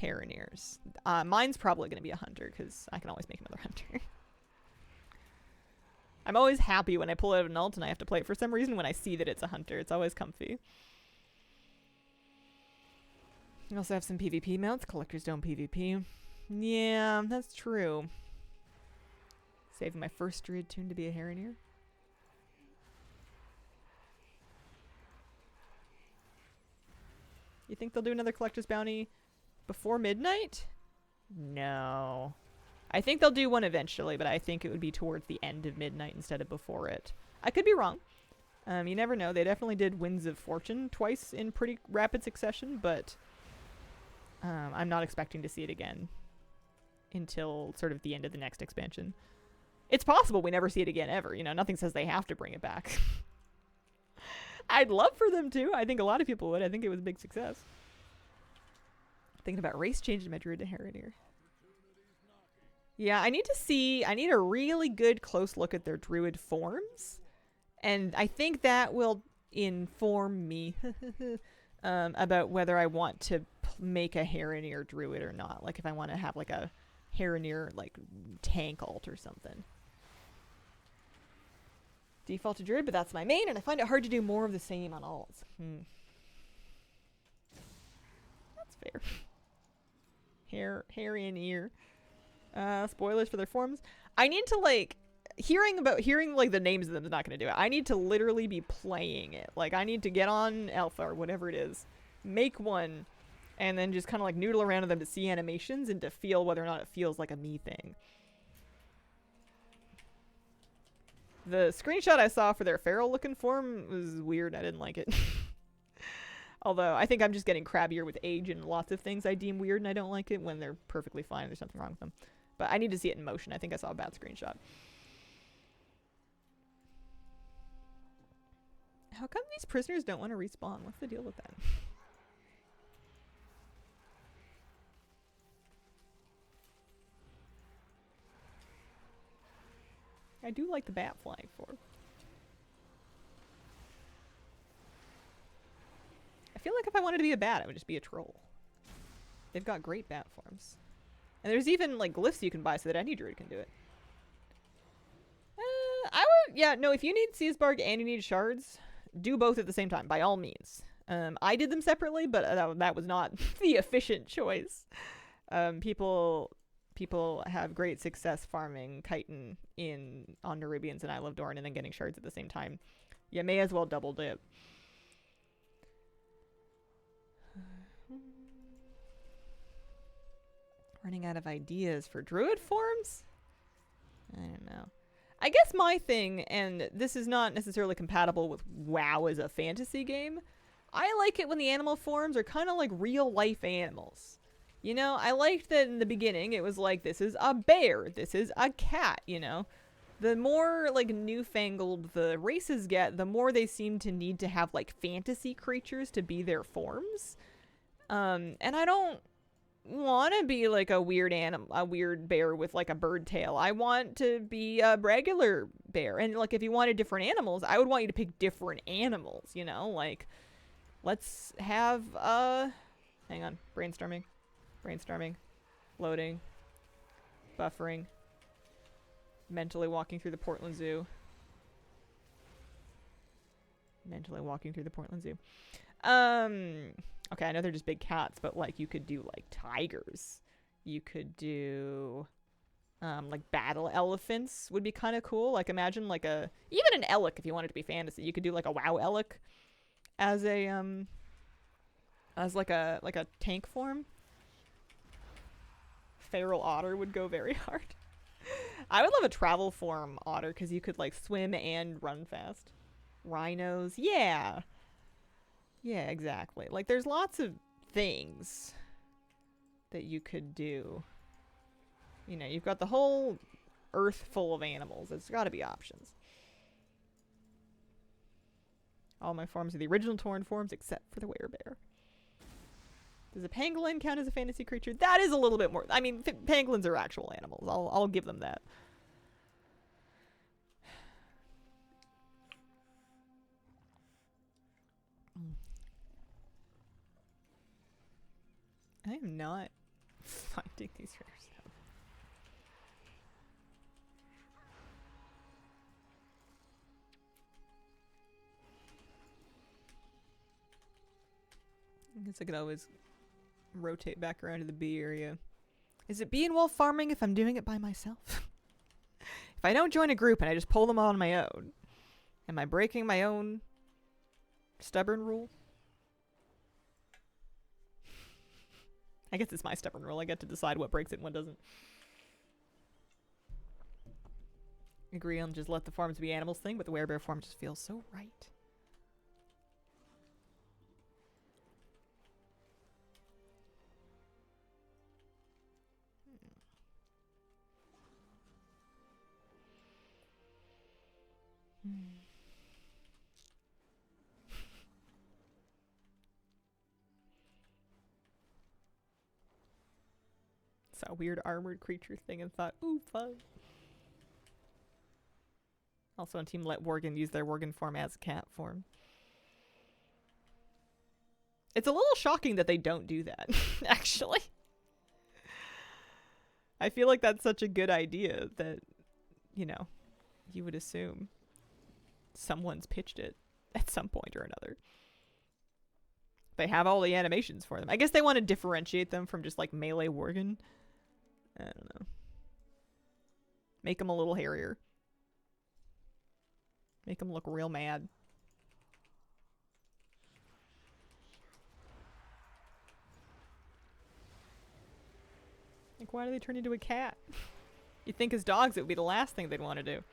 Harrineers. Mine's probably going to be a hunter because I can always make another hunter. I'm always happy when I pull out an ult and I have to play it for some reason when I see that it's a hunter. It's always comfy. I also have some PvP mounts. Collectors don't PvP. Yeah, that's true. Saving my first druid tune to be a Harrineer. You think they'll do another collector's bounty before midnight? No. I think they'll do one eventually, but I think it would be towards the end of midnight instead of before it. I could be wrong. You never know. They definitely did Winds of Fortune twice in pretty rapid succession, but I'm not expecting to see it again until sort of the end of the next expansion. It's possible we never see it again ever. You know, nothing says they have to bring it back. I'd love for them to. I think a lot of people would. I think it was a big success. Thinking about race changing my druid to Harrineer. Yeah, I need a really good close look at their druid forms. And I think that will inform me about whether I want to make a Harrineer druid or not. Like if I want to have like a Harrineer like tank ult or something. Default to druid, but that's my main, and I find it hard to do more of the same on alts. That's fair. Harrineer. Spoilers for their forms. I need to like hearing like the names of them is not going to do it. I need to literally be playing it. Like I need to get on alpha or whatever it is, make one, and then just kind of like noodle around with them to see animations and to feel whether or not it feels like a me thing. The screenshot I saw for their feral looking form was weird. I didn't like it. Although I think I'm just getting crabbier with age and lots of things I deem weird and I don't like it when they're perfectly fine. There's something wrong with them. But I need to see it in motion. I think I saw a bad screenshot. How come these prisoners don't want to respawn? What's the deal with that? I do like the bat flying form. I feel like if I wanted to be a bat, I would just be a troll. They've got great bat forms. And there's even like glyphs you can buy so that any druid can do it. If you need Seasbarg and you need Shards, do both at the same time, by all means. I did them separately, but that was not the efficient choice. People have great success farming chitin on Nerubians and I Love Dorne and then getting Shards at the same time. You may as well double dip. Running out of ideas for druid forms? I don't know. I guess my thing, and this is not necessarily compatible with WoW as a fantasy game, I like it when the animal forms are kind of like real life animals. You know, I liked that in the beginning it was like, this is a bear, this is a cat, you know. The more like newfangled the races get, the more they seem to need to have like fantasy creatures to be their forms. And I don't want to be like a weird bear with like a bird tail. I want to be a regular bear. And like if you wanted different animals, I would want you to pick different animals, you know? Like let's have hang on, brainstorming, loading, buffering, mentally walking through the Portland Zoo. Okay, I know they're just big cats, but like you could do like tigers. You could do like battle elephants would be kind of cool. Like imagine like even an elk if you wanted to be fantasy. You could do like a WoW elk as a like a tank form. Feral otter would go very hard. I would love a travel form otter because you could like swim and run fast. Rhinos, yeah, exactly. Like there's lots of things that you could do. You know, you've got the whole earth full of animals. There's got to be options. All my forms are the original Tauren forms except for the werebear. Does a pangolin count as a fantasy creature? That is a little bit more. I mean, pangolins are actual animals. I'll give them that. I am not Finding these rare stuff. I guess I could always rotate back around to the bee area. Is it bee and wolf farming if I'm doing it by myself? If I don't join a group and I just pull them all on my own, am I breaking my own stubborn rule? I guess it's my stubborn rule. I get to decide what breaks it and what doesn't. Agree on just let the farms be animals thing, but the werebear farm just feels so right. Saw a weird armored creature thing and thought, ooh, fun. Also on team let Worgen use their Worgen form as a cat form. It's a little shocking that they don't do that, actually. I feel like that's such a good idea that, you know, you would assume someone's pitched it at some point or another. They have all the animations for them. I guess they want to differentiate them from just like melee Worgen. I don't know. Make them a little hairier. Make them look real mad. Like, why do they turn into a cat? You'd think as dogs it would be the last thing they'd want to do.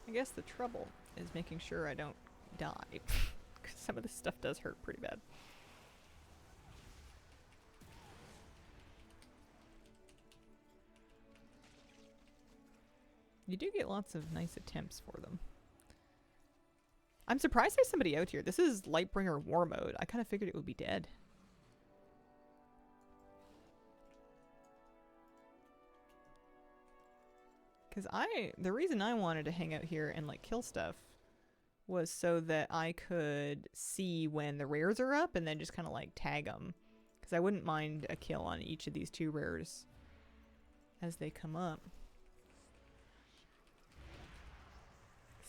I guess the trouble is making sure I don't die. Because some of this stuff does hurt pretty bad. You do get lots of nice attempts for them. I'm surprised there's somebody out here. This is Lightbringer War Mode. I kind of figured it would be dead. Because the reason I wanted to hang out here and like kill stuff was so that I could see when the rares are up and then just kind of like tag them. Because I wouldn't mind a kill on each of these 2 rares as they come up.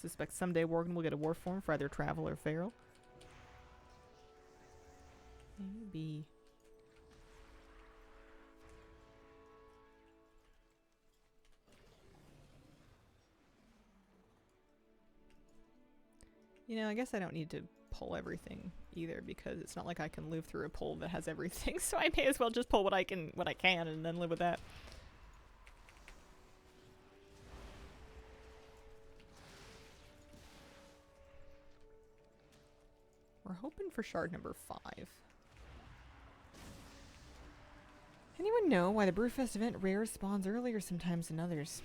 Suspect someday Worgen will get a war form for either Travel or Feral. Maybe. You know, I guess I don't need to pull everything either because it's not like I can live through a pull that has everything, so I may as well just pull what I can and then live with that. We're hoping for shard number 5. Anyone know why the Brewfest event rares spawns earlier sometimes than others?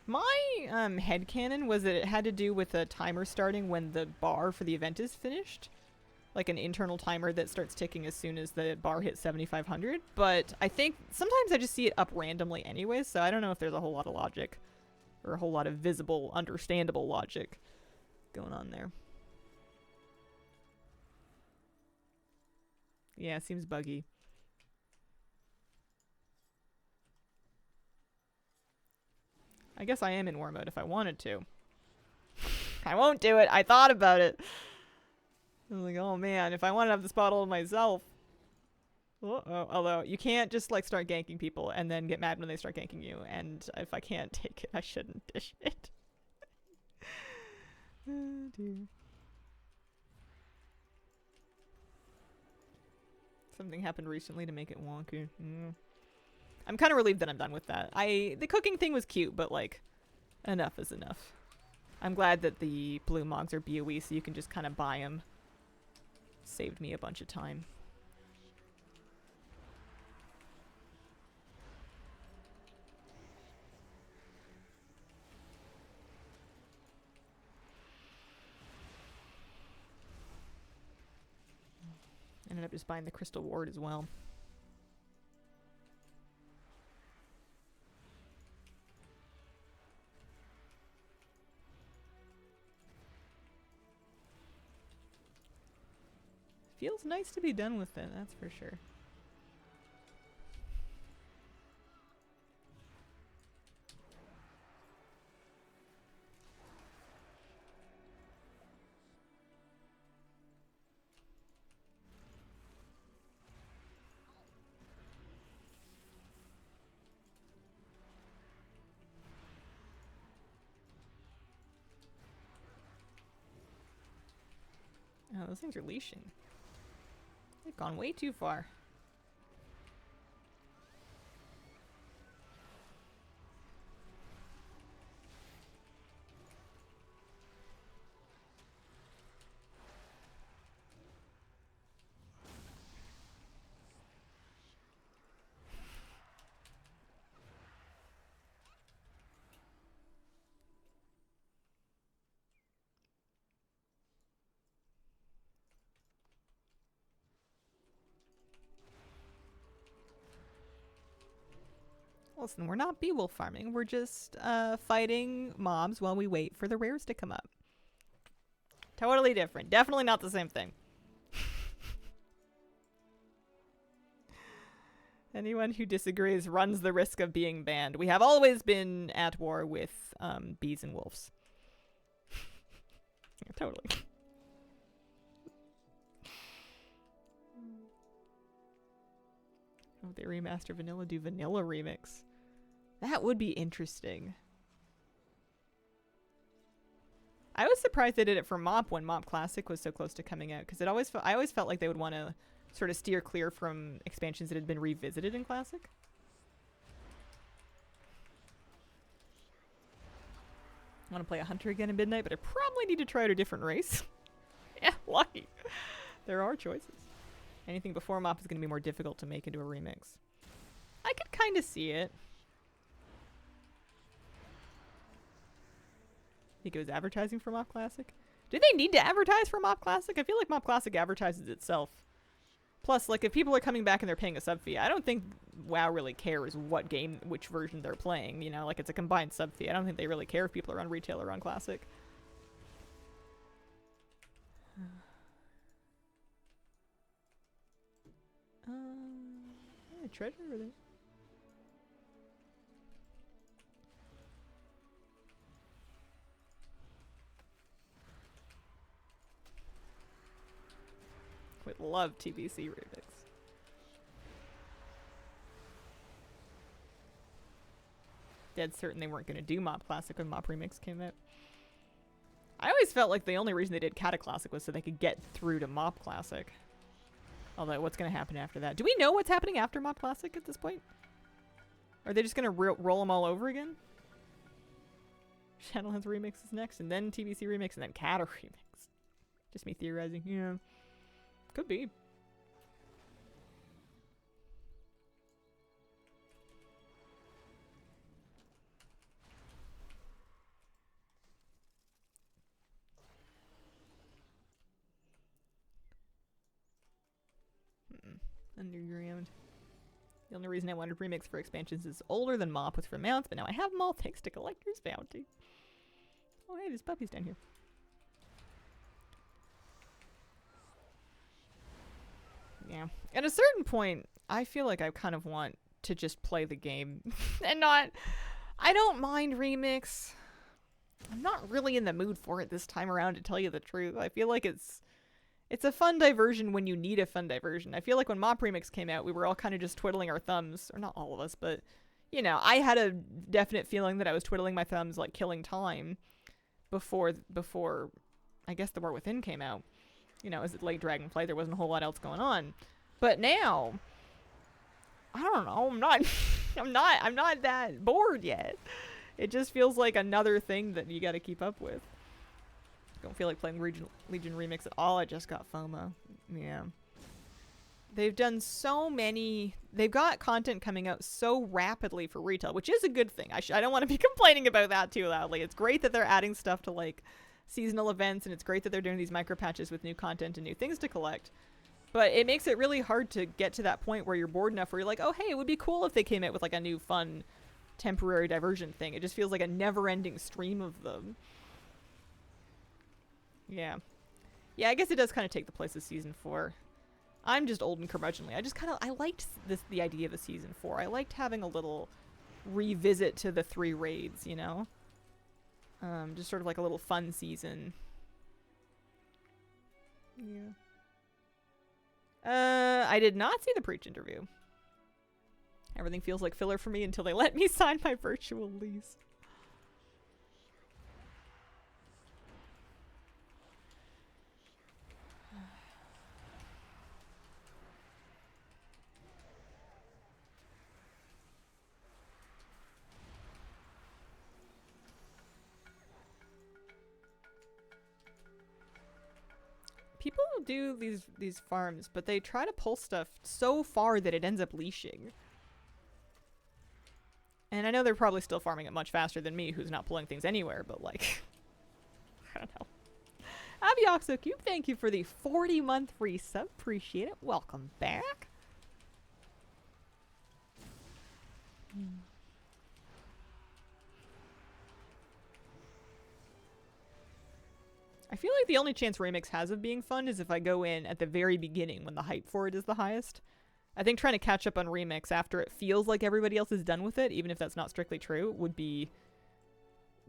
My headcanon was that it had to do with a timer starting when the bar for the event is finished. Like an internal timer that starts ticking as soon as the bar hits 7,500. But I think sometimes I just see it up randomly anyways, so I don't know if there's a whole lot of logic. Or a whole lot of visible, understandable logic going on there. Yeah, it seems buggy. I guess I am in war mode if I wanted to. I won't do it. I thought about it. I was like, oh man, if I wanted to have the spot all to myself. Uh-oh. Although, you can't just like start ganking people and then get mad when they start ganking you. And if I can't take it, I shouldn't dish it. Oh dear. Something happened recently to make it wonky. I'm kind of relieved that I'm done with that. The cooking thing was cute, but like, enough is enough. I'm glad that the blue mogs are BOE, so you can just kind of buy them. Saved me a bunch of time. ended up just buying the Crystal Ward as well. Feels nice to be done with it, that's for sure. Oh, those things are leashing. They've gone way too far. Listen, we're not Beowulf farming. We're just fighting mobs while we wait for the rares to come up. Totally different. Definitely not the same thing. Anyone who disagrees runs the risk of being banned. We have always been at war with bees and wolves. Yeah, totally. Oh, they remaster vanilla, do vanilla remix. That would be interesting. I was surprised they did it for Mop when Mop Classic was so close to coming out, because I always felt like they would want to sort of steer clear from expansions that had been revisited in Classic. I want to play a Hunter again in Midnight, but I probably need to try out a different race. Yeah, lucky. There are choices. Anything before Mop is going to be more difficult to make into a remix. I could kind of see it. Think it was advertising for Mop Classic? Do they need to advertise for Mop Classic? I feel like Mop Classic advertises itself. Plus, like, if people are coming back and they're paying a sub fee, I don't think WoW really cares what game, which version they're playing. You know, like, it's a combined sub fee. I don't think they really care if people are on retail or on Classic. Treasure over there. Would love TBC remix. Dead certain they weren't going to do Mop Classic when Mop Remix came out. I always felt like the only reason they did Cata Classic was so they could get through to Mop Classic. Although, what's going to happen after that? Do we know what's happening after Mop Classic at this point? Are they just going to roll them all over again? Shadowlands Remix is next, and then TBC Remix, and then Cata Remix. Just me theorizing. Yeah. Could be. Underground. The only reason I wanted remix for expansions is older than Mop was for mounts, but now I have them all thanks to Collector's Bounty. Oh hey, there's puppies down here. Yeah. At a certain point, I feel like I kind of want to just play the game and not... I don't mind remix. I'm not really in the mood for it this time around, to tell you the truth. I feel like it's a fun diversion when you need a fun diversion. I feel like when Mop Remix came out, we were all kind of just twiddling our thumbs. Or not all of us, but, you know, I had a definite feeling that I was twiddling my thumbs, like, killing time before I guess The War Within came out. You know, as it late Dragonflight, there wasn't a whole lot else going on. But now, I don't know, I'm not that bored yet. It just feels like another thing that you gotta keep up with. Don't feel like playing Legion Remix at all. I just got FOMO. Yeah. They've done so many... They've got content coming out so rapidly for retail, which is a good thing. I don't want to be complaining about that too loudly. It's great that they're adding stuff to, like, seasonal events, and it's great that they're doing these micro patches with new content and new things to collect. But it makes it really hard to get to that point where you're bored enough where you're like, oh, hey, it would be cool if they came out with like a new fun temporary diversion thing. It just feels like a never-ending stream of them. Yeah. Yeah, I guess it does kind of take the place of season 4. I'm just old and curmudgeonly. I liked the idea of a season 4. I liked having a little revisit to the 3 raids, you know? Just sort of like a little fun season. Yeah. I did not see the Preach interview. Everything feels like filler for me until they let me sign my virtual lease. People do these farms, but they try to pull stuff so far that it ends up leashing. And I know they're probably still farming it much faster than me, who's not pulling things anywhere, but like, I don't know. Abioxocube, thank you for the 40-month resub. Appreciate it. Welcome back. I feel like the only chance Remix has of being fun is if I go in at the very beginning when the hype for it is the highest. I think trying to catch up on Remix after it feels like everybody else is done with it, even if that's not strictly true, would be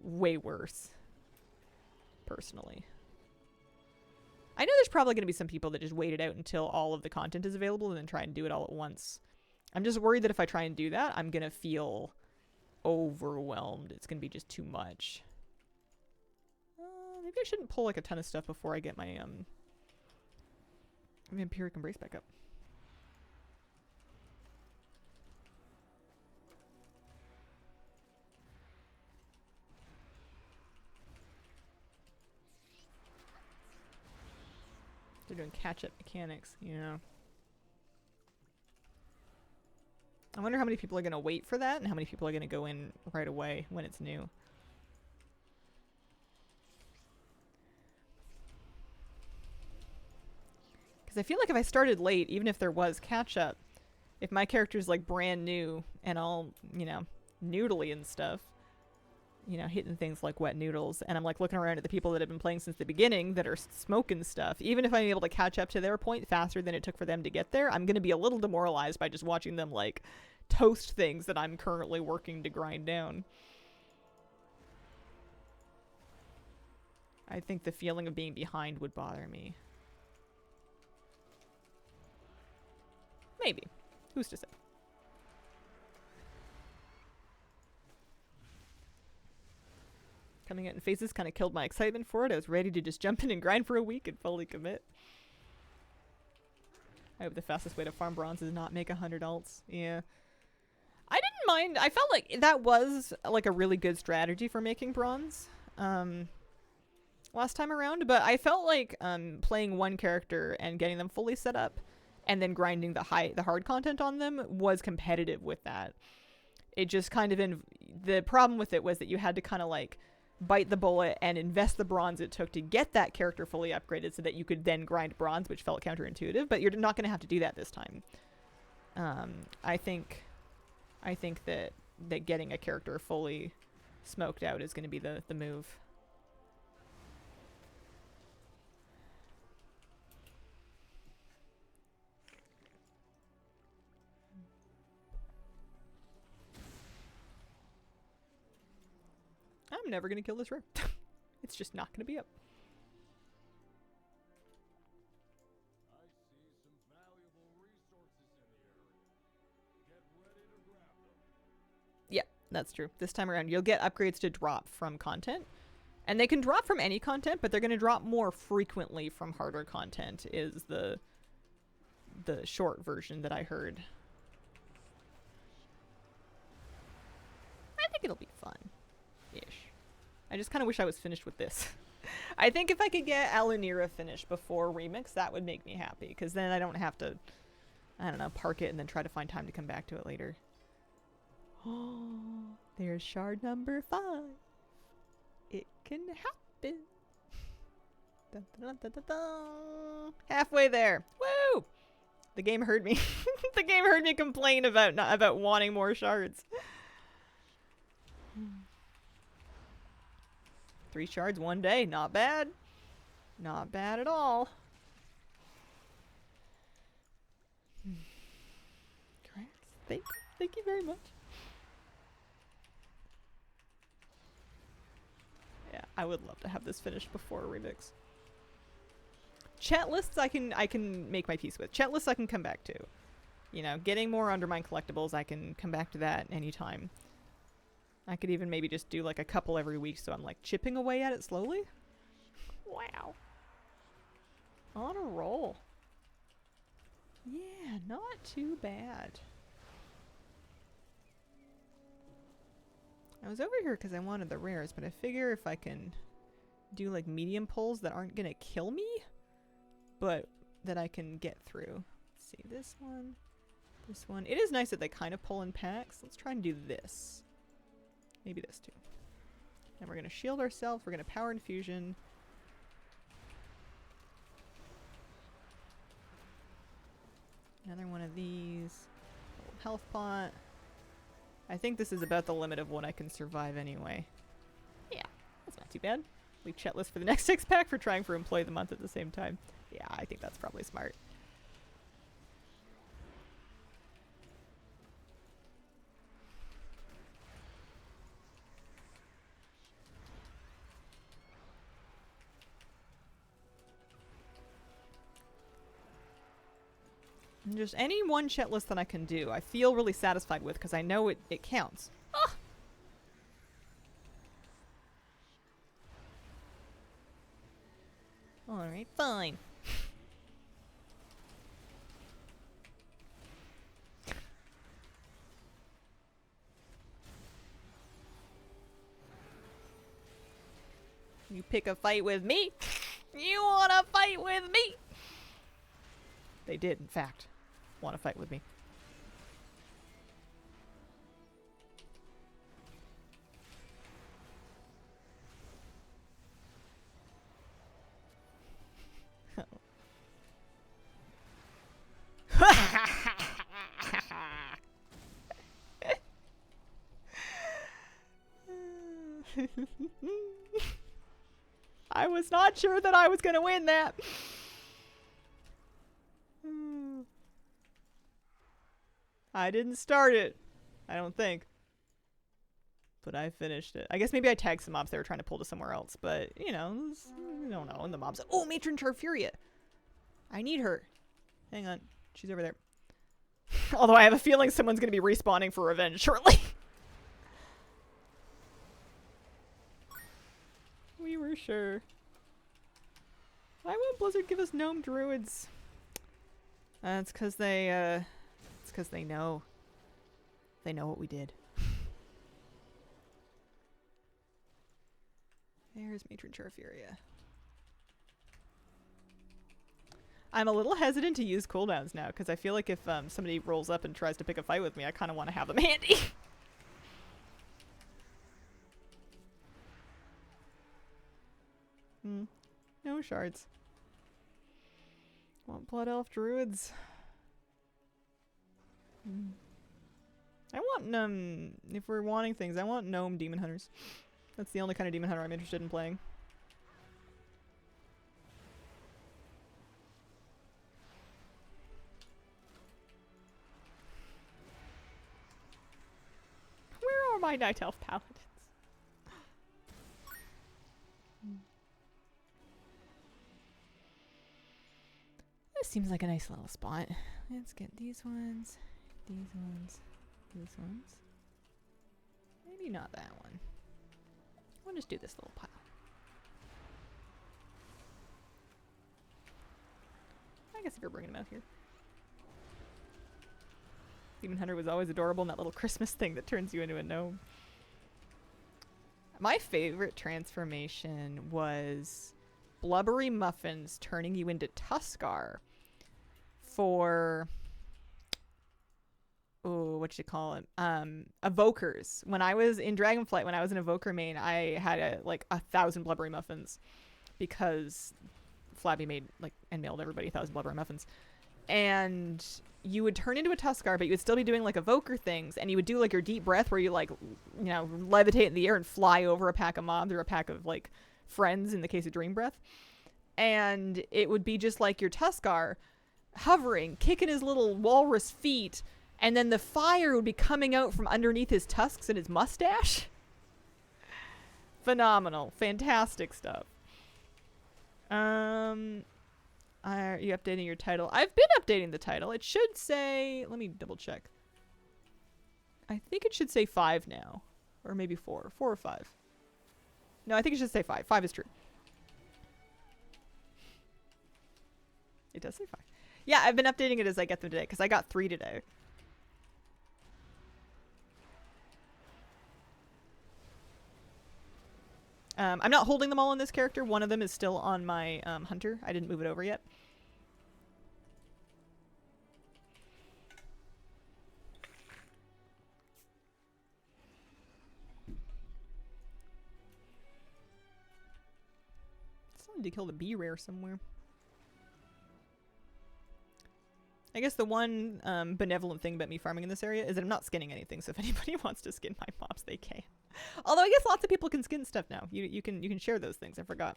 way worse. Personally. I know there's probably going to be some people that just wait it out until all of the content is available and then try and do it all at once. I'm just worried that if I try and do that, I'm going to feel overwhelmed. It's going to be just too much. Maybe I shouldn't pull like a ton of stuff before I get my Vampiric Embrace back up. They're doing catch-up mechanics, yeah. I wonder how many people are going to wait for that and how many people are going to go in right away when it's new. Because I feel like if I started late, even if there was catch-up, if my character's like brand new and all, you know, noodly and stuff, you know, hitting things like wet noodles, and I'm like looking around at the people that have been playing since the beginning that are smoking stuff, even if I'm able to catch up to their point faster than it took for them to get there, I'm going to be a little demoralized by just watching them like toast things that I'm currently working to grind down. I think the feeling of being behind would bother me. Maybe. Who's to say? Coming out in phases kind of killed my excitement for it. I was ready to just jump in and grind for a week and fully commit. I hope the fastest way to farm bronze is not make 100 alts. Yeah. I didn't mind. I felt like that was like a really good strategy for making bronze last time around. But I felt like playing one character and getting them fully set up and then grinding the hard content on them was competitive with that. It just kind of the problem with it was that you had to kind of like bite the bullet and invest the bronze it took to get that character fully upgraded so that you could then grind bronze, which felt counterintuitive, but you're not going to have to do that this time. I think that getting a character fully smoked out is going to be the move. I'm never going to kill this rare. It's just not going to be up. I see some valuable resources in the area. Get ready to grab them. Yeah, that's true. This time around, you'll get upgrades to drop from content. And they can drop from any content, but they're going to drop more frequently from harder content is the short version that I heard. I think it'll be fun-ish. I just kind of wish I was finished with this. I think if I could get Alanira finished before Remix, that would make me happy. Because then I don't have to, I don't know, park it and then try to find time to come back to it later. Oh, there's shard number 5. It can happen. Dun, dun, dun, dun, dun, dun. Halfway there. Woo! The game heard me. The game heard me complain about wanting more shards. 3 shards one day, not bad. Not bad at all. Correct. Thank you very much. Yeah, I would love to have this finished before a remix. Chat lists I can make my peace with. Chat lists I can come back to. You know, getting more Undermine collectibles, I can come back to that anytime. I could even maybe just do like a couple every week so I'm like chipping away at it slowly. Wow. On a roll. Yeah, not too bad. I was over here because I wanted the rares, but I figure if I can do like medium pulls that aren't gonna kill me, but that I can get through. Let's see, this one. This one. It is nice that they kind of pull in packs. Let's try and do this. Maybe this too. And we're going to shield ourselves. We're going to power infusion. Another one of these. Little health pot. I think this is about the limit of what I can survive anyway. Yeah, that's not too bad. Leave chat list for the next 6-pack for trying for Employee of the Month at the same time. Yeah, I think that's probably smart. And just any one chat list that I can do, I feel really satisfied with because I know it counts. Ah! Alright, fine. You pick a fight with me? You wanna fight with me? They did, in fact, want to fight with me. I was not sure that I was going to win that. I didn't start it. I don't think. But I finished it. I guess maybe I tagged some mobs they were trying to pull to somewhere else. But, you know, I don't know. And the mobs... Oh, Matron Charfuria! I need her. Hang on. She's over there. Although I have a feeling someone's going to be respawning for revenge shortly. We were sure. Why won't Blizzard give us gnome druids? It's because they, it's because they know. They know what we did. There's Matron Charfuria. I'm a little hesitant to use cooldowns now, because I feel like if somebody rolls up and tries to pick a fight with me, I kind of want to have them handy. No shards. Want Blood Elf Druids. I want, if we're wanting things, I want Gnome Demon Hunters. That's the only kind of Demon Hunter I'm interested in playing. Where are my Night Elf Paladins? This seems like a nice little spot. Let's get these ones, these ones, these ones. Maybe not that one. We'll just do this little pile. I guess if you're bringing them out here. Demon Hunter was always adorable in that little Christmas thing that turns you into a gnome. My favorite transformation was Blubbery Muffins turning you into Tuskar for... Oh, what you call it? Evokers. When I was in Dragonflight, when I was an Evoker main, I had like 1,000 Blubbery Muffins because Flabby made and mailed everybody 1,000 Blubbery Muffins. and you would turn into a Tuskar, but you would still be doing like evoker things, and you would do like your deep breath where you like, you know, levitate in the air and fly over a pack of mobs or a pack of like friends in the case of Dream Breath. And it would be just like your Tuskar hovering, kicking his little walrus feet, and then the fire would be coming out from underneath his tusks and his mustache. Phenomenal. Fantastic stuff. Are you updating your title? I've been updating the title. It should say... Let me double check. I think it should say 5 now. Or maybe 4. 4 or 5. No, I think it should say 5. 5 is true. It does say 5. Yeah, I've been updating it as I get them today, because I got 3 today. I'm not holding them all on this character. One of them is still on my hunter. I didn't move it over yet. Still need to kill the bee rare somewhere. I guess the one benevolent thing about me farming in this area is that I'm not skinning anything, so if anybody wants to skin my mobs, they can. Although I guess lots of people can skin stuff now. You can share those things. I forgot.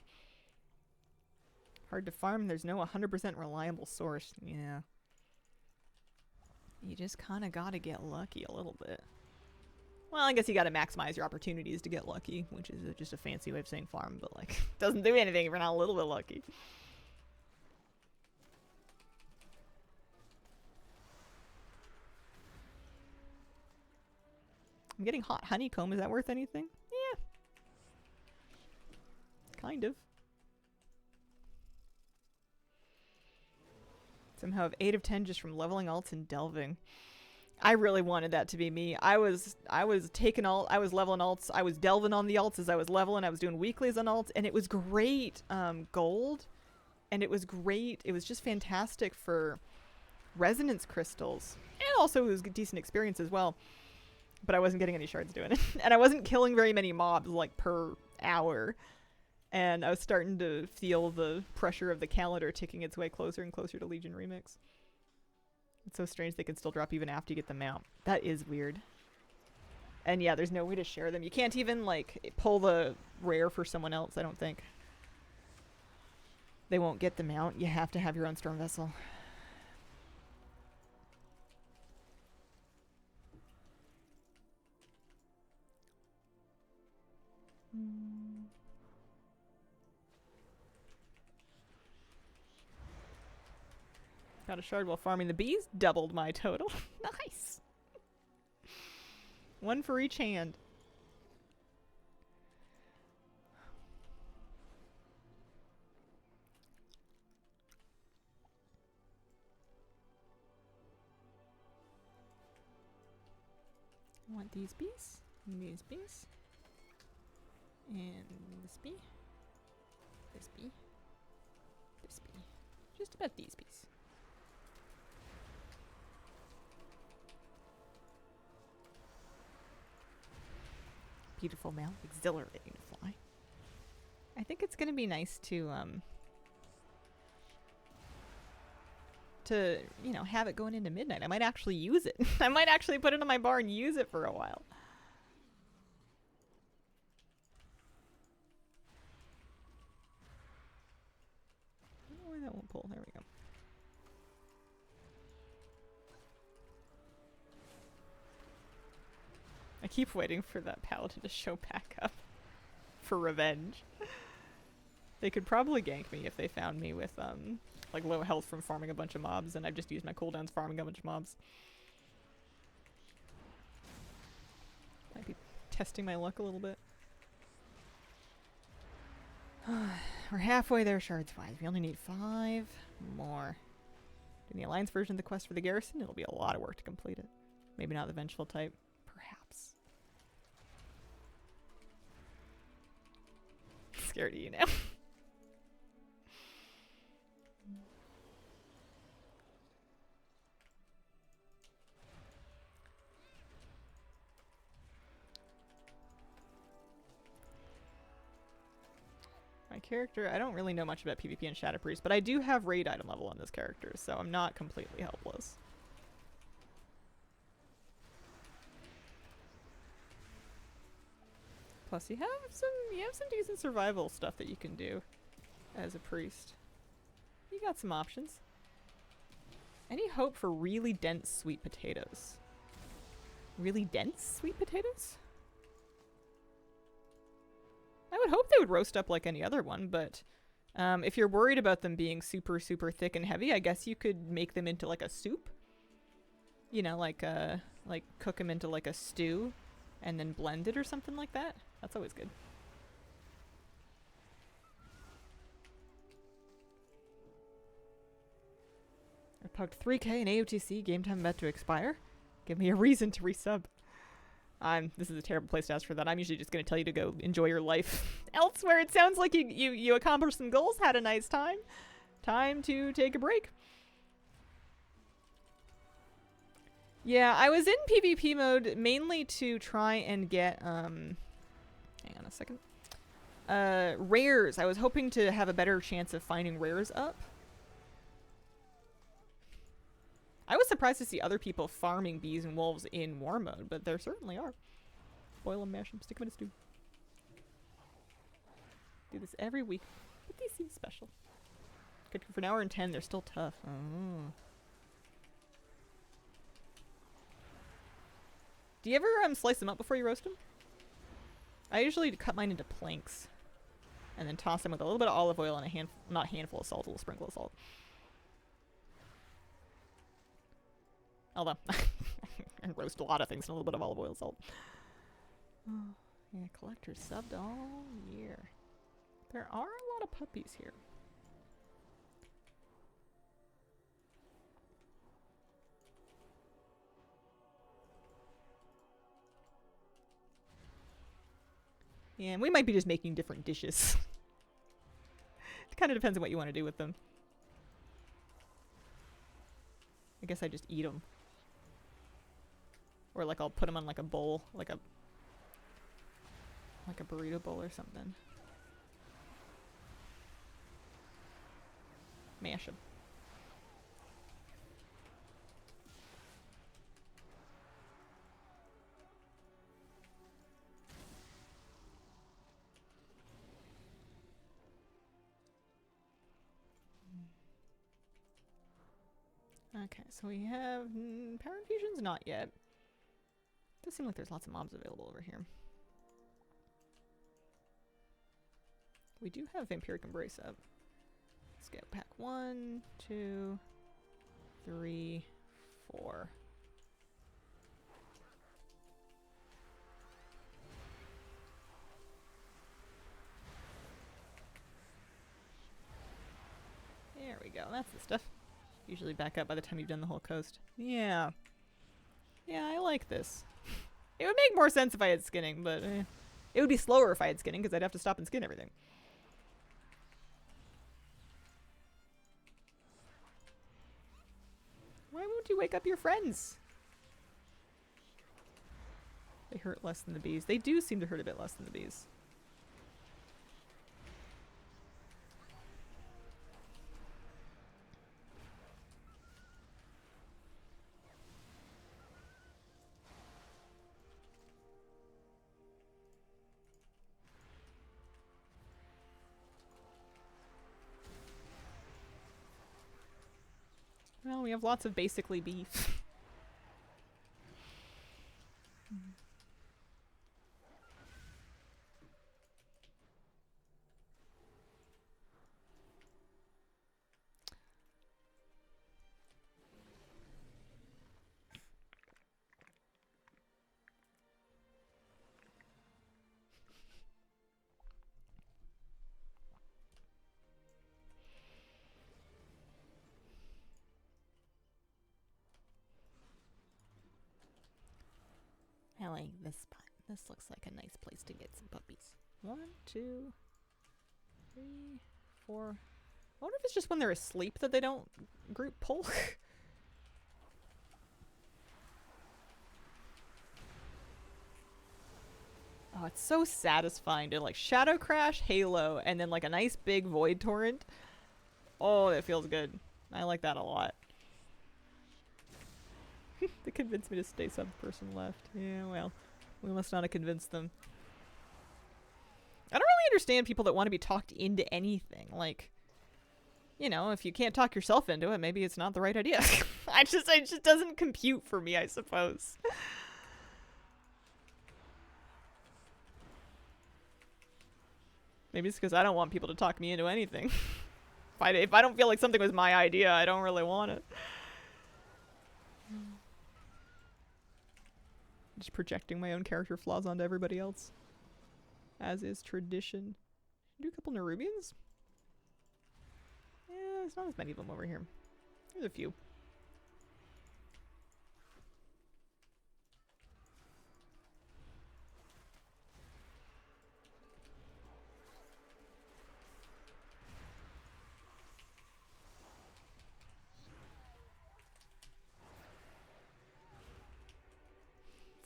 Hard to farm. There's no 100% reliable source. Yeah. You just kind of got to get lucky a little bit. Well, I guess you got to maximize your opportunities to get lucky, which is just a fancy way of saying farm, but like doesn't do anything if you're not a little bit lucky. I'm getting hot honeycomb. Is that worth anything? Yeah. Kind of. Somehow have 8 of 10 just from leveling alts and delving. I really wanted that to be me. I was taking alt, I was leveling alts, I was delving on the alts as I was leveling, I was doing weeklies on alts, and it was great gold. And it was great. It was just fantastic for resonance crystals. And also it was a decent experience as well. But I wasn't getting any shards doing it. And I wasn't killing very many mobs, like, per hour. And I was starting to feel the pressure of the calendar ticking its way closer and closer to Legion Remix. It's so strange they can still drop even after you get them out. That is weird. And yeah, there's no way to share them. You can't even, like, pull the rare for someone else, I don't think. They won't get them out. You have to have your own storm vessel. Got a shard while farming the bees. Doubled my total. Nice. 1 for each hand. I want these bees. And these bees. And this bee. This bee. This bee. Just about these bees. Beautiful male, exhilarating to fly. I think it's gonna be nice to you know, have it going into midnight. I might actually use it. I might actually put it on my bar and use it for a while. I don't know why that won't pull. There we go. I keep waiting for that paladin to show back up for revenge. They could probably gank me if they found me with like low health from farming a bunch of mobs, and I've just used my cooldowns farming a bunch of mobs. Might be testing my luck a little bit. We're halfway there, shards-wise. We only need 5 more. In the Alliance version of the quest for the garrison, it'll be a lot of work to complete it. Maybe not the vengeful type. Perhaps. Scared of you now. My character, I don't really know much about PvP and Shadow Priest, but I do have raid item level on this character, so I'm not completely helpless. Plus, you have some decent survival stuff that you can do as a priest. You got some options. Any hope for really dense sweet potatoes? Really dense sweet potatoes? I would hope they would roast up like any other one, but if you're worried about them being super, super thick and heavy, I guess you could make them into like a soup. You know, like cook them into like a stew and then blend it or something like that. That's always good. I poked 3k in AOTC, game time about to expire. Give me a reason to resub. This is a terrible place to ask for that. I'm usually just going to tell you to go enjoy your life elsewhere. It sounds like you accomplished some goals, had a nice time. Time to take a break. Yeah, I was in PvP mode mainly to try and get, hang on a second. Rares. I was hoping to have a better chance of finding rares up. I was surprised to see other people farming bees and wolves in war mode, but there certainly are. Boil them, mash them, stick them in a stew. Do this every week, but these seem special. Good for an hour and 10, they're still tough. Oh. Do you ever slice them up before you roast them? I usually cut mine into planks and then toss them with a little bit of olive oil and a handful of salt, a little sprinkle of salt. Although, I roast a lot of things in a little bit of olive oil and salt. Oh, yeah, collectors subbed all year. There are a lot of puppies here. Yeah, and we might be just making different dishes. It kind of depends on what you want to do with them. I guess I just eat them. Or like I'll put them on like a bowl, like a burrito bowl or something. Mash them. Okay, so we have power infusions? Not yet. Does seem like there's lots of mobs available over here. We do have Vampiric Embrace up. Let's get pack 1, 2, 3, 4. There we go. That's the stuff. Usually back up by the time you've done the whole coast. Yeah. Yeah, I like this. It would make more sense if I had skinning, but it would be slower if I had skinning because I'd have to stop and skin everything. Why won't you wake up your friends? They hurt less than the bees. They do seem to hurt a bit less than the bees. Well, we have lots of basically beef. I like this spot. This looks like a nice place to get some puppies. 1, 2, 3, 4. I wonder if it's just when they're asleep that they don't group pull. Oh, it's so satisfying to like Shadow Crash, Halo, and then like a nice big Void Torrent. Oh, that feels good. I like that a lot. They convinced me to stay sub-person left. Yeah, well, we must not have convinced them. I don't really understand people that want to be talked into anything. Like, you know, if you can't talk yourself into it, maybe it's not the right idea. It just doesn't compute for me, I suppose. Maybe it's because I don't want people to talk me into anything. If I don't feel like something was my idea, I don't really want it. Just projecting my own character flaws onto everybody else. As is tradition. Do a couple Nerubians? Yeah, there's not as many of them over here. There's a few.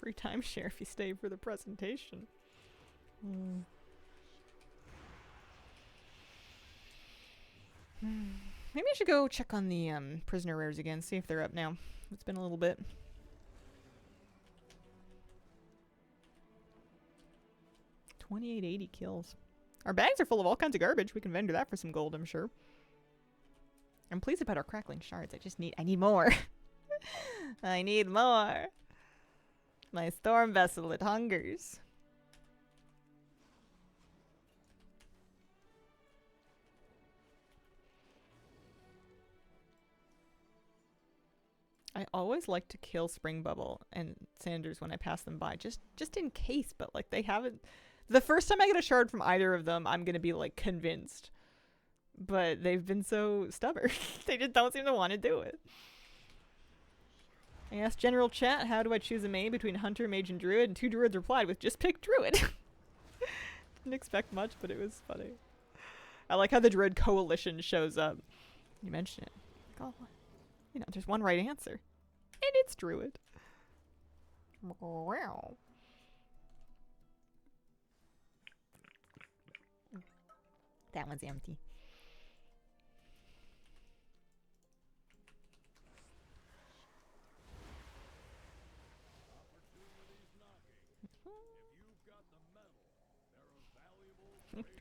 Free timeshare if you stay for the presentation. Maybe I should go check on the prisoner rares again, see if they're up now. It's been a little bit. $28.80 kills. Our bags are full of all kinds of garbage. We can vendor that for some gold, I'm sure. I'm pleased about our crackling shards. I need more. I need more. My storm vessel, it hungers. I always like to kill Spring Bubble and Sanders when I pass them by, just in case, but like they haven't. The first time I get a shard from either of them, I'm gonna be like convinced. But they've been so stubborn. They just don't seem to want to do it. I asked general chat, how do I choose a main between Hunter, Mage, and Druid? And 2 Druids replied with, just pick Druid. Didn't expect much, but it was funny. I like how the Druid coalition shows up. You mentioned it. Oh, you know, there's one right answer. And it's Druid. Wow. That one's empty.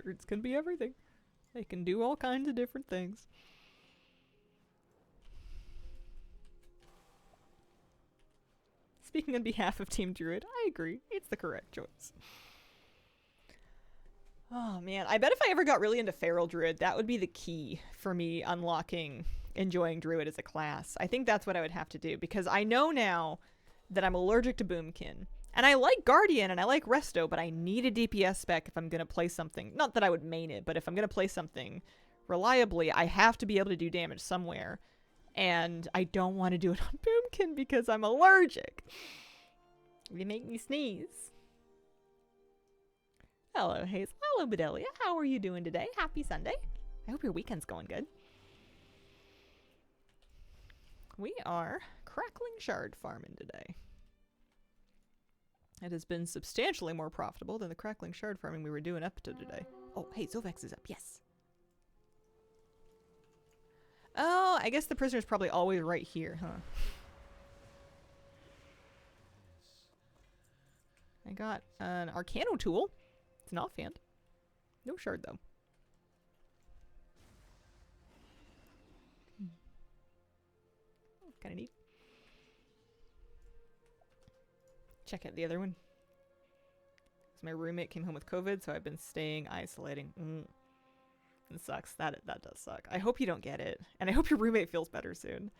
Druids can be everything. They can do all kinds of different things. Speaking on behalf of Team Druid, I agree. It's the correct choice. Oh man, I bet if I ever got really into Feral Druid, that would be the key for me unlocking enjoying Druid as a class. I think that's what I would have to do, because I know now that I'm allergic to Boomkin. And I like Guardian and I like Resto, but I need a DPS spec if I'm going to play something. Not that I would main it, but if I'm going to play something reliably, I have to be able to do damage somewhere. And I don't want to do it on Boomkin because I'm allergic. You make me sneeze. Hello, Hazel. Hello, Bedelia. How are you doing today? Happy Sunday. I hope your weekend's going good. We are Crackling Shard farming today. It has been substantially more profitable than the Crackling Shard farming we were doing up to today. Oh, hey, Zovex is up. Yes. Oh, I guess the prisoner's probably always right here, huh? I got an Arcano tool. It's an offhand. No shard, though. Oh, kind of neat. Check out the other one. My roommate came home with COVID, so I've been staying isolating. It sucks. That does suck. I hope you don't get it, and I hope your roommate feels better soon.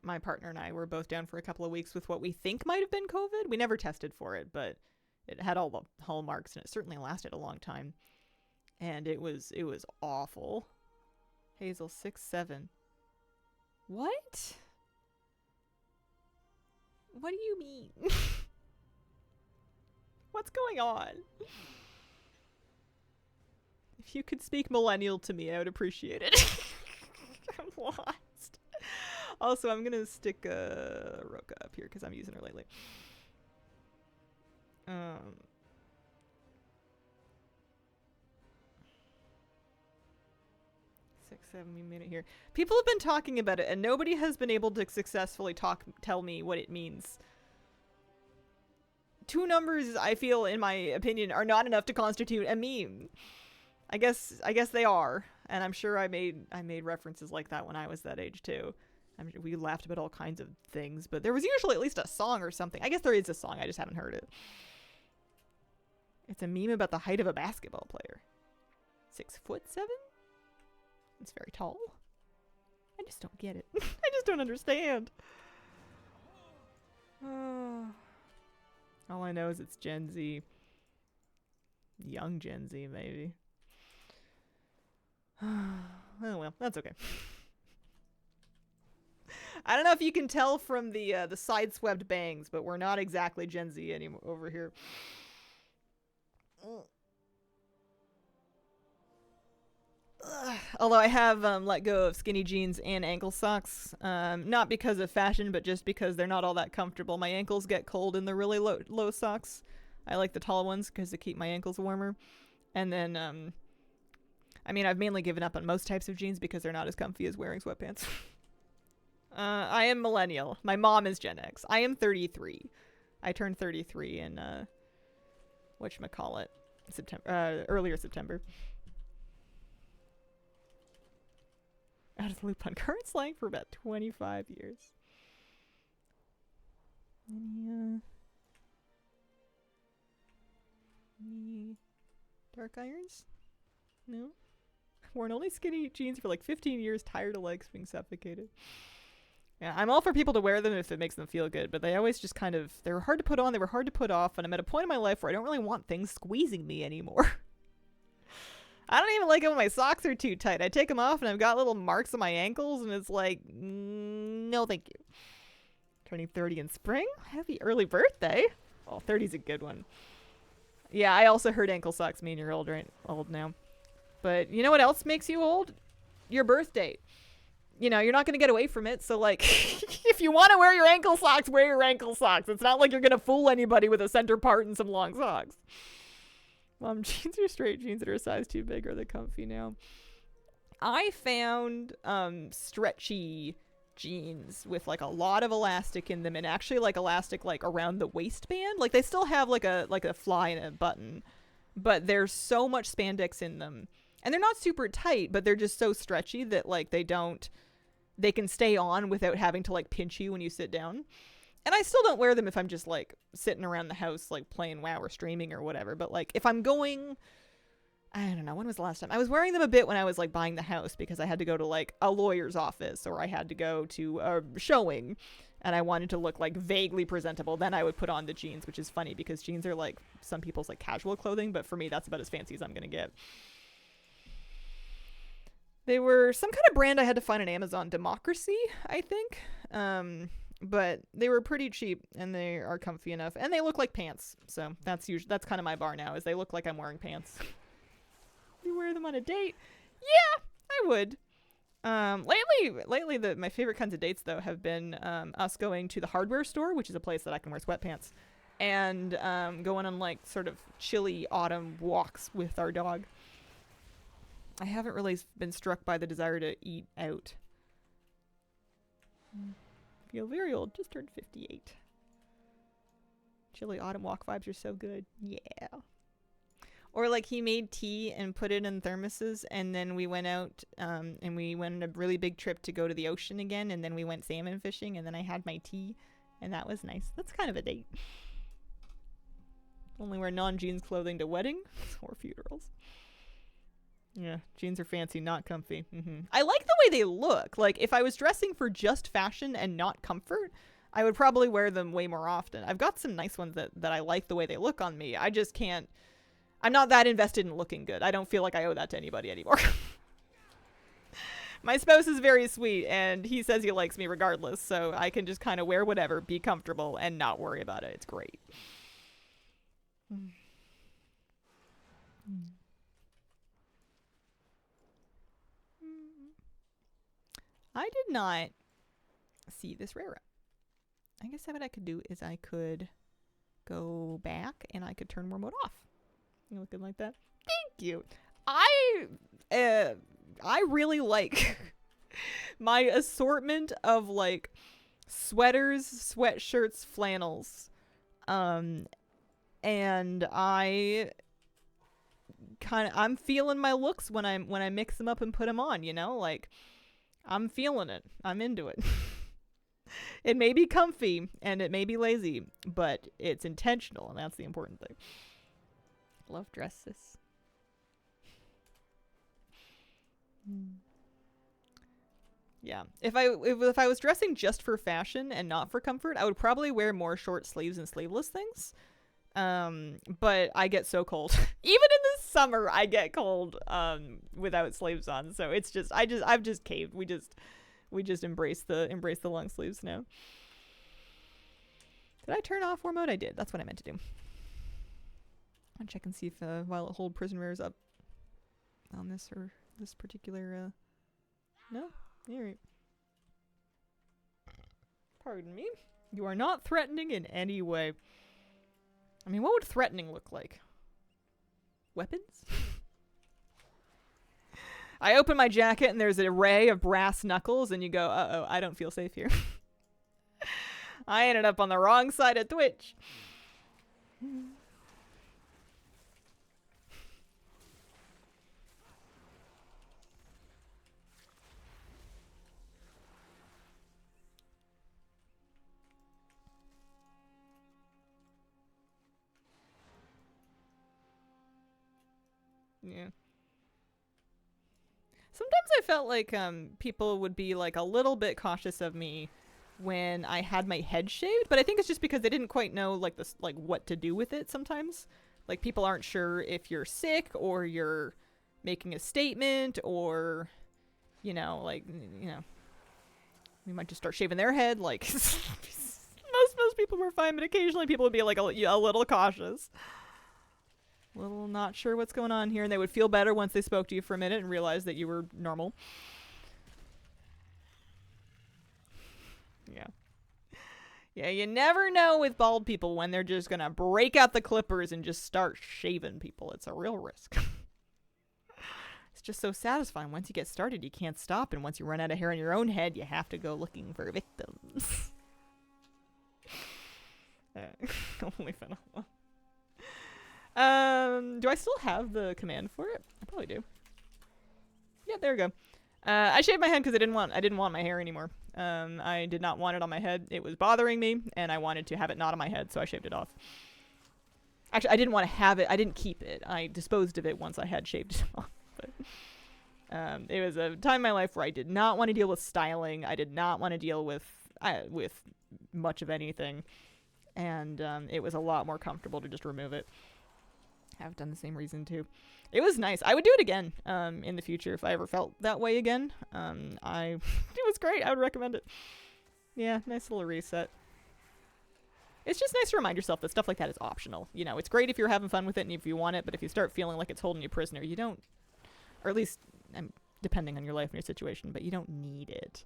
My partner and I were both down for a couple of weeks with what we think might have been COVID. We never tested for it, but it had all the hallmarks, and it certainly lasted a long time. And it was awful. Hazel 6'7". What? What do you mean? What's going on? If you could speak millennial to me, I would appreciate it. I'm lost. Also, I'm gonna stick Roka up here because I'm using her lately. 6-7 we made it here. People have been talking about it, and nobody has been able to successfully tell me what it means. 2 numbers, I feel, in my opinion, are not enough to constitute a meme. I guess they are, and I'm sure I made references like that when I was that age too. We laughed about all kinds of things, but there was usually at least a song or something. I guess there is a song, I just haven't heard it. It's a meme about the height of a basketball player. 6'7"? It's very tall. I just don't get it. I just don't understand. All I know is it's Gen Z. Young Gen Z, maybe. Oh well, that's okay. I don't know if you can tell from the side-swept bangs, but we're not exactly Gen Z anymore over here. Although I have let go of skinny jeans and ankle socks, not because of fashion, but just because they're not all that comfortable. My ankles get cold in the really low socks. I like the tall ones because they keep my ankles warmer. And then, I mean, I've mainly given up on most types of jeans because they're not as comfy as wearing sweatpants. I am millennial. My mom is Gen X. I am 33. I turned 33 in, whatchamacallit, earlier September. Out of the loop on current slang for about 25 years. Any dark irons? No? Worn only skinny jeans for like 15 years, tired of legs being suffocated. Yeah, I'm all for people to wear them if it makes them feel good, but they always just kind of, they were hard to put on, they were hard to put off, and I'm at a point in my life where I don't really want things squeezing me anymore. I don't even like it when my socks are too tight. I take them off and I've got little marks on my ankles, and it's like, no thank you. Turning 30 in spring? Happy early birthday. Oh, 30's a good one. Yeah, I also heard ankle socks mean you're old now. But you know what else makes you old? Your birth date. You know, you're not going to get away from it, so like, if you want to wear your ankle socks, wear your ankle socks. It's not like you're going to fool anybody with a center part and some long socks. Jeans are straight jeans that are a size too big. Are they comfy now? I found stretchy jeans with like a lot of elastic in them, and actually like elastic like around the waistband. Like they still have like a fly and a button, but there's so much spandex in them, and they're not super tight, but they're just so stretchy that like they can stay on without having to like pinch you when you sit down. And I still don't wear them if I'm just like sitting around the house like playing WoW or streaming or whatever. But like if I'm going, I don't know, when was the last time? I was wearing them a bit when I was like buying the house because I had to go to like a lawyer's office, or I had to go to a showing and I wanted to look like vaguely presentable. Then I would put on the jeans, which is funny because jeans are like some people's like casual clothing, but for me that's about as fancy as I'm going to get. They were some kind of brand I had to find on Amazon, Democracy, I think. But they were pretty cheap and they are comfy enough, and they look like pants. So that's kind of my bar now, is they look like I'm wearing pants. You wear them on a date? Yeah, I would. Lately my favorite kinds of dates though have been us going to the hardware store, which is a place that I can wear sweatpants, and going on like sort of chilly autumn walks with our dog. I haven't really been struck by the desire to eat out. Feel very old. Just turned 58. Chilly autumn walk vibes are so good. Yeah. Or like he made tea and put it in thermoses, and then we went out and we went on a really big trip to go to the ocean again, and then we went salmon fishing, and then I had my tea, and that was nice. That's kind of a date. Only wear non-jeans clothing to weddings or funerals. Yeah, jeans are fancy, not comfy. I like the way they look. Like, if I was dressing for just fashion and not comfort, I would probably wear them way more often. I've got some nice ones that I like the way they look on me. I just can't... I'm not that invested in looking good. I don't feel like I owe that to anybody anymore. My spouse is very sweet, and he says he likes me regardless, so I can just kind of wear whatever, be comfortable, and not worry about it. It's great. I did not see this rare up. I guess what I could do is I could go back and I could turn war mode off. You looking like that? Thank you. I really like my assortment of like sweaters, sweatshirts, flannels. And I'm feeling my looks when I mix them up and put them on, you know? Like I'm feeling it. I'm into it. It may be comfy and it may be lazy, but it's intentional, and that's the important thing. Love dresses. Yeah. If I was dressing just for fashion and not for comfort, I would probably wear more short sleeves and sleeveless things. But I get so cold. Even in the summer I get cold without sleeves on. So it's just I've just caved. We just embrace the long sleeves now. Did I turn off war mode? I did. That's what I meant to do. I'll check and see if Violet Hold prison rare is up on this or this particular no? Alright. Pardon me. You are not threatening in any way. I mean, what would threatening look like? Weapons? I open my jacket and there's an array of brass knuckles and you go, uh-oh, I don't feel safe here. I ended up on the wrong side of Twitch. Yeah. Sometimes I felt like people would be like a little bit cautious of me when I had my head shaved, but I think it's just because they didn't quite know like this, like what to do with it sometimes. Like people aren't sure if you're sick or you're making a statement or, you know, like, you know, we might just start shaving their head. Like most people were fine, but occasionally people would be like a little cautious. A little not sure what's going on here, and they would feel better once they spoke to you for a minute and realized that you were normal. Yeah. Yeah, you never know with bald people when they're just gonna break out the clippers and just start shaving people. It's a real risk. It's just so satisfying. Once you get started, you can't stop, and once you run out of hair on your own head, you have to go looking for victims. Only phenomenal. Do I still have the command for it? I probably do. Yeah, there we go. I shaved my head because I didn't want my hair anymore. I did not want it on my head. It was bothering me, and I wanted to have it not on my head, so I shaved it off. Actually, I didn't want to have it. I didn't keep it. I disposed of it once I had shaved it off. But it was a time in my life where I did not want to deal with styling. I did not want to deal with much of anything, and it was a lot more comfortable to just remove it. I've done the same reason too. It was nice. I would do it again in the future if I ever felt that way again. It was great. I would recommend it. Yeah, nice little reset. It's just nice to remind yourself that stuff like that is optional. You know, it's great if you're having fun with it and if you want it, but if you start feeling like it's holding you prisoner, you don't, or at least depending on your life and your situation, but you don't need it.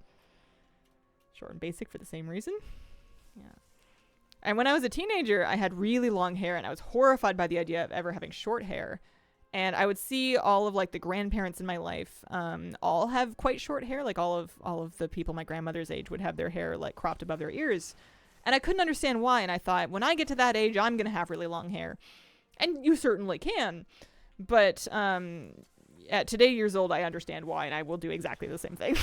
Short and basic for the same reason. Yeah. And when I was a teenager, I had really long hair, and I was horrified by the idea of ever having short hair. And I would see all of like the grandparents in my life, all have quite short hair. Like all of the people my grandmother's age would have their hair like cropped above their ears, and I couldn't understand why. And I thought, when I get to that age, I'm gonna have really long hair, and you certainly can. But at today years old, I understand why, and I will do exactly the same thing.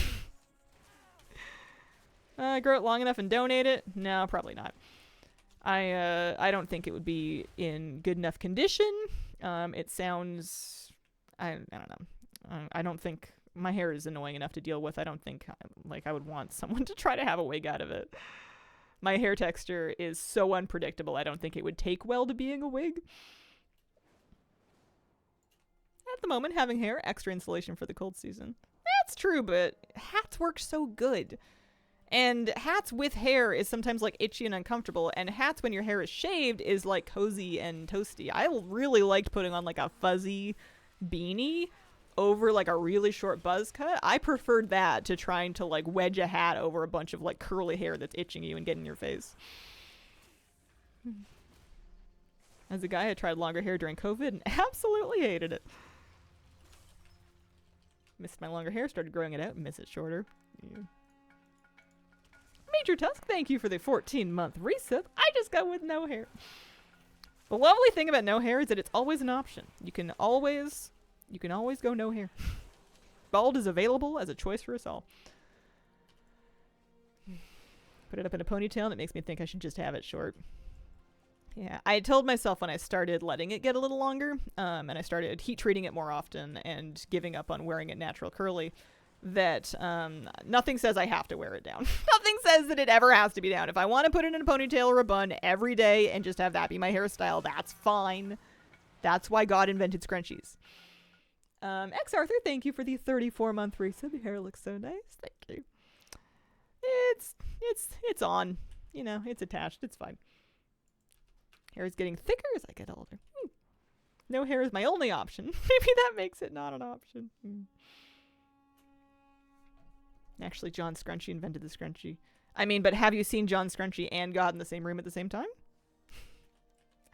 Grow it long enough and donate it? No, probably not. I don't think it would be in good enough condition. It sounds, I don't know. I don't think my hair is annoying enough to deal with. I don't think like I would want someone to try to have a wig out of it. My hair texture is so unpredictable. I don't think it would take well to being a wig. At the moment, having hair, extra insulation for the cold season. That's true, but hats work so good. And hats with hair is sometimes like itchy and uncomfortable, and hats when your hair is shaved is like cozy and toasty. I really liked putting on like a fuzzy beanie over like a really short buzz cut, I preferred that to trying to like wedge a hat over a bunch of like curly hair that's itching you and getting in your face. As a guy, I tried longer hair during COVID and absolutely hated it. Missed my longer hair, started growing it out, miss it shorter. Yeah. Major Tusk, thank you for the 14-month resub. I just go with no hair. The lovely thing about no hair is that it's always an option. You can always go no hair. Bald is available as a choice for us all. Put it up in a ponytail and it makes me think I should just have it short. Yeah, I told myself when I started letting it get a little longer, and I started heat treating it more often and giving up on wearing it natural curly, that nothing says I have to wear it down. Nothing says that it ever has to be down. If I want to put it in a ponytail or a bun every day and just have that be my hairstyle, that's fine. That's why God invented scrunchies. X Arthur, thank you for the 34-month resub. Your hair looks so nice. Thank you. It's on. You know, it's attached. It's fine. Hair is getting thicker as I get older. No hair is my only option. Maybe that makes it not an option. Actually, John Scrunchy invented the scrunchie. I mean, but have you seen John Scrunchy and God in the same room at the same time?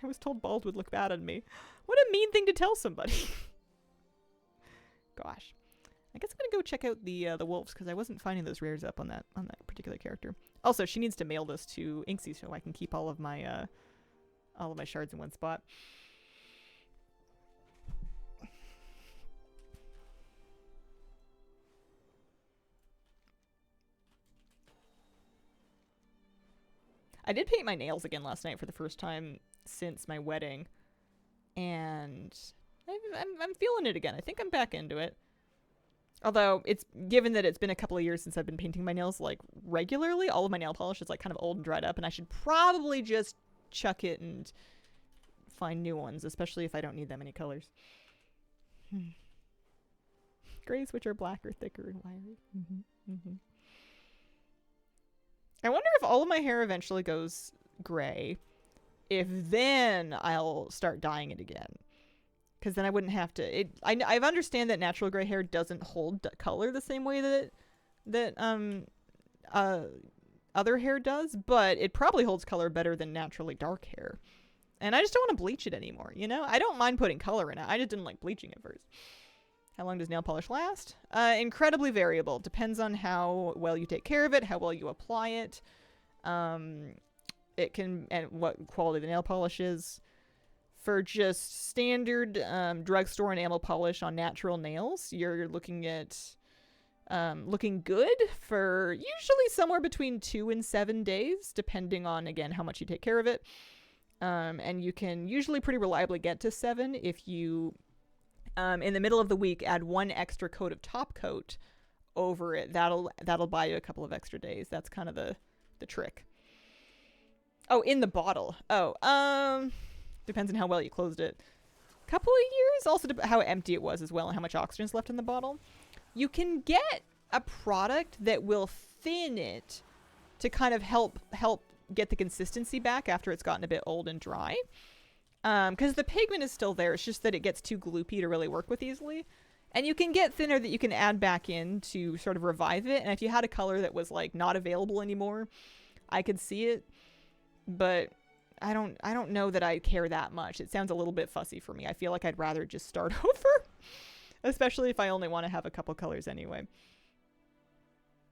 I was told bald would look bad on me. What a mean thing to tell somebody. Gosh. I guess I'm gonna go check out the wolves because I wasn't finding those rares up on that particular character. Also, she needs to mail this to Inksy so I can keep all of my shards in one spot. I did paint my nails again last night for the first time since my wedding, and I'm feeling it again. I think I'm back into it. Although, it's given that it's been a couple of years since I've been painting my nails like regularly, all of my nail polish is like kind of old and dried up, and I should probably just chuck it and find new ones, especially if I don't need that many colors. Grays, which are blacker, thicker, and wiry. I wonder if all of my hair eventually goes gray, if then I'll start dyeing it again. Because then I wouldn't have to. I understand that natural gray hair doesn't hold color the same way that other hair does, but it probably holds color better than naturally dark hair. And I just don't want to bleach it anymore, you know? I don't mind putting color in it. I just didn't like bleaching it first. How long does nail polish last? Incredibly variable. Depends on how well you take care of it, how well you apply it. It can, and what quality the nail polish is. For just standard drugstore enamel polish on natural nails, you're looking at looking good for usually somewhere between 2 and 7 days, depending on, again, how much you take care of it. And you can usually pretty reliably get to 7 if you, in the middle of the week, add 1 extra coat of top coat over it. That'll buy you a couple of extra days. That's kind of the trick. Oh, in the bottle. Oh, depends on how well you closed it. Couple of years. Also how empty it was as well and how much oxygen's left in the bottle. You can get a product that will thin it to kind of help get the consistency back after it's gotten a bit old and dry. Because the pigment is still there. It's just that it gets too gloopy to really work with easily. And you can get thinner that you can add back in to sort of revive it. And if you had a color that was like not available anymore, I could see it. But I don't know that I care that much. It sounds a little bit fussy for me. I feel like I'd rather just start over. Especially if I only want to have a couple colors anyway.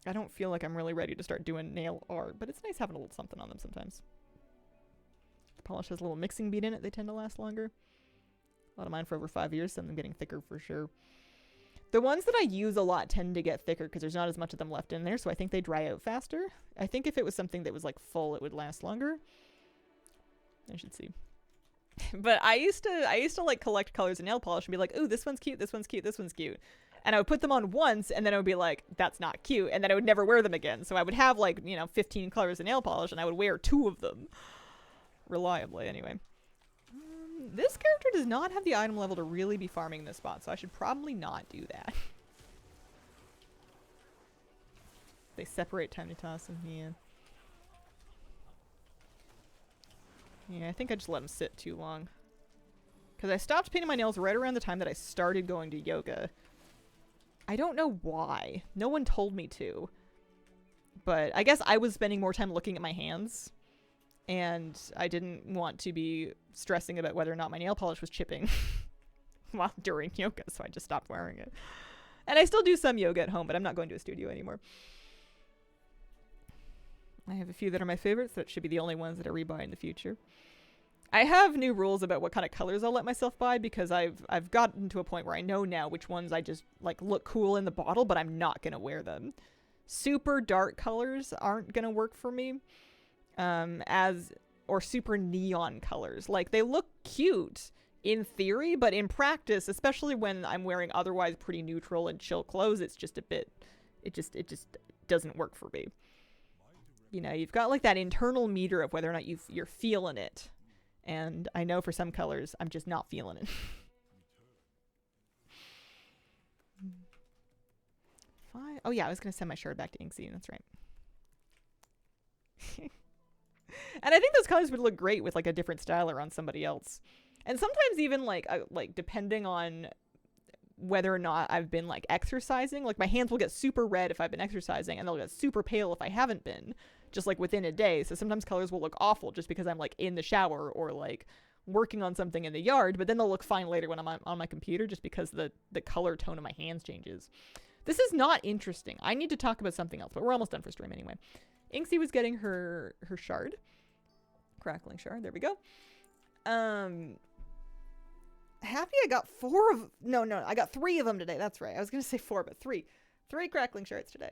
I don't feel like I'm really ready to start doing nail art, but it's nice having a little something on them sometimes. The polish has a little mixing bead in it. They tend to last longer. A lot of mine for over 5 years, some of them getting thicker for sure. The ones that I use a lot tend to get thicker because there's not as much of them left in there, so I think they dry out faster. I think if it was something that was like full, it would last longer. I should see. But I used to like collect colors in nail polish and be like, ooh, this one's cute, this one's cute, this one's cute. And I would put them on once and then I would be like, that's not cute. And then I would never wear them again. So I would have like, 15 colors of nail polish and I would wear 2 of them. Reliably, anyway. This character does not have the item level to really be farming this spot, so I should probably not do that. They separate time to toss them, yeah. Yeah, I think I just let them sit too long. Because I stopped painting my nails right around the time that I started going to yoga. I don't know why. No one told me to. But I guess I was spending more time looking at my hands. And I didn't want to be stressing about whether or not my nail polish was chipping while during yoga, so I just stopped wearing it. And I still do some yoga at home, but I'm not going to a studio anymore. I have a few that are my favorites that should be the only ones that I rebuy in the future. I have new rules about what kind of colors I'll let myself buy because I've gotten to a point where I know now which ones I just like look cool in the bottle, but I'm not gonna wear them. Super dark colors aren't gonna work for me. Or super neon colors. Like they look cute in theory, but in practice, especially when I'm wearing otherwise pretty neutral and chill clothes, it's just a bit, it just doesn't work for me. You know, you've got like that internal meter of whether or not you're feeling it. And I know for some colors, I'm just not feeling it. Oh yeah, I was going to send my shard back to Inksy. That's right. And I think those colors would look great with like a different styler on somebody else. And sometimes even like depending on whether or not I've been like exercising, like my hands will get super red if I've been exercising and they'll get super pale if I haven't been, just like within a day. So sometimes colors will look awful just because I'm like in the shower or like working on something in the yard, but then they'll look fine later when I'm on my computer just because the color tone of my hands changes. This is not interesting. I need to talk about something else, but we're almost done for stream anyway. Inksy was getting her shard. Crackling shard. There we go. Happy I got I got 3 of them today. That's right. I was going to say 4, but 3. 3 crackling shards today.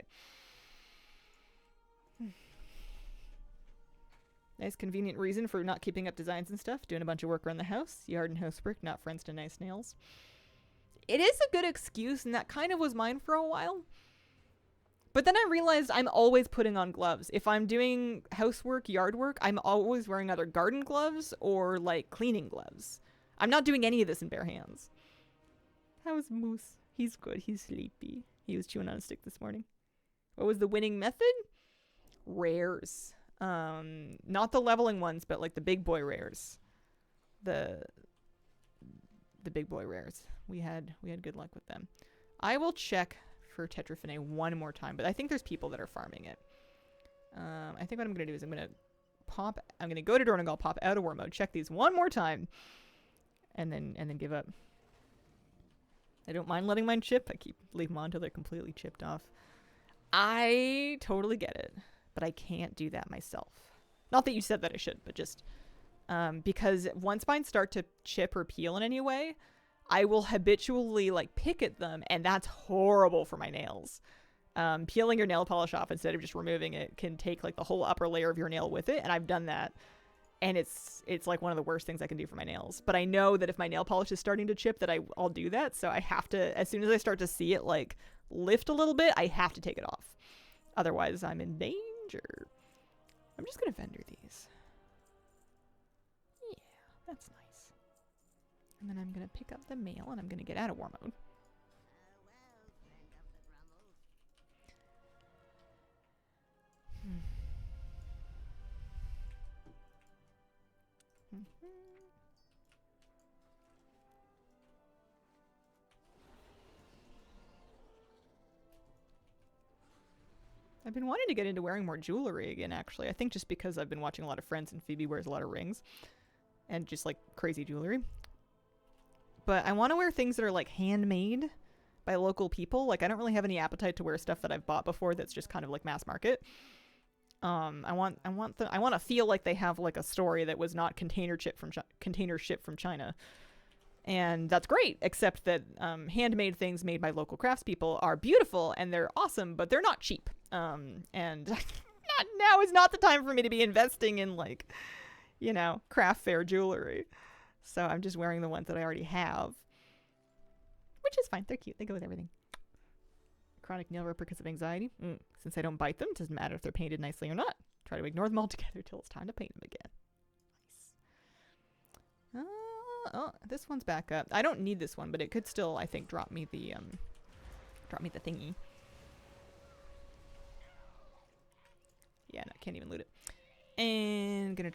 Nice convenient reason for not keeping up designs and stuff. Doing a bunch of work around the house. Yard and housework, not friends to nice nails. It is a good excuse, and that kind of was mine for a while. But then I realized I'm always putting on gloves. If I'm doing housework, yard work, I'm always wearing either garden gloves or like cleaning gloves. I'm not doing any of this in bare hands. How's Moose? He's good. He's sleepy. He was chewing on a stick this morning. What was the winning method? Rares. Not the leveling ones, but like the big boy rares. The big boy rares. We had good luck with them. I will check for Tetrafine one more time, but I think there's people that are farming it. I think what I'm going to do is I'm going to go to Dorne, pop out of war mode, check these one more time, and then give up. I don't mind letting mine chip. I leave them on until they're completely chipped off. I totally get it, but I can't do that myself. Not that you said that I should, but just because once mine start to chip or peel in any way, I will habitually like pick at them, and that's horrible for my nails. Peeling your nail polish off instead of just removing it can take like the whole upper layer of your nail with it, and I've done that. And it's like one of the worst things I can do for my nails. But I know that if my nail polish is starting to chip that I'll do that. So I have to, as soon as I start to see it like lift a little bit, I have to take it off. Otherwise I'm in danger. I'm just going to vendor these. Yeah, that's nice. And then I'm going to pick up the mail and I'm going to get out of war mode. I've been wanting to get into wearing more jewelry again, actually. I think just because I've been watching a lot of Friends and Phoebe wears a lot of rings and just like crazy jewelry. But I want to wear things that are like handmade by local people. Like I don't really have any appetite to wear stuff that I've bought before that's just kind of like mass market. I want to feel like they have like a story that was not container shipped from China. And that's great, except that handmade things made by local craftspeople are beautiful and they're awesome, but they're not cheap. And now is not the time for me to be investing in like, craft fair jewelry. So I'm just wearing the ones that I already have, which is fine. They're cute. They go with everything. Chronic nail ripper because of anxiety. Since I don't bite them, it doesn't matter if they're painted nicely or not. Try to ignore them altogether till it's time to paint them again. Nice. Oh, this one's back up. I don't need this one, but it could still, I think, drop me the thingy. Yeah, no, can't even loot it. And gonna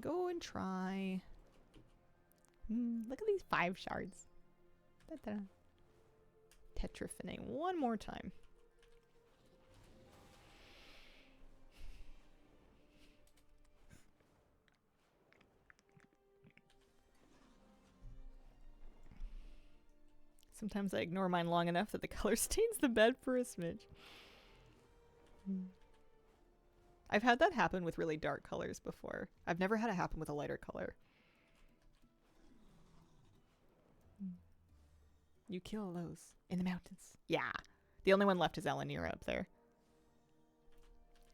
go and try. Look at these 5 shards. Da-da. Tetrafine one more time. Sometimes I ignore mine long enough that the color stains the bed for a smidge. I've had that happen with really dark colors before. I've never had it happen with a lighter color. You kill those in the mountains. Yeah. The only one left is Alanira up there.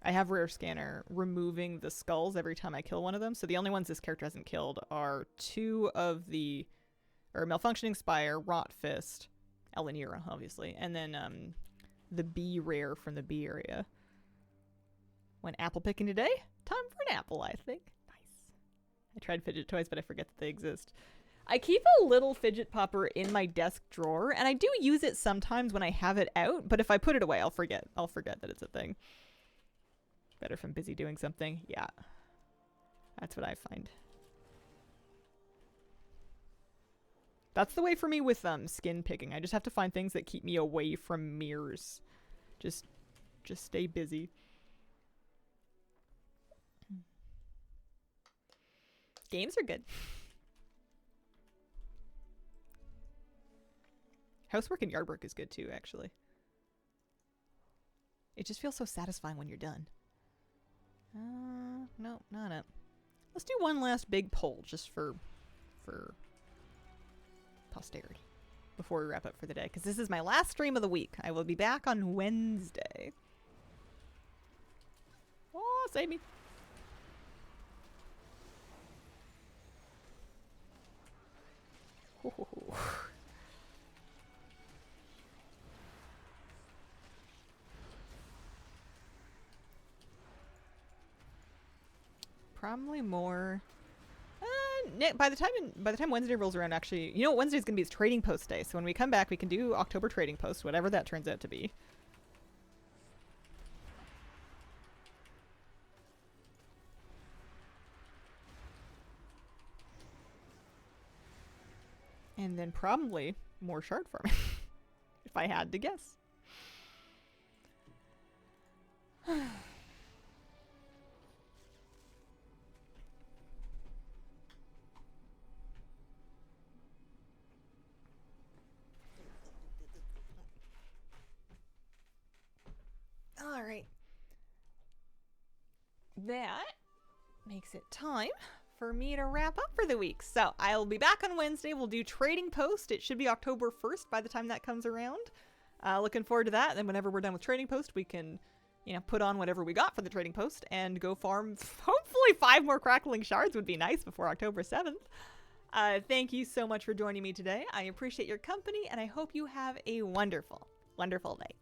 I have Rare Scanner removing the skulls every time I kill one of them. So the only ones this character hasn't killed are two of the... or Malfunctioning Spire, Rot Fist, Alanira, obviously. And then the bee rare from the bee area. Went apple picking today? Time for an apple, I think. Nice. I tried fidget toys, but I forget that they exist. I keep a little fidget popper in my desk drawer, and I do use it sometimes when I have it out, but if I put it away, I'll forget. I'll forget that it's a thing. Better if I'm busy doing something. Yeah. That's what I find. That's the way for me with skin picking. I just have to find things that keep me away from mirrors. Just stay busy. Games are good. Housework and yard work is good too, actually. It just feels so satisfying when you're done. No, not it. Let's do one last big poll just for posterity before we wrap up for the day, because this is my last stream of the week. I will be back on Wednesday. Oh, save me. Probably more. By the time Wednesday rolls around, actually, you know what Wednesday's gonna be is trading post day. So when we come back, we can do October trading post, whatever that turns out to be. And then probably more shard farming, if I had to guess. All right. That makes it time for me to wrap up for the week. So I'll be back on Wednesday. We'll do trading post. It should be October 1st by the time that comes around. Looking forward to that. And then whenever we're done with trading post, we can, put on whatever we got for the trading post and go farm. Hopefully 5 more Crackling Shards would be nice before October 7th. Thank you so much for joining me today. I appreciate your company, and I hope you have a wonderful, wonderful day.